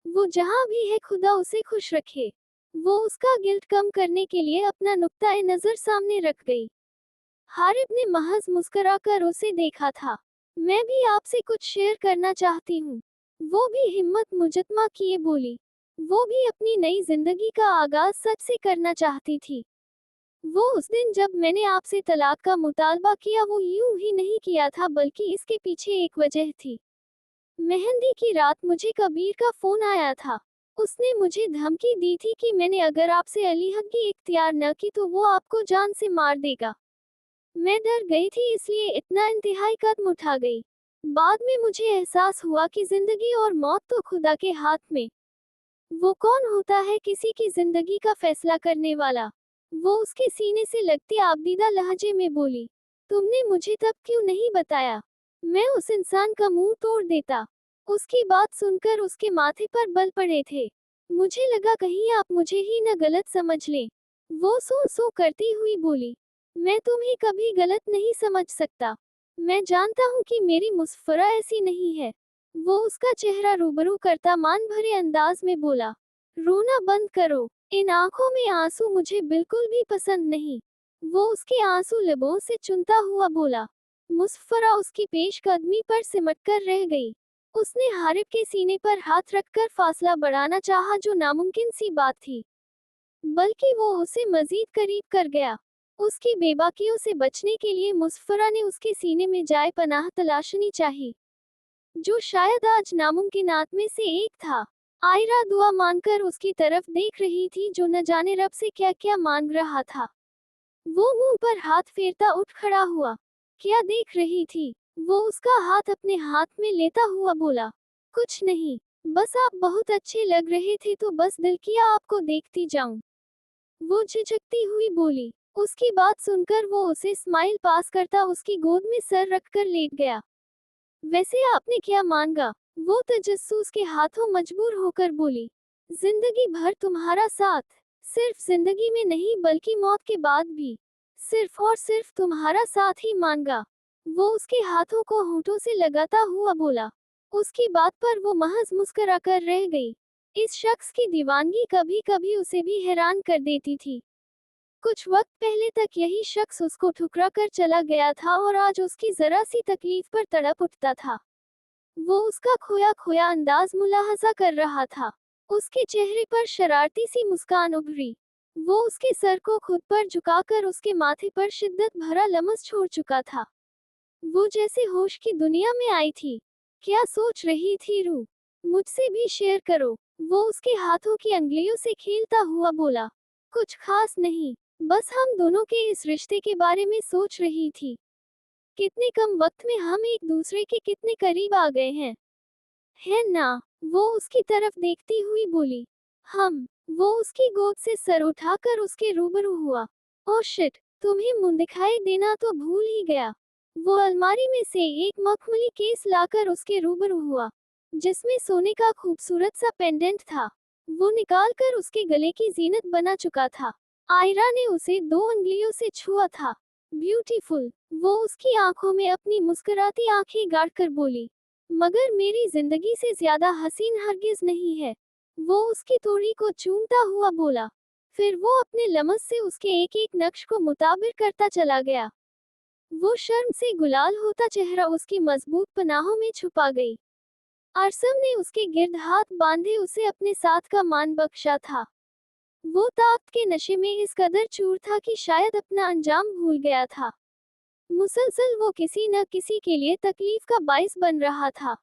वो जहाँ भी है खुदा उसे खुश रखे। वो उसका गिल्ट कम करने के लिए अपना नुक्ता नजर सामने रख गई। हारिब ने महज मुस्कुराकर उसे देखा था। मैं भी आपसे कुछ शेयर करना चाहती हूँ। वो भी हिम्मत मुजतमा किए बोली। वो भी अपनी नई जिंदगी का आगाज सच से करना चाहती थी। वो उस दिन जब मैंने आपसे तलाक का मुतालबा किया वो यूं ही नहीं किया था, बल्कि इसके पीछे एक वजह थी। मेहंदी की रात मुझे कबीर का फोन आया था। उसने मुझे धमकी दी थी कि मैंने अगर आपसे अलहदगी इख्तियार न की तो वो आपको जान से मार देगा। मैं डर गई थी, इसलिए इतना इंतहाई कदम उठा गई। बाद में मुझे एहसास हुआ कि जिंदगी और मौत तो खुदा के हाथ में। वो कौन होता है किसी की जिंदगी का फैसला करने वाला। वो उसके सीने से लगती आबदीदा लहजे में बोली। तुमने मुझे तब क्यों नहीं बताया? मैं उस इंसान का मुंह तोड़ देता। उसकी बात सुनकर उसके माथे पर बल पड़े थे। मुझे लगा कहीं आप मुझे ही न गलत समझ लें। वो सो सो करती हुई बोली। मैं तुम्हें कभी गलत नहीं समझ सकता। मैं जानता हूँ कि मेरी मुस्फरा ऐसी नहीं है। वो उसका चेहरा रूबरू करता मान भरे अंदाज में बोला। रोना बंद करो। इन आंखों में आंसू मुझे बिल्कुल भी पसंद नहीं। वो उसके आंसू लबों से चुनता हुआ बोला। मुस्फरा उसकी पेशकदमी पर सिमटकर रह गई। उसने हारिब के सीने पर हाथ रखकर फासला बढ़ाना चाहा, जो नामुमकिन सी बात थी, बल्कि वो उसे मजीद करीब कर गया। उसकी बेबाकियों से बचने के लिए मुस्फरा ने उसके सीने में जाए पनाह तलाशनी चाहिए, जो शायद आज नामुमकिनात में से एक था। आयरा दुआ मांगकर उसकी तरफ देख रही थी, जो न जाने रब से क्या क्या मांग रहा था। वो मुंह पर हाथ फेरता उठ खड़ा हुआ। क्या देख रही थी? वो उसका हाथ अपने हाथ में लेता हुआ बोला। कुछ नहीं, बस आप बहुत अच्छे लग रहे थे तो बस दिल किया आपको देखती जाऊं। वो झिझकती हुई बोली। उसकी बात सुनकर वो उसे स्माइल पास करता उसकी गोद में सर रखकर लेट गया। वैसे आपने क्या मांगा? वो तजस्सुस के हाथों मजबूर होकर बोली। जिंदगी भर तुम्हारा साथ। सिर्फ जिंदगी में नहीं बल्कि मौत के बाद भी। सिर्फ और सिर्फ तुम्हारा साथ ही मांगा। वो उसके हाथों को होंठों से लगाता हुआ बोला। उसकी बात पर वो महज मुस्कुराकर रह गई। इस शख्स की दीवानगी कभी कभी उसे भी हैरान कर देती थी। कुछ वक्त पहले तक यही शख्स उसको ठुकरा कर चला गया था और आज उसकी जरा सी तकलीफ पर तड़प उठता था। वो उसका खोया खोया अंदाज मुलाहजा कर रहा था। उसके चेहरे पर शरारती सी मुस्कान उभरी। वो उसके सर को खुद पर झुकाकर उसके माथे पर शिद्दत भरा लमस छोड़ चुका था। वो जैसे होश की दुनिया में आई थी। क्या सोच रही थी रू? मुझसे भी शेयर करो। वो उसके हाथों की अंगुलियों से खेलता हुआ बोला। कुछ खास नहीं, बस हम दोनों के इस रिश्ते के बारे में सोच रही थी। कितने कम वक्त में हम एक दूसरे के कितने करीब आ गए हैं। है ना? वो उसकी तरफ देखती हुई बोली। हम। वो उसकी गोद से सर उठाकर उसके रूबरू हुआ। ओह शिट, तुम्हें मुंह दिखाई देना तो भूल ही गया। वो अलमारी में से एक मखमली केस लाकर उसके रूबरू हुआ, जिसमें सोने का खूबसूरत सा पेंडेंट था। वो निकालकर उसके गले की जीनत बना चुका था। आयरा ने उसे 2 उंगलियों से छुआ था। ब्यूटीफुल, वो उसकी आंखों में अपनी मुस्कुराती आंखें गाड़कर बोली। मगर मेरी जिंदगी से ज्यादा हसीन हरगिज नहीं है। वो उसकी तोड़ी को चूमता हुआ बोला। फिर वो अपने लमस से उसके एक एक नक्श को मुताबिर करता चला गया। वो शर्म से गुलाल होता चेहरा उसकी मजबूत पनाहों में छुपा गई। अरसम ने उसके गिर्द हाथ बांधे उसे अपने साथ का मान बख्शा था। वो ताकत के नशे में इस कदर चूर था कि शायद अपना अंजाम भूल गया था। मुसलसल वो किसी न किसी के लिए तकलीफ का बाइस बन रहा था।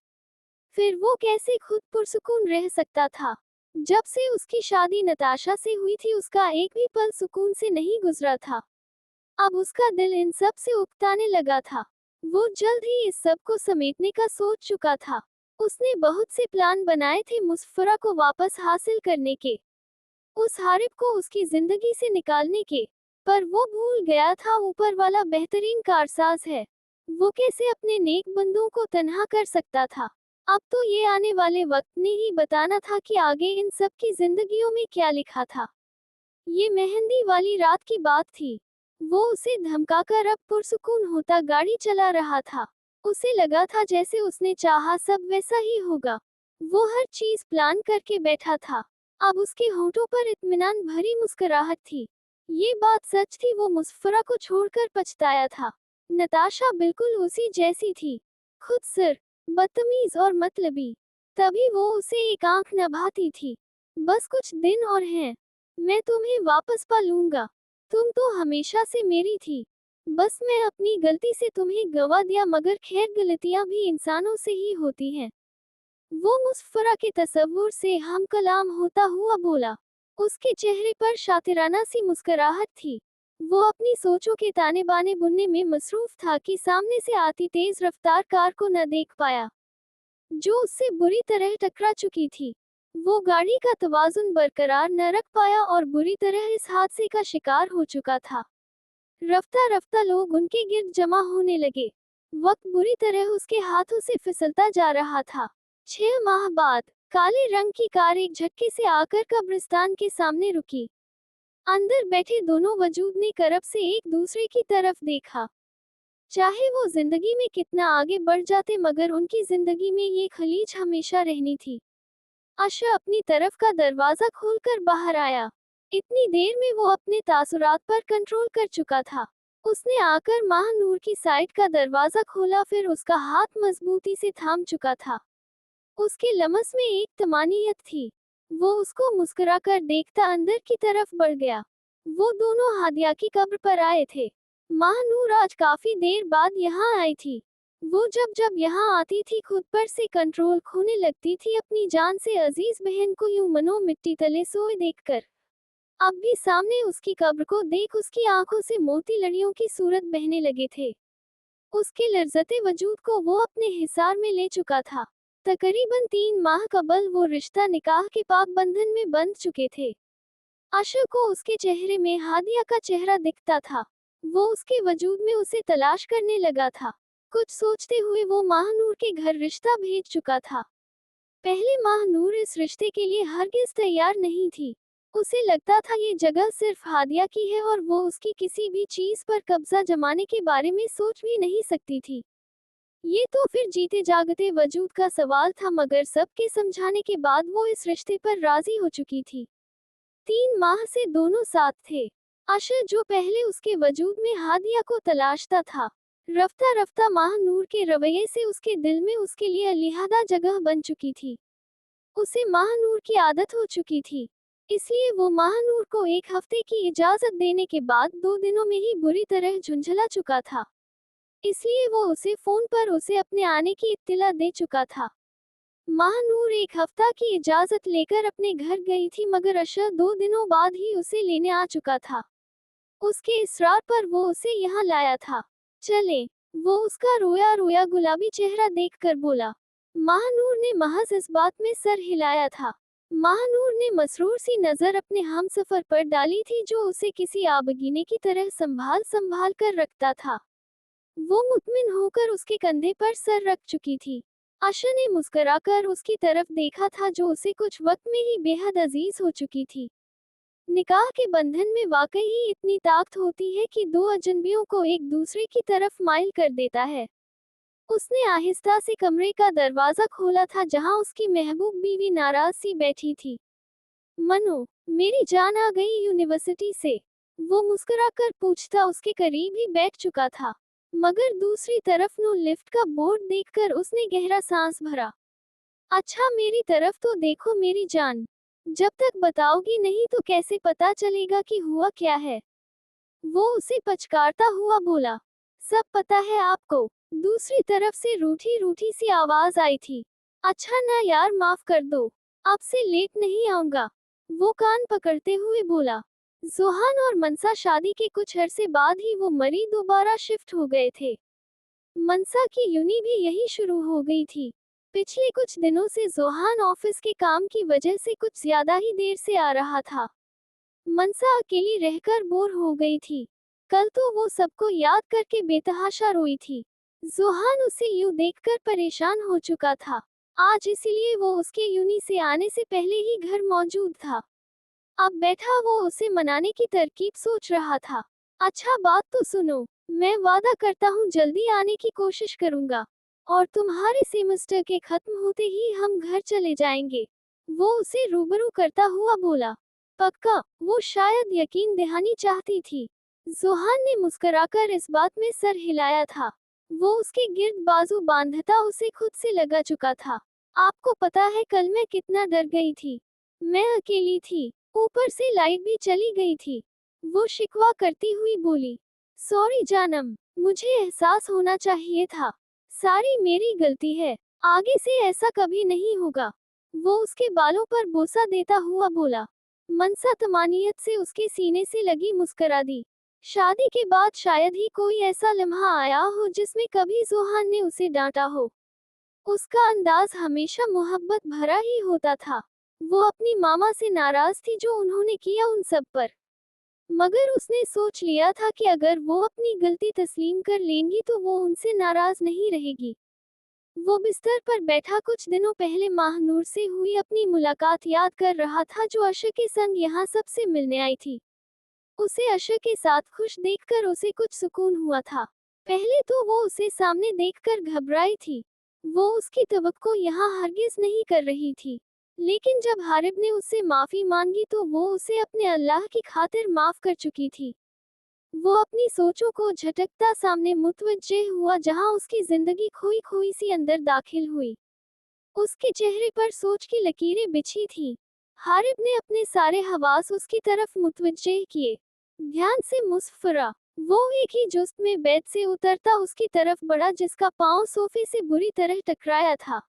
फिर वो कैसे खुद पुरसुकून रह सकता था? जब से उसकी शादी नताशा से हुई थी उसका एक भी पल सुकून से नहीं गुजरा था। अब उसका दिल इन सब से उकताने लगा था। वो जल्द ही इस सब को समेटने का सोच चुका था। उसने बहुत से प्लान बनाए थे मुसफ्फरा को वापस हासिल करने के, उस हारिब को उसकी जिंदगी से निकालने के। पर वो भूल गया था ऊपर वाला बेहतरीन कारसाज है। वो कैसे अपने नेक बंदों को तन्हा कर सकता था? अब तो ये आने वाले वक्त ने ही बताना था कि आगे इन सब की जिंदगियों में क्या लिखा था। ये मेहंदी वाली रात की बात थी। वो उसे धमकाकर अब पुरसुकून होता गाड़ी चला रहा था। उसे लगा था जैसे उसने चाहा सब वैसा ही होगा। वो हर चीज प्लान करके बैठा था। अब उसके होंठों पर इत्मीनान भरी मुस्कुराहट थी। ये बात सच थी, वो मुसफ्फरा को छोड़कर पछताया था। नताशा बिल्कुल उसी जैसी थी, खुदसर, बदतमीज और मतलबी। तभी वो उसे एक आंख नभाती थी। बस कुछ दिन और हैं, मैं तुम्हें वापस पा लूंगा। तुम तो हमेशा से मेरी थी। बस मैं अपनी गलती से तुम्हें गवा दिया, मगर खैर गलतियां भी इंसानों से ही होती हैं। वो मुसफ्फरा के तसव्वुर से हम कलाम होता हुआ बोला। उसके चेहरे पर शातिराना सी मुस्कुराहट थी। वो अपनी सोचों के ताने बाने बुनने में मसरूफ था कि सामने से आती तेज रफ्तार कार को न देख पाया, जो उससे बुरी तरह टकरा चुकी थी। वो गाड़ी का तवाजुन बरकरार न रख पाया और बुरी तरह इस हादसे का शिकार हो चुका था। रफ्ता रफ्ता लोग उनके गिर्द जमा होने लगे। वक्त बुरी तरह उसके हाथों से फिसलता जा रहा था। 6 माह बाद काले रंग की कार एक झटके से आकर कब्रिस्तान के सामने रुकी। अंदर बैठे दोनों वजूद ने करब से एक दूसरे की तरफ देखा। चाहे वो जिंदगी में कितना आगे बढ़ जाते, मगर उनकी जिंदगी में ये खलीज हमेशा रहनी थी। आशा अपनी तरफ का दरवाजा खोलकर बाहर आया। इतनी देर में वो अपने तासुरात पर कंट्रोल कर चुका था। उसने आकर महानूर की साइड का दरवाजा खोला, फिर उसका हाथ मजबूती से थाम चुका था। उसके लमस में एक तमानियत थी। वो उसको मुस्कुराकर देखता अंदर की तरफ बढ़ गया। वो दोनों हादिया की कब्र पर आए थे। महानूर आज काफी देर बाद यहाँ आई थी। वो जब जब यहाँ आती थी खुद पर से कंट्रोल खोने लगती थी, अपनी जान से अजीज बहन को यूं मनो मिट्टी तले सोए देखकर। अब भी सामने उसकी कब्र को देख उसकी आंखों से मोती लड़ियों की सूरत बहने लगे थे। उसके लर्जते वजूद को वो अपने हिसार में ले चुका था। तकरीबन 3 माह कबल वो रिश्ता निकाह के पाक बंधन में बंध चुके थे। आशा को उसके चेहरे में हादिया का चेहरा दिखता था। वो उसके वजूद में उसे तलाश करने लगा था। कुछ सोचते हुए वो महानूर के घर रिश्ता भेज चुका था। पहले महानूर इस रिश्ते के लिए हरगिज तैयार नहीं थी। उसे लगता था ये जगह सिर्फ हादिया की है और वो उसकी किसी भी चीज पर कब्जा जमाने के बारे में सोच भी नहीं सकती थी। ये तो फिर जीते जागते वजूद का सवाल था, मगर सबके समझाने के बाद वो इस रिश्ते पर राजी हो चुकी थी। 3 माह से दोनों साथ थे। आशा जो पहले उसके वजूद में हादिया को तलाशता था, रफ्ता रफ्ता महानूर के रवैये से उसके दिल में उसके लिए अलहदा जगह बन चुकी थी। उसे महानूर की आदत हो चुकी थी। इसलिए वो महानूर को 1 हफ्ते की इजाजत देने के बाद 2 दिनों में ही बुरी तरह झुंझला चुका था। इसलिए वो उसे फोन पर उसे अपने आने की इत्तिला दे चुका था। महानूर एक हफ्ता की इजाजत लेकर अपने घर गई थी, मगर अशर 2 दिनों बाद ही उसे लेने आ चुका था। उसके इसरार पर वो उसे यहाँ लाया था। चले, वो उसका रोया रोया गुलाबी चेहरा देखकर बोला। महानूर ने महज इस बात में सर हिलाया था। महानूर ने मसरूर सी नजर अपने हमसफर पर डाली थी, जो उसे किसी आबगीने की तरह संभाल संभाल कर रखता था। वो मुतमिन होकर उसके कंधे पर सर रख चुकी थी। आशा ने मुस्कुराकर उसकी तरफ देखा था, जो उसे कुछ वक्त में ही बेहद अजीज हो चुकी थी। निकाह के बंधन में वाकई ही इतनी ताकत होती है कि दो अजनबियों को एक दूसरे की तरफ माइल कर देता है। उसने आहिस्ता से कमरे का दरवाजा खोला था, जहां उसकी महबूब बीवी नाराज सी बैठी थी। मनु, मेरी जान आ गई यूनिवर्सिटी से? वो मुस्कुराकर पूछता उसके करीब ही बैठ चुका था। मगर दूसरी तरफ नो लिफ्ट का बोर्ड देखकर उसने गहरा सांस भरा। अच्छा, मेरी तरफ तो देखो मेरी जान। जब तक बताओगी नहीं तो कैसे पता चलेगा कि हुआ क्या है? वो उसे पचकारता हुआ बोला। सब पता है आपको। दूसरी तरफ से रूठी रूठी सी आवाज आई थी। अच्छा ना यार, माफ कर दो। अब से लेट नहीं आऊंगा। वो कान पकड़ते हुए बोला। जोहान और मनसा शादी के कुछ अरसे बाद ही वो मरी दोबारा शिफ्ट हो गए थे। मनसा की यूनी भी यही शुरू हो गई थी। पिछले कुछ दिनों से जोहान ऑफिस के काम की वजह से कुछ ज्यादा ही देर से आ रहा था। मनसा अकेली रहकर बोर हो गई थी। कल तो वो सबको याद करके बेतहाशा रोई थी। जोहान उसे यूं देखकर परेशान हो चुका था। आज इसीलिए वो उसके यूनी से आने से पहले ही घर मौजूद था। अब बैठा वो उसे मनाने की तरकीब सोच रहा था। अच्छा, बात तो सुनो। मैं वादा करता हूँ जल्दी आने की कोशिश करूंगा। और तुम्हारे सेमेस्टर के खत्म होते ही हम घर चले जाएंगे। वो उसे रूबरू करता हुआ बोला। पक्का? वो शायद यकीन दहानी चाहती थी। जोहान ने मुस्कुराकर इस बात में सर हिलाया था। वो उसके गिर्द बाजू बांधता उसे खुद से लगा चुका था। आपको पता है कल मैं कितना डर गई थी? मैं अकेली थी, ऊपर से लाइट भी चली गई थी। वो शिकवा करती हुई बोली। सॉरी जानम, मुझे एहसास होना चाहिए था। सारी मेरी गलती है। आगे से ऐसा कभी नहीं होगा। वो उसके बालों पर बोसा देता हुआ बोला। मनसा तमानियत से उसके सीने से लगी मुस्कुरा दी। शादी के बाद शायद ही कोई ऐसा लम्हा आया हो जिसमें कभी जोहान ने उसे डांटा हो। उसका अंदाज हमेशा मोहब्बत भरा ही होता था। वो अपनी मामा से नाराज थी जो उन्होंने किया उन सब पर। मगर उसने सोच लिया था कि अगर वो अपनी गलती तस्लीम कर लेंगी तो वो उनसे नाराज नहीं रहेगी। वो बिस्तर पर बैठा कुछ दिनों पहले महानूर से हुई अपनी मुलाकात याद कर रहा था, जो अशर के संग यहाँ सबसे मिलने आई थी। उसे अशर के साथ खुश देखकर उसे कुछ सुकून हुआ था। पहले तो वो उसे सामने देखकर घबराई थी। वो उसकी तवक्को यहाँ हरगिज नहीं कर रही थी। लेकिन जब हारिब ने उससे माफी मांगी तो वो उसे अपने अल्लाह की खातिर माफ कर चुकी थी। वो अपनी सोचों को झटकता सामने मुतवज्जे हुआ, जहां उसकी जिंदगी खोई खोई सी अंदर दाखिल हुई। उसके चेहरे पर सोच की लकीरें बिछी थीं। हारिब ने अपने सारे हवास उसकी तरफ मुतवज्जे किए। ध्यान से मुस्फरा। वो एक ही जुस्त में बेड से उतरता उसकी तरफ बढ़ा, जिसका पांव सोफे से बुरी तरह टकराया था।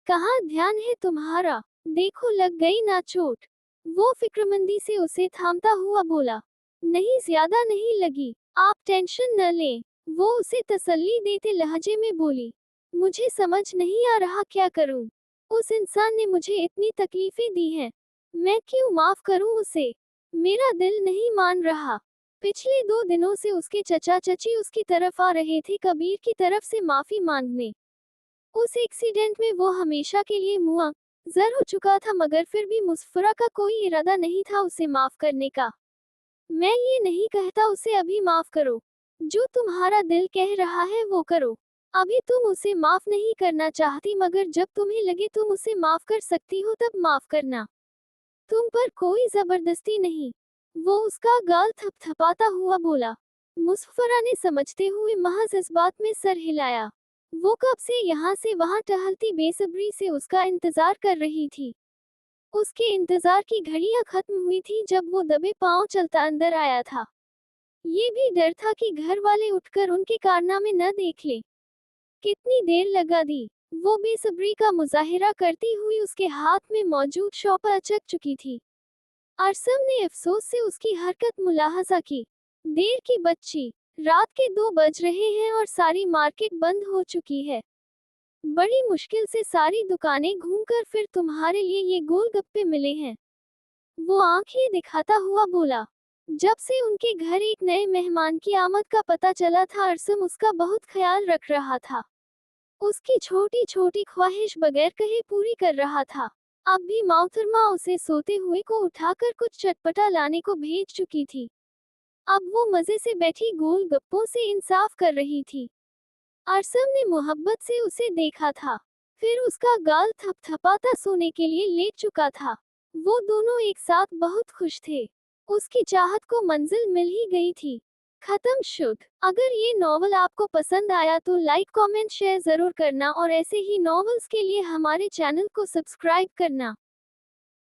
कहाँ ध्यान है तुम्हारा? देखो लग गई ना चोट? वो फिक्रमंदी से उसे थामता हुआ बोला। नहीं, ज्यादा नहीं लगी, आप टेंशन न लें। वो उसे तसल्ली देते लहजे में बोली। मुझे समझ नहीं आ रहा क्या करूं। उस इंसान ने मुझे इतनी तकलीफें दी हैं। मैं क्यों माफ करूं उसे? मेरा दिल नहीं मान रहा। पिछले 2 दिनों से उसके चचा चची उसकी तरफ आ रहे थे, कबीर की तरफ से माफी मांगने। उस एक्सीडेंट में वो हमेशा के लिए मुआ जर हो चुका था, मगर फिर भी मुस्फरा का कोई इरादा नहीं था उसे माफ करने का। मैं ये नहीं कहता उसे अभी माफ करो। जो तुम्हारा दिल कह रहा है वो करो। अभी तुम उसे माफ नहीं करना चाहती, मगर जब तुम्हें लगे तुम उसे माफ कर सकती हो तब माफ करना। तुम पर कोई जबरदस्ती नहीं। वो उसका गाल थपथपाता हुआ बोला। मुस्फरा ने समझते हुए महज इस बात में सर हिलाया। वो कब से यहाँ से वहाँ टहलती बेसब्री से उसका इंतजार कर रही थी। उसके इंतजार की घड़ियां खत्म हुई थी जब वो दबे पांव चलता अंदर आया था। ये भी डर था कि घर वाले उठकर उनके कारनामे न देख लें। कितनी देर लगा दी। वो बेसब्री का मुजाहिरा करती हुई उसके हाथ में मौजूद शॉपर अचक चुकी थी। अरसम ने अफसोस से उसकी हरकत मुलाहजा की। देर की बच्ची, रात के 2 बज रहे हैं और सारी मार्केट बंद हो चुकी है। बड़ी मुश्किल से सारी दुकानें घूमकर फिर तुम्हारे लिए ये गोलगप्पे मिले हैं। वो आंखें दिखाता हुआ बोला। जब से उनके घर एक नए मेहमान की आमद का पता चला था, अरसम उसका बहुत ख्याल रख रहा था। उसकी छोटी छोटी ख्वाहिश बगैर कहे पूरी कर रहा था। अब भी मोहतरमा उसे सोते हुए को उठाकर कुछ चटपटा लाने को भेज चुकी थी। अब वो मजे से बैठी गोलगप्पों से इंसाफ कर रही थी। अरसम ने मोहब्बत से उसे देखा था। फिर उसका गाल थपथपाता सोने के लिए लेट चुका था। वो दोनों एक साथ बहुत खुश थे। उसकी चाहत को मंजिल मिल ही गई थी। खत्म शुद्ध। अगर ये नॉवल आपको पसंद आया तो लाइक कमेंट शेयर जरूर करना और ऐसे ही नॉवेल्स के लिए हमारे चैनल को सब्सक्राइब करना।